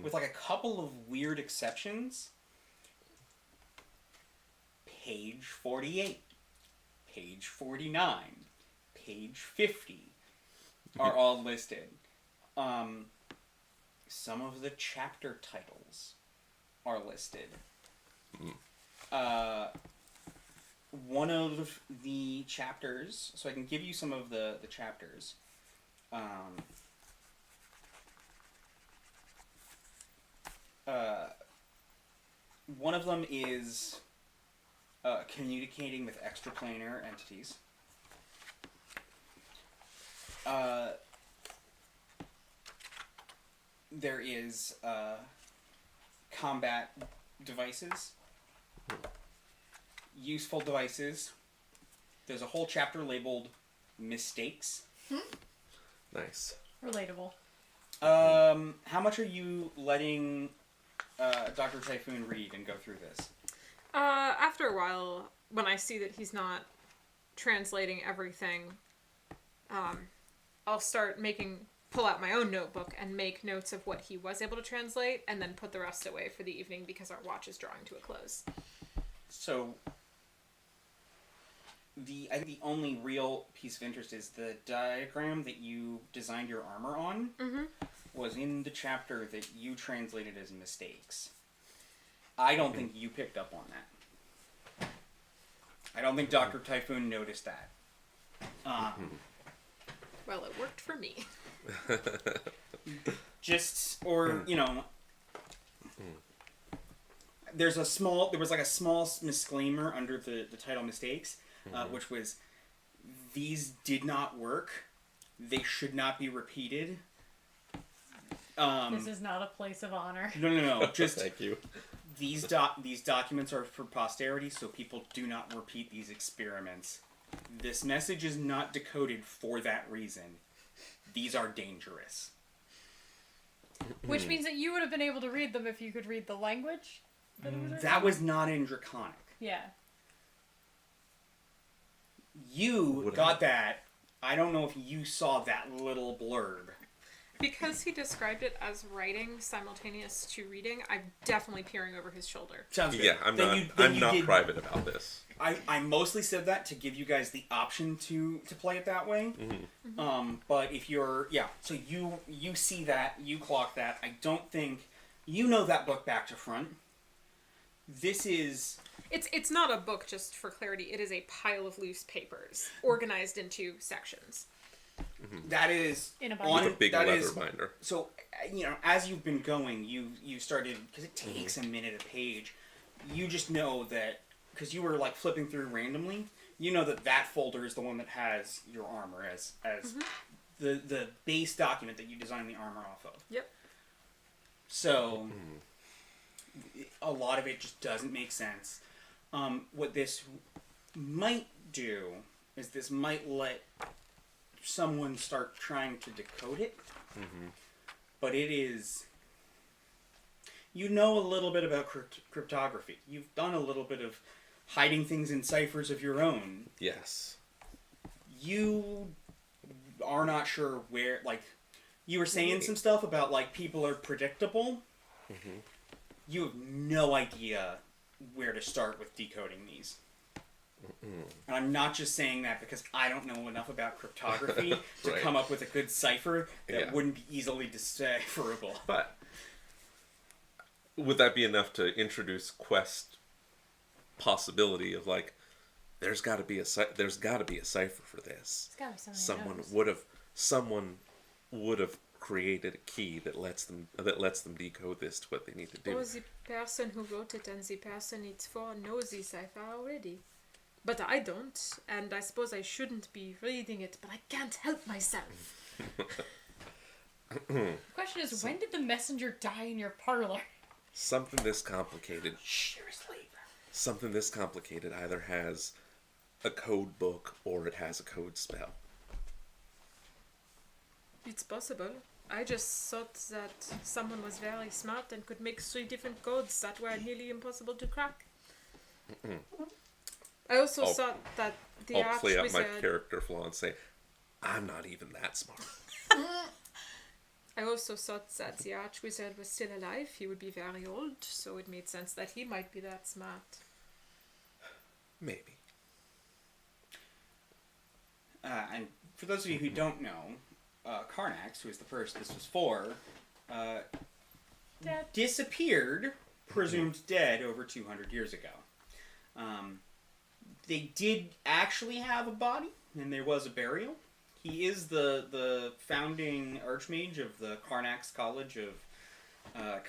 with like a couple of weird exceptions. Page 48, page 49, page 50 are all listed. Some of the chapter titles are listed. One of the chapters, so I can give you some of the chapters. One of them is communicating with extraplanar entities. There is combat devices, useful devices. There's a whole chapter labeled mistakes.
Nice.
Relatable.
How much are you letting Dr. Typhoon read and go through this?
After a while, when I see that he's not translating everything, I'll start pull out my own notebook and make notes of what he was able to translate, and then put the rest away for the evening because our watch is drawing to a close.
So, I think the only real piece of interest is the diagram that you designed your armor on was in the chapter that you translated as mistakes. I don't think you picked up on that. I don't think Dr. Typhoon noticed that.
Well, it worked for me.
There was like a small disclaimer under the title mistakes, which was, these did not work. They should not be repeated.
This is not a place of honor.
No. Just
Thank you.
these documents are for posterity, so people do not repeat these experiments. This message is not decoded for that reason. These are dangerous.
Which means that you would have been able to read them if you could read the language.
That was not in Draconic.
Yeah.
You got that. I don't know if you saw that little blurb.
Because he described it as writing simultaneous to reading, I'm definitely peering over his shoulder.
Sounds good.
Yeah, I'm not private about this.
I mostly said that to give you guys the option to play it that way. But if you're so you see that, you clock that. I don't think you know that book back to front. This is
It's not a book, just for clarity. It is a pile of loose papers organized into sections.
that is
In a binder.
on
With a big
that
leather
is-
binder.
So as you've been going, you started, because it takes a minute a page. You just know that because you were like flipping through randomly, you know that folder is the one that has your armor as the base document that you designed the armor off of.
Yep.
So a lot of it just doesn't make sense. What this might do is this might let someone start trying to decode it. But it is... You know a little bit about cryptography. You've done a little bit of hiding things in ciphers of your own.
Yes.
You are not sure where... Like, you were saying some stuff about, like, people are predictable. You have no idea where to start with decoding these. And I'm not just saying that because I don't know enough about cryptography to come up with a good cipher that wouldn't be easily decipherable.
But would that be enough to introduce quest possibility of like, there's got to be a cipher for this.
It's gotta be something
Someone would have created a key that lets them decode this to what they need to do.
Or the person who wrote it and the person it's for knows the cipher already. But I don't, and I suppose I shouldn't be reading it, but I can't help myself.
The question is, when did the messenger die in your parlor?
Something this complicated.
Seriously.
Something this complicated either has a code book or it has a code spell.
It's possible. I just thought that someone was very smart and could make 3 different codes that were nearly impossible to crack. I also thought that the
I'll play up my
Archwizard...
character flaw and say, I'm not even that smart.
I also thought that the Archwizard was still alive. He would be very old, so it made sense that he might be that smart.
Maybe.
And for those of you who don't know, Karnax, who is the person this was for,
Dead.
disappeared, presumed dead, over 200 years ago. They did actually have a body, and there was a burial. He is the founding Archmage of the Karnax College of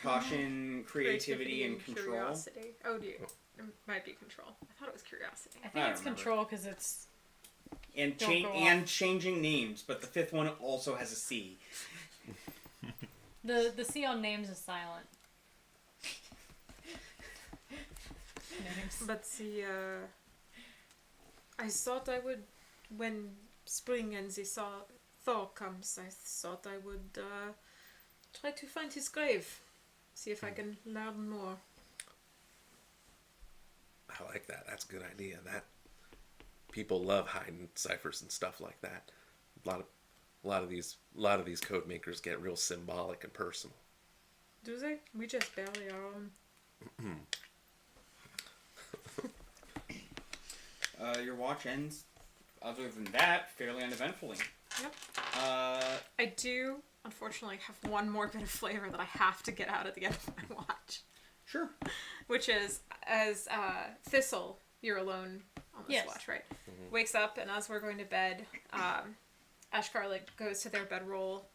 Caution, Creativity, and Control.
Curiosity. Oh dear. It might be control. I thought it was curiosity.
I think
I
it's
don't remember.
control because it's...
And,
Don't go off.
and changing names, but the 5th one also has a C.
The C on names is silent. Names.
But I thought I would, when spring and the thaw comes, I thought I would try to find his grave. See if I can learn more.
I like that. That's a good idea. That people love hiding ciphers and stuff like that. A lot of these code makers get real symbolic and personal.
Do they? We just barely are on.
Your watch ends, other than that, fairly uneventfully.
Yep.
Uh,
I do, unfortunately, have one more bit of flavor that I have to get out at the end of my watch.
Sure.
Which is, as Thistle, you're alone on this
Yes.
watch, right? Wakes up, and as we're going to bed, Ashkar goes to their bedroll,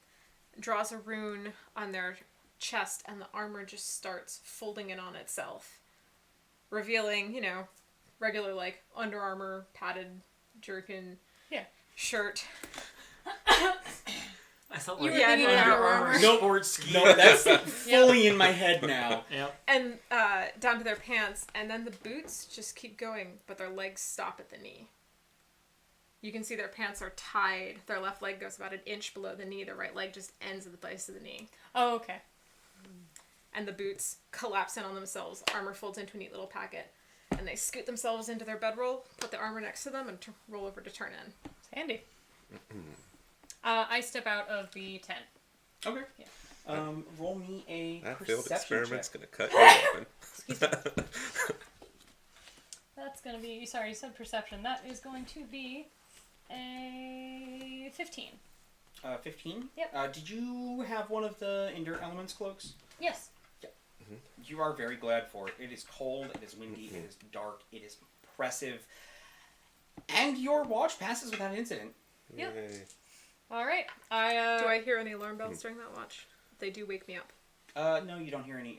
draws a rune on their chest, and the armor just starts folding in on itself, revealing, regular, Under Armour, padded jerkin, shirt.
I felt
You
like
were thinking
Under
Under
Armour
Armour.
sport ski.
No, that's fully in my head now.
Yep.
And down to their pants, and then the boots just keep going, but their legs stop at the knee. You can see their pants are tied. Their left leg goes about an inch below the knee. Their right leg just ends at the base of the knee.
Oh, okay.
And the boots collapse in on themselves. Armor folds into a neat little packet. And they scoot themselves into their bedroll, put the armor next to them, and roll over to turn in.
It's handy. I step out of the tent.
Okay.
Yeah.
Roll me a
That failed
perception
experiment's
check.
gonna cut you open.
Excuse me. That's going to be... Sorry, you said perception. That is going to be a 15.
15?
Yep.
Did you have one of the Endure Elements cloaks?
Yes.
You are very glad for it. It is cold, it is windy, it is dark, it is oppressive. And your watch passes without incident.
Yep.
Yay.
All right.
Do I hear any alarm bells during that watch? They do wake me up.
No, you don't hear any.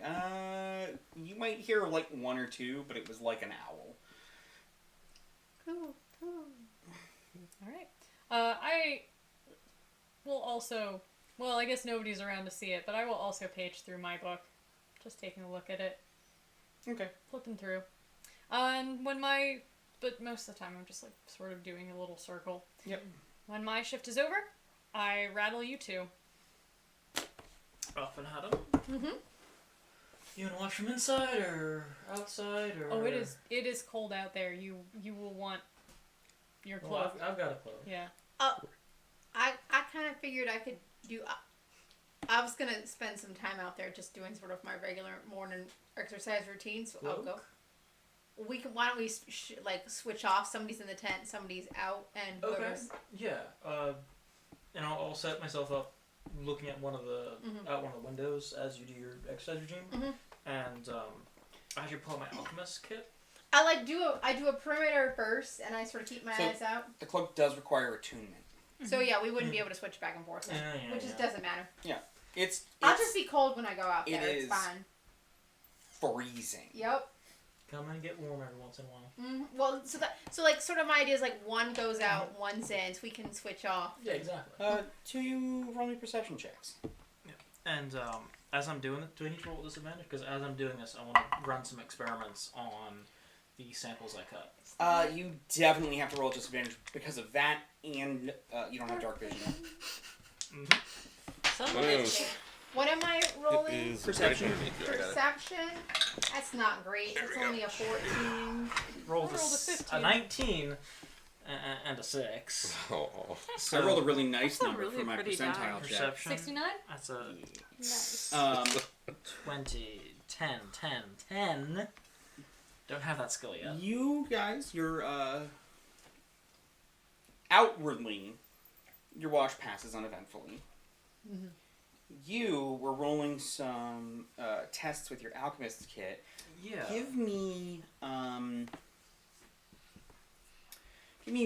You might hear like one or two, but it was like an owl.
All right. I will also. Well, I guess nobody's around to see it, but I will also page through my book, just taking a look at it,
Okay.
flipping through. But most of the time I'm just like sort of doing a little circle.
Yep.
When my shift is over, I rattle you two.
Up and had them.
Mm-hmm.
You want to watch from inside or outside or?
Oh, it is cold out there. You will want your cloak.
Well, I've got a cloak.
Yeah.
I kind of figured I could do. I was gonna spend some time out there just doing sort of my regular morning exercise routine. So I'll go. We can. Why don't we switch off? Somebody's in the tent, somebody's out, and
Okay.
whoever's.
Yeah. And I'll set myself up, looking at one of the out one of the windows as you do your exercise regime, and I actually pull out my alchemist kit.
I do a perimeter first, and I sort of keep my eyes out.
The cloak does require attunement.
So yeah, we wouldn't be able to switch back and forth, which just doesn't matter.
Yeah.
I'll just be cold when I go out there.
It
It's
is
fine.
freezing.
Yep.
Come and get warm every once in a while.
Mm-hmm. Well, sort of my idea is like one goes out, one's in, so we can switch off.
Yeah, exactly.
Do you roll me perception checks?
Yeah. And as I'm doing it, do I need to roll at disadvantage? Because as I'm doing this, I want to run some experiments on the samples I cut.
You definitely have to roll at disadvantage because of that, and you don't have dark vision.
What am I rolling?
It is
Perception.
Perception. That's not great. It's only a 14.
Rolled
I rolled a 15.
a 19 and a 6.
Oh.
I rolled a really nice
That's a
number
really
for my
pretty
percentile
die.
check.
Perception.
69?
That's a
Nice.
20, 10, 10, 10. Don't have that skill yet.
You guys, you're outwardly, your wash passes uneventfully.
Mm-hmm.
You were rolling some tests with your alchemist's kit.
Yeah.
Give me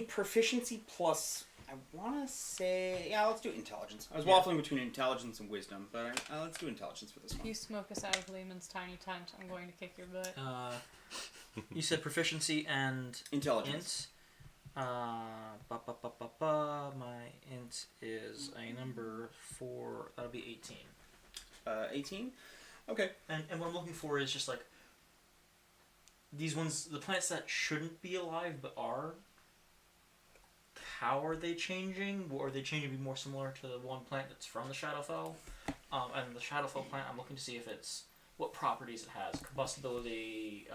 proficiency plus. I want to say, yeah, let's do intelligence. I was waffling between intelligence and wisdom, but let's do intelligence for this
If
one.
you smoke us out of Lehman's tiny tent, I'm going to kick your butt.
You said proficiency and
Intelligence.
int. My int is a number 4. That'll be 18.
18? Okay.
And what I'm looking for is just like these ones, the plants that shouldn't be alive but are. How are they changing? Or are they changing to be more similar to the one plant that's from the Shadowfell? And the Shadowfell plant, I'm looking to see if it's what properties it has: combustibility,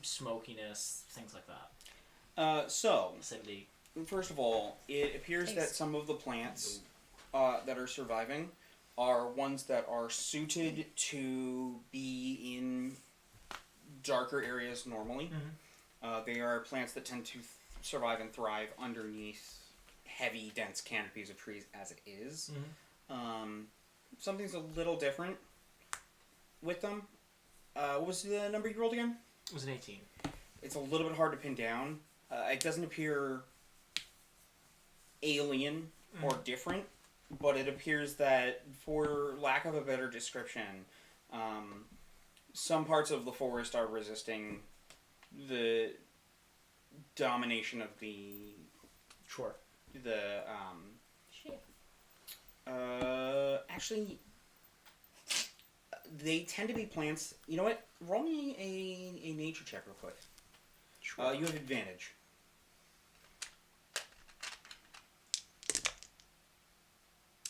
smokiness, things like that.
So,
Acidity.
first of all, it appears that some of the plants that are surviving are ones that are suited to be in darker areas normally. They are plants that tend to survive and thrive underneath heavy, dense canopies of trees as it is. Something's a little different with them. What was the number you rolled again?
It was an 18.
It's a little bit hard to pin down. It doesn't appear alien or different, but it appears that, for lack of a better description, some parts of the forest are resisting the domination of the actually, they tend to be plants. You know what? Roll me a nature check real quick.
Sure.
You have advantage.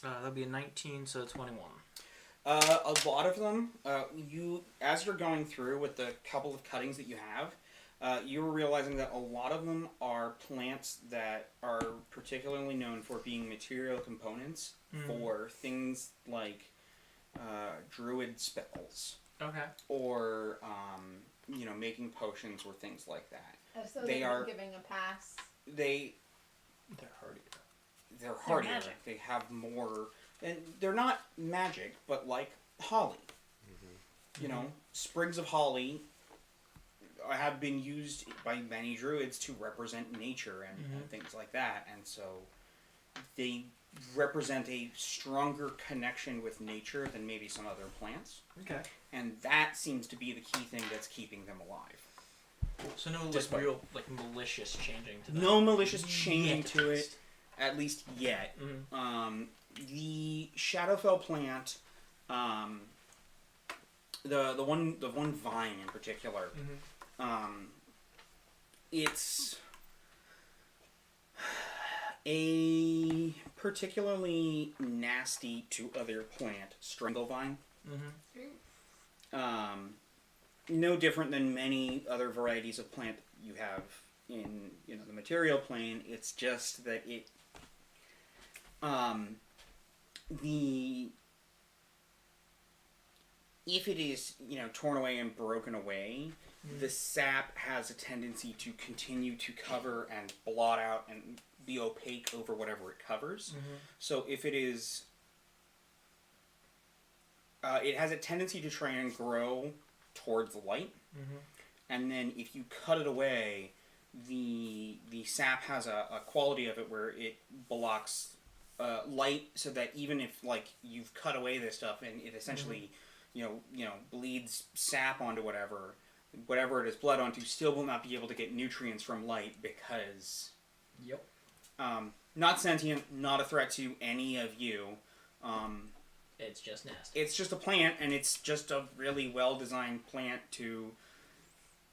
That'd be a 19, so 21.
A lot of them, as you're going through with the couple of cuttings that you have, you're realizing that a lot of them are plants that are particularly known for being material components for things like druid spells.
Okay.
Or, making potions or things like that.
So they are giving a pass.
They're hardier.
They're hardier.
Magic.
They have more, and they're not magic, but like holly. Sprigs of holly have been used by many druids to represent nature and things like that, and so they represent a stronger connection with nature than maybe some other plants.
Okay.
And that seems to be the key thing that's keeping them alive.
So no
Despite-
real malicious changing to that.
No malicious changing
Yet,
to
at
it,
least.
at least yet.
Mhm.
The Shadowfell plant, the one vine in particular, it's a particularly nasty to other plant, strangle vine. No different than many other varieties of plant you have in the material plane. It's just that it if it is torn away and broken away, the sap has a tendency to continue to cover and blot out and be opaque over whatever it covers. So if it is it has a tendency to try and grow towards light, and then if you cut it away, the sap has a quality of it where it blocks light, so that even if you've cut away this stuff and it essentially bleeds sap onto whatever it is bled onto, still will not be able to get nutrients from light because not sentient, not a threat to any of you.
It's just nasty.
It's just a plant, and it's just a really well-designed plant to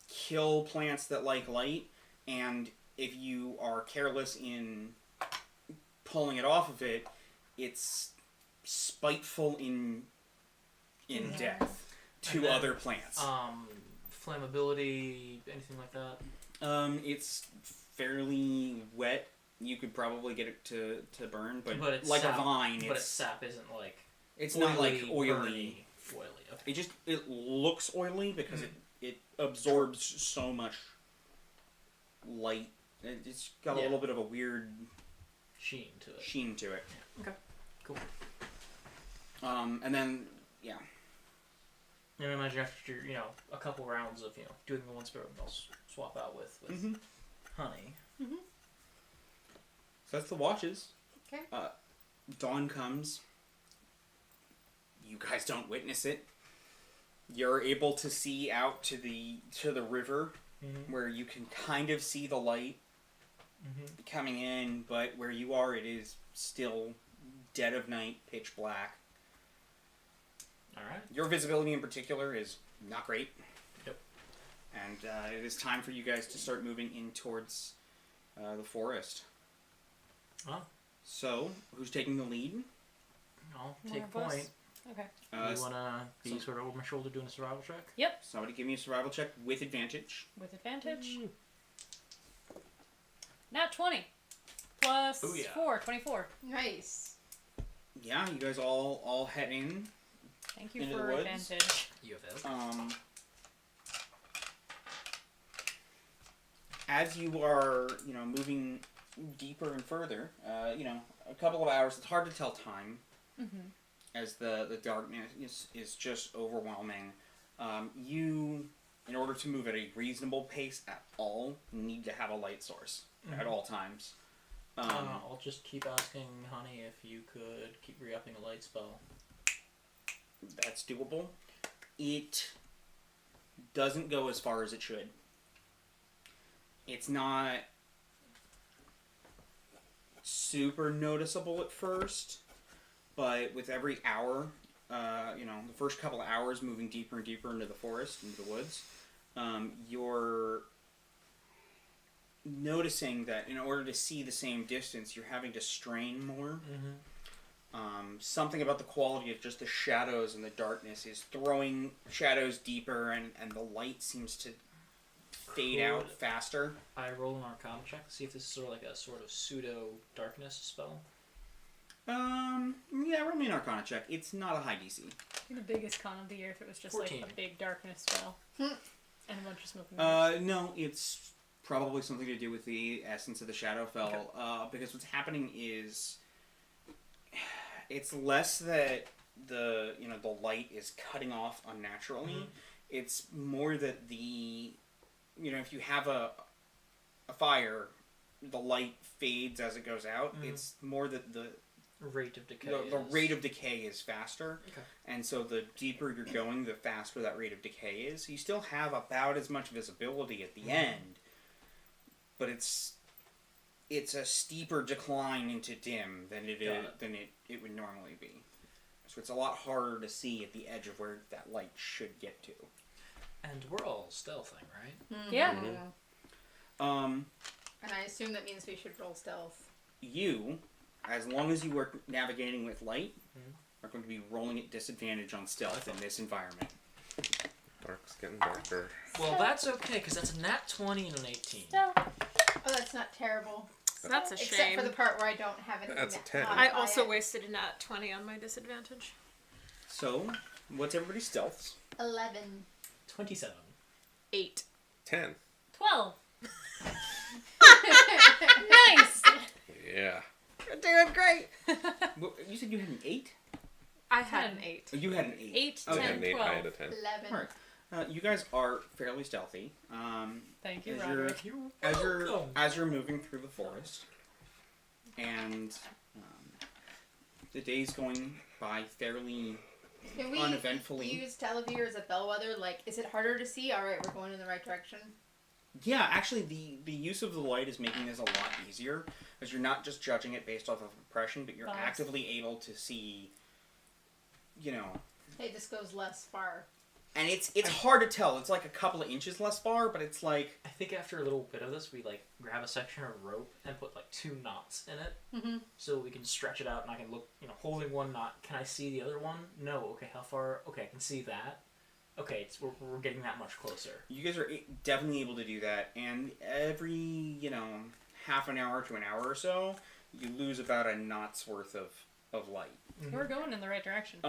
kill plants that like light, and if you are careless in pulling it off of it, it's spiteful in death to
then,
other plants.
Flammability, anything like that?
It's fairly wet. You could probably get it to burn, but
it's
like
sap,
a vine,
but its sap isn't
it's
oily,
not like oily.
burny, oily. Okay.
It looks oily because it absorbs so much light. It's got a little bit of a weird
sheen to it.
Okay.
Cool.
And then
And I imagine after a couple rounds of doing the one spirit, they'll swap out with honey.
So that's the watches.
Okay.
Dawn comes. You guys don't witness it. You're able to see out to the river, where you can kind of see the light coming in, but where you are, it is still dead of night, pitch black.
All right.
Your visibility in particular is not great.
Yep.
And it is time for you guys to start moving in towards the forest.
Oh.
So, who's taking the lead?
I'll
One
take
of
point.
us. Okay.
You wanna be sort of over my shoulder doing a survival check?
Yep.
Somebody give me a survival check with advantage.
With advantage. Nat 20. Plus
Ooh, yeah.
4, 24.
Nice.
Yeah, you guys all head in.
Thank you
Into the
for
woods.
advantage.
You have it.
As you are, moving deeper and further, a couple of hours. It's hard to tell time, as the darkness is just overwhelming. You, in order to move at a reasonable pace at all, need to have a light source at all times.
I'll just keep asking Honey if you could keep re-upping a light spell.
That's doable. It doesn't go as far as it should. It's not super noticeable at first, but with every hour, the first couple of hours moving deeper and deeper into the forest, into the woods, you're noticing that in order to see the same distance, you're having to strain more. Something about the quality of just the shadows and the darkness is throwing shadows deeper, and the light seems to fade out faster.
I roll an Arcana check to see if this is sort of pseudo darkness spell.
Yeah, roll me an Arcana check. It's not a high DC.
Be the biggest con of the year if it was just
14.
like a big darkness spell. And a bunch of smoking.
No, it's probably something to do with the essence of the Shadowfell. Okay. Because what's happening is it's less that the light is cutting off unnaturally. It's more that if you have a fire, the light fades as it goes out. It's more that the
Rate of decay.
the
is-
rate of decay is faster.
Okay.
And so the deeper you're going, the faster that rate of decay is. You still have about as much visibility at the end, but it's a steeper decline into dim than it would normally be. So it's a lot harder to see at the edge of where that light should get to.
And we're all stealthing, right?
Yeah.
Um,
And I assume that means we should roll stealth.
you, as long as you are navigating with light,
Mhm.
are going to be rolling at disadvantage on stealth in this environment.
Dark's getting darker.
Well, that's okay, because that's a nat 20 and an 18.
So,
Oh, that's not terrible.
That's a
Except
shame.
for the part where I don't have anything
That's a
that
10.
I
modify
also
it.
wasted a nat 20 on my disadvantage.
So, what's everybody's stealths?
11.
27.
8.
10.
12. Nice.
Yeah.
You're doing great.
You said you had an 8?
I had an
10.
8.
You had an 8.
8,
I
10,
had an 8, I
12.
had a 10.
11.
Alright. You guys are fairly stealthy.
Thank you,
As you're-
Roderick.
As you're moving through the forest, and the day's going by fairly
Can we
uneventfully.
use Televere as a bellwether? Like, is it harder to see? Alright, we're going in the right direction.
Yeah, actually, the use of the light is making this a lot easier, because you're not just judging it based off of impression, but you're
Nice.
actively able to see,
Hey, this goes less far.
and it's hard to tell. It's like a couple of inches less far, but it's like,
I think after a little bit of this, we like grab a section of rope and put like 2 knots in it,
Mm-hmm.
so we can stretch it out, and I can look, holding one knot. Can I see the other one? No. Okay, how far? Okay, I can see that. Okay, we're getting that much closer.
you guys are definitely able to do that, and every, half an hour to an hour or so, you lose about a knot's worth of light.
We're going in the right direction.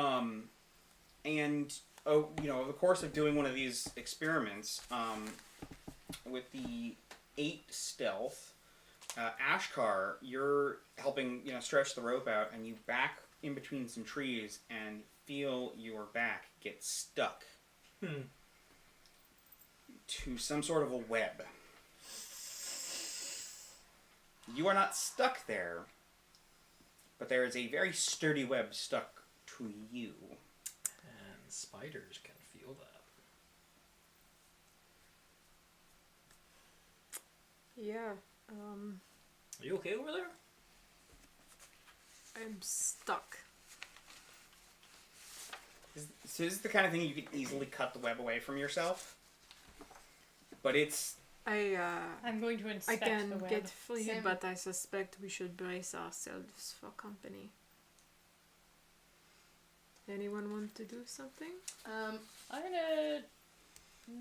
And over the course of doing one of these experiments, with the 8 stealth, Ashkar, you're helping stretch the rope out, and you back in between some trees and feel your back get stuck to some sort of a web. You are not stuck there, but there is a very sturdy web stuck to you.
And spiders can feel that.
Yeah.
Are you okay over there?
I'm stuck.
So this is the kind of thing you could easily cut the web away from yourself. But it's...
I'm going to
I
inspect
can
the web.
get free,
Same.
but I suspect we should brace ourselves for company. Anyone want to do something?
I'm gonna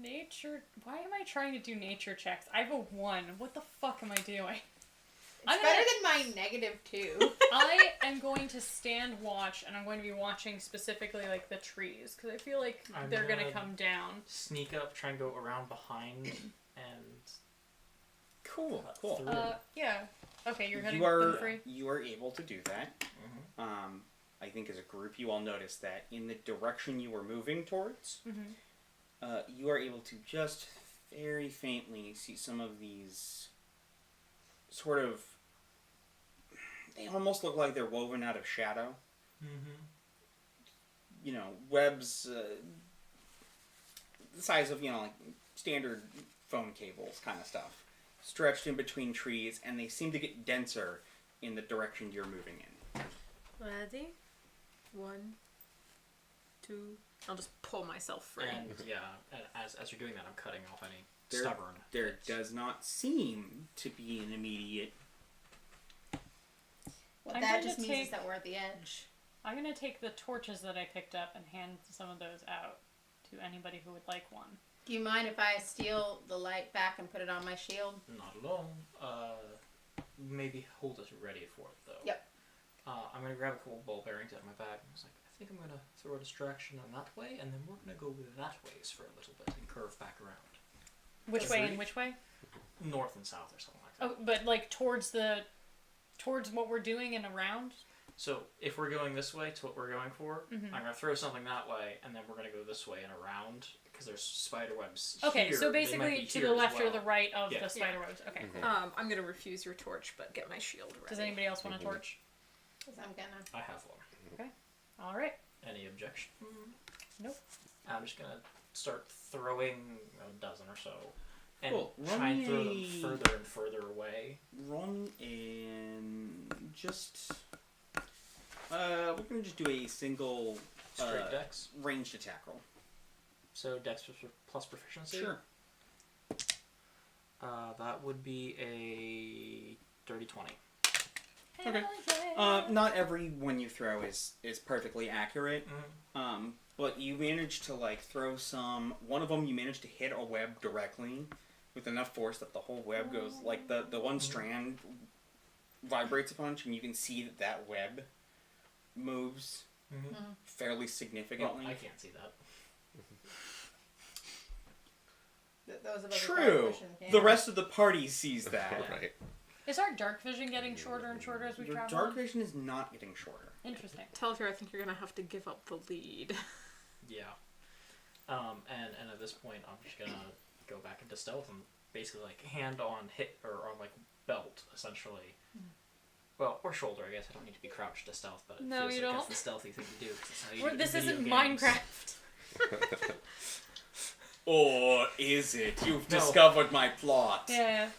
nature. Why am I trying to do nature checks? I have a 1. What the fuck am I doing?
It's
I'm
better
gonna-
than my -2.
I am going to stand watch, and I'm going to be watching specifically like the trees because I feel like
I'm
they're gonna
gonna-
come down.
Sneak up, try and go around behind, and
Cool,
cut
cool.
through.
Yeah. Okay, you're heading
You are,
free.
you are able to do that.
Mhm.
I think as a group you all notice that in the direction you were moving towards, you are able to just very faintly see some of these sort of... They almost look like they're woven out of shadow. Webs the size of, like standard phone cables kind of stuff. Stretched in between trees, and they seem to get denser in the direction you're moving in.
Ready? 1, 2. I'll just pull myself free.
And and as you're doing that, I'm cutting off any
There-
stubborn.
There
bits.
does not seem to be an immediate...
What
I'm
that
going
just
to
means is
take-
that we're at the edge.
I'm gonna take the torches that I picked up and hand some of those out to anybody who would like one.
Do you mind if I steal the light back and put it on my shield?
Not at all. Maybe hold us ready for it though.
Yep.
I'm gonna grab a couple ball bearings out of my bag. I was like, I think I'm gonna throw a distraction on that way, and then we're gonna go that ways for a little bit and curve back around.
Which
That's
way
right.
and which way?
North and south or something like that.
Oh, but like towards what we're doing and around.
So if we're going this way to what we're going for,
Mhm.
I'm gonna throw something that way, and then we're gonna go this way and around because there's spider webs.
Okay,
here.
so
They might
basically
be
to
here
the
as
left or
well.
the right of
Yeah.
the spider webs. Okay, cool.
I'm gonna refuse your torch, but get my shield ready.
Does anybody else want a torch?
Because I'm gonna.
I have one.
All right.
Any objection?
Nope.
I'm just gonna start throwing a dozen or so, and
Cool.
try and throw them
Roll me-
further and further away.
Roll me in just. We're gonna just do a single
Straight dex.
ranged attack roll.
So dex plus proficiency.
Sure.
That would be a dirty 20.
Okay.
Hell yeah.
Not every one you throw is perfectly accurate.
Mm.
But you managed to like throw some. One of them you managed to hit a web directly with enough force that the whole web goes like the one strand vibrates a bunch, and you can see that web moves fairly
Well,
significantly.
I can't see that.
Those of us with
True.
dark vision can.
The rest of the party sees that.
Right.
Is our dark vision getting shorter and shorter as we
Your
travel?
dark vision is not getting shorter.
Interesting.
Telfair, I think you're gonna have to give up the lead.
Yeah. And at this point, I'm just gonna go back into stealth and basically like hand on hit or on like belt essentially. Well, or shoulder. I guess I don't need to be crouched to stealth, but it
No,
feels
you
like
don't.
that's the stealthy thing to do. 'Cause it's how you
We're-
do
this
video
isn't
games.
Minecraft.
Or is it? You've
No.
discovered my plot.
Yeah.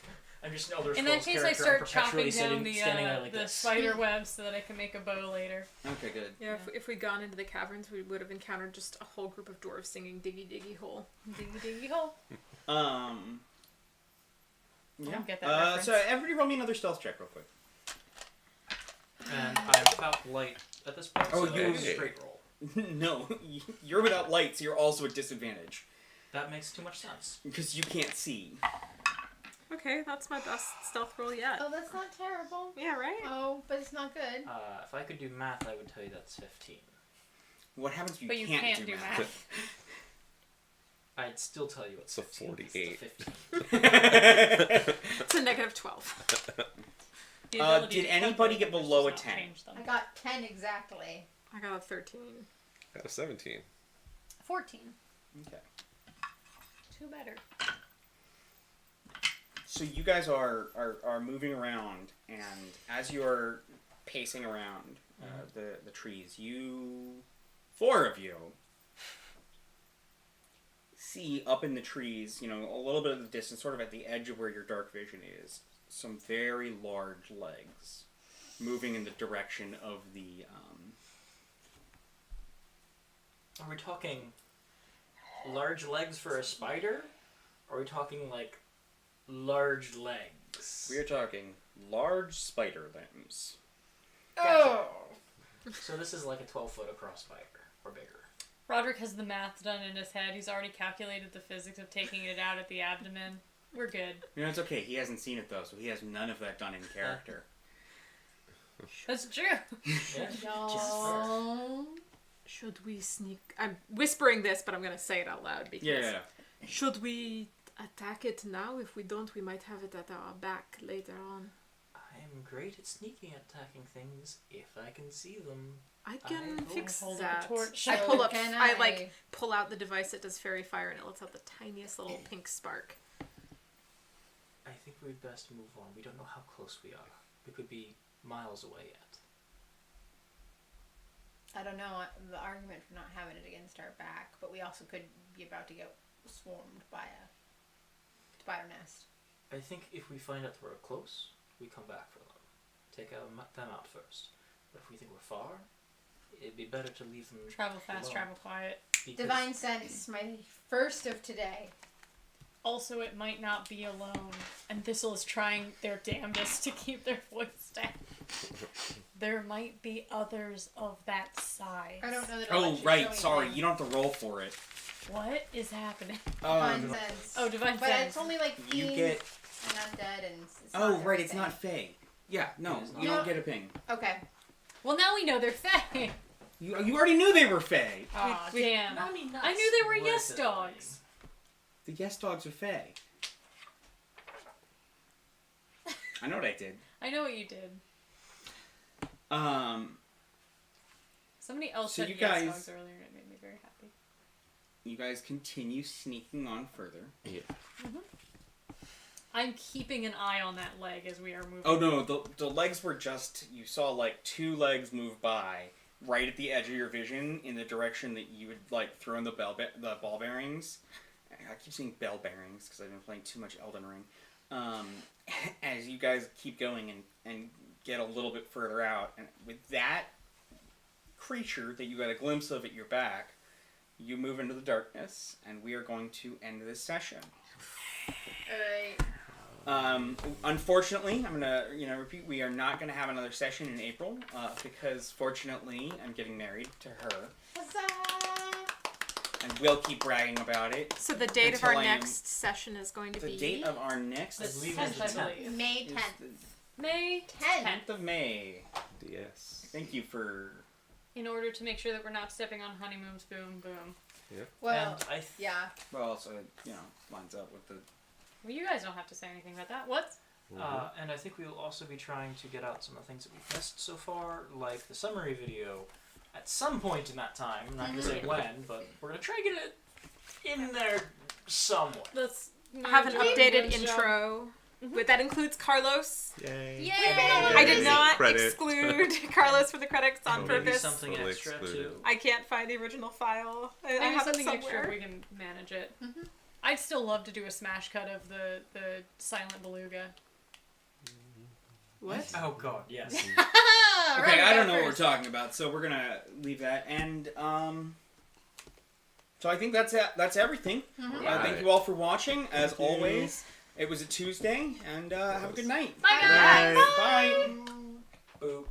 I'm just Elder
In that
Scrolls
case, I
character.
start
I'm perpetually
chopping down
standing there like
the
this.
spider web so that I can make a bow later.
Okay, good.
Yeah, if we'd gone into the caverns, we would have encountered just a whole group of dwarves singing "Diggy Diggy Hole."
Diggy diggy hole.
Yeah.
don't get that reference.
So everybody roll me another stealth check real quick.
And I'm without light at this point,
Oh,
so
you-
it's a straight roll.
No, you're without light, so you're also at disadvantage.
That makes too much sense.
Because you can't see.
Okay, that's my best stealth roll yet.
Oh, that's not terrible.
Yeah, right?
Oh, but it's not good.
If I could do math, I would tell you that's 15.
What happens if you,
But you can't do math.
I'd still tell you it's
So
15.
48.
It's the 15.
It's a negative 12.
The ability
did
to
anybody
calculate
get
numbers
below
does
a
not
10?
change them.
I got 10 exactly.
I got a 13.
Got a 17.
14.
Okay.
Two better.
So you guys are moving around, and as you're pacing around the trees, four of you, see up in the trees, a little bit of the distance, sort of at the edge of where your dark vision is, some very large legs moving in the direction of the.
Are we talking large legs for a spider? Or are we talking like large legs?
We are talking large spider limbs.
Oh!
So this is like a 12-foot across spider or bigger.
Roderick has the math done in his head. He's already calculated the physics of taking it out at the abdomen. We're good.
It's okay. He hasn't seen it though, so he has none of that done in character.
That's true.
Yeah.
No.
Should we sneak... I'm whispering this, but I'm going to say it out loud because...
Yeah.
Should we attack it now? If we don't, we might have it at our back later on.
I'm great at sneaking at attacking things if I can see them.
I can
will
fix
hold up a
that.
torch.
I
So
pull up.
can
I
I-
pull out the device that does fairy fire, and it lets out the tiniest little pink spark.
I think we'd best move on. We don't know how close we are. We could be miles away yet.
I don't know the argument for not having it against our back, but we also could be about to get swarmed by a spider nest.
I think if we find out we're close, we come back for them. Take them out first. But if we think we're far, it'd be better to leave them
Travel fast,
alone.
travel quiet.
Because
Divine Sense, my first of today.
Also, it might not be alone, and Thistle is trying their damnedest to keep their voice down. There might be others of that size.
I don't know that I'll
Oh,
let you
right.
show
Sorry.
anything.
You don't have to roll for it.
What is happening?
Divine Sense.
Oh, Divine
But
Sense.
it's only like
You
fiends
get.
and undead and... It's
Oh,
not
right. It's
everything.
not Fae. Yeah. No.
It is
You
not.
don't get a ping.
Okay.
Well, now we know they're Fae.
You already knew they were Fae.
Aw,
we-
damn.
I mean, not
I knew they were yes
explicitly.
dogs.
The yes dogs are Fae. I know what I did.
I know what you did. Somebody else
So
said
you
yes
guys-
dogs earlier, and it made me very happy.
You guys continue sneaking on further.
Yeah.
I'm keeping an eye on that leg as we are moving.
Oh no, the legs were just, you saw like 2 legs move by right at the edge of your vision in the direction that you would like throw in the ball bearings. I keep saying bell bearings because I've been playing too much Elden Ring. As you guys keep going and get a little bit further out, and with that creature that you got a glimpse of at your back, you move into the darkness, and we are going to end this session.
Alright.
Unfortunately, I'm gonna repeat. We are not gonna have another session in April because fortunately I'm getting married to her,
Huzzah!
and we'll keep bragging about it.
So the date of
Until
our
I am-
next session is going to
The
be
date of our next
I believe
Tenth,
it's the
I
10th.
believe.
May
is
10th.
May
the
10th.
10th of May.
Yes.
Thank you for.
in order to make sure that we're not stepping on honeymoon's boom boom.
Well,
And I
yeah.
Well, also lines up with the.
Well, you guys don't have to say anything about that. What?
And I think we will also be trying to get out some of the things that we've missed so far, like the summary video, at some point in that time. I'm not going to say when, but we're going to try and get it in there somewhat.
Let's
have an updated
Good job.
intro. That includes Carlos.
Yay.
Yay!
I did not
Credit.
exclude Carlos for the credits on
Totally.
Maybe
purpose.
something
Totally
extra
excluded.
too.
I can't find the original file. I
Maybe
have it
something extra
somewhere.
if we can manage it.
Mhm.
I'd still love to do a smash cut of the silent beluga.
What?
Oh god, yes.
Okay, I don't know what we're talking about, so we're gonna leave that. And so I think that's it. That's everything. Thank you all for watching. As
Thank you.
always, it was a Tuesday, and have a good night.
Bye guys.
Bye.
Boop.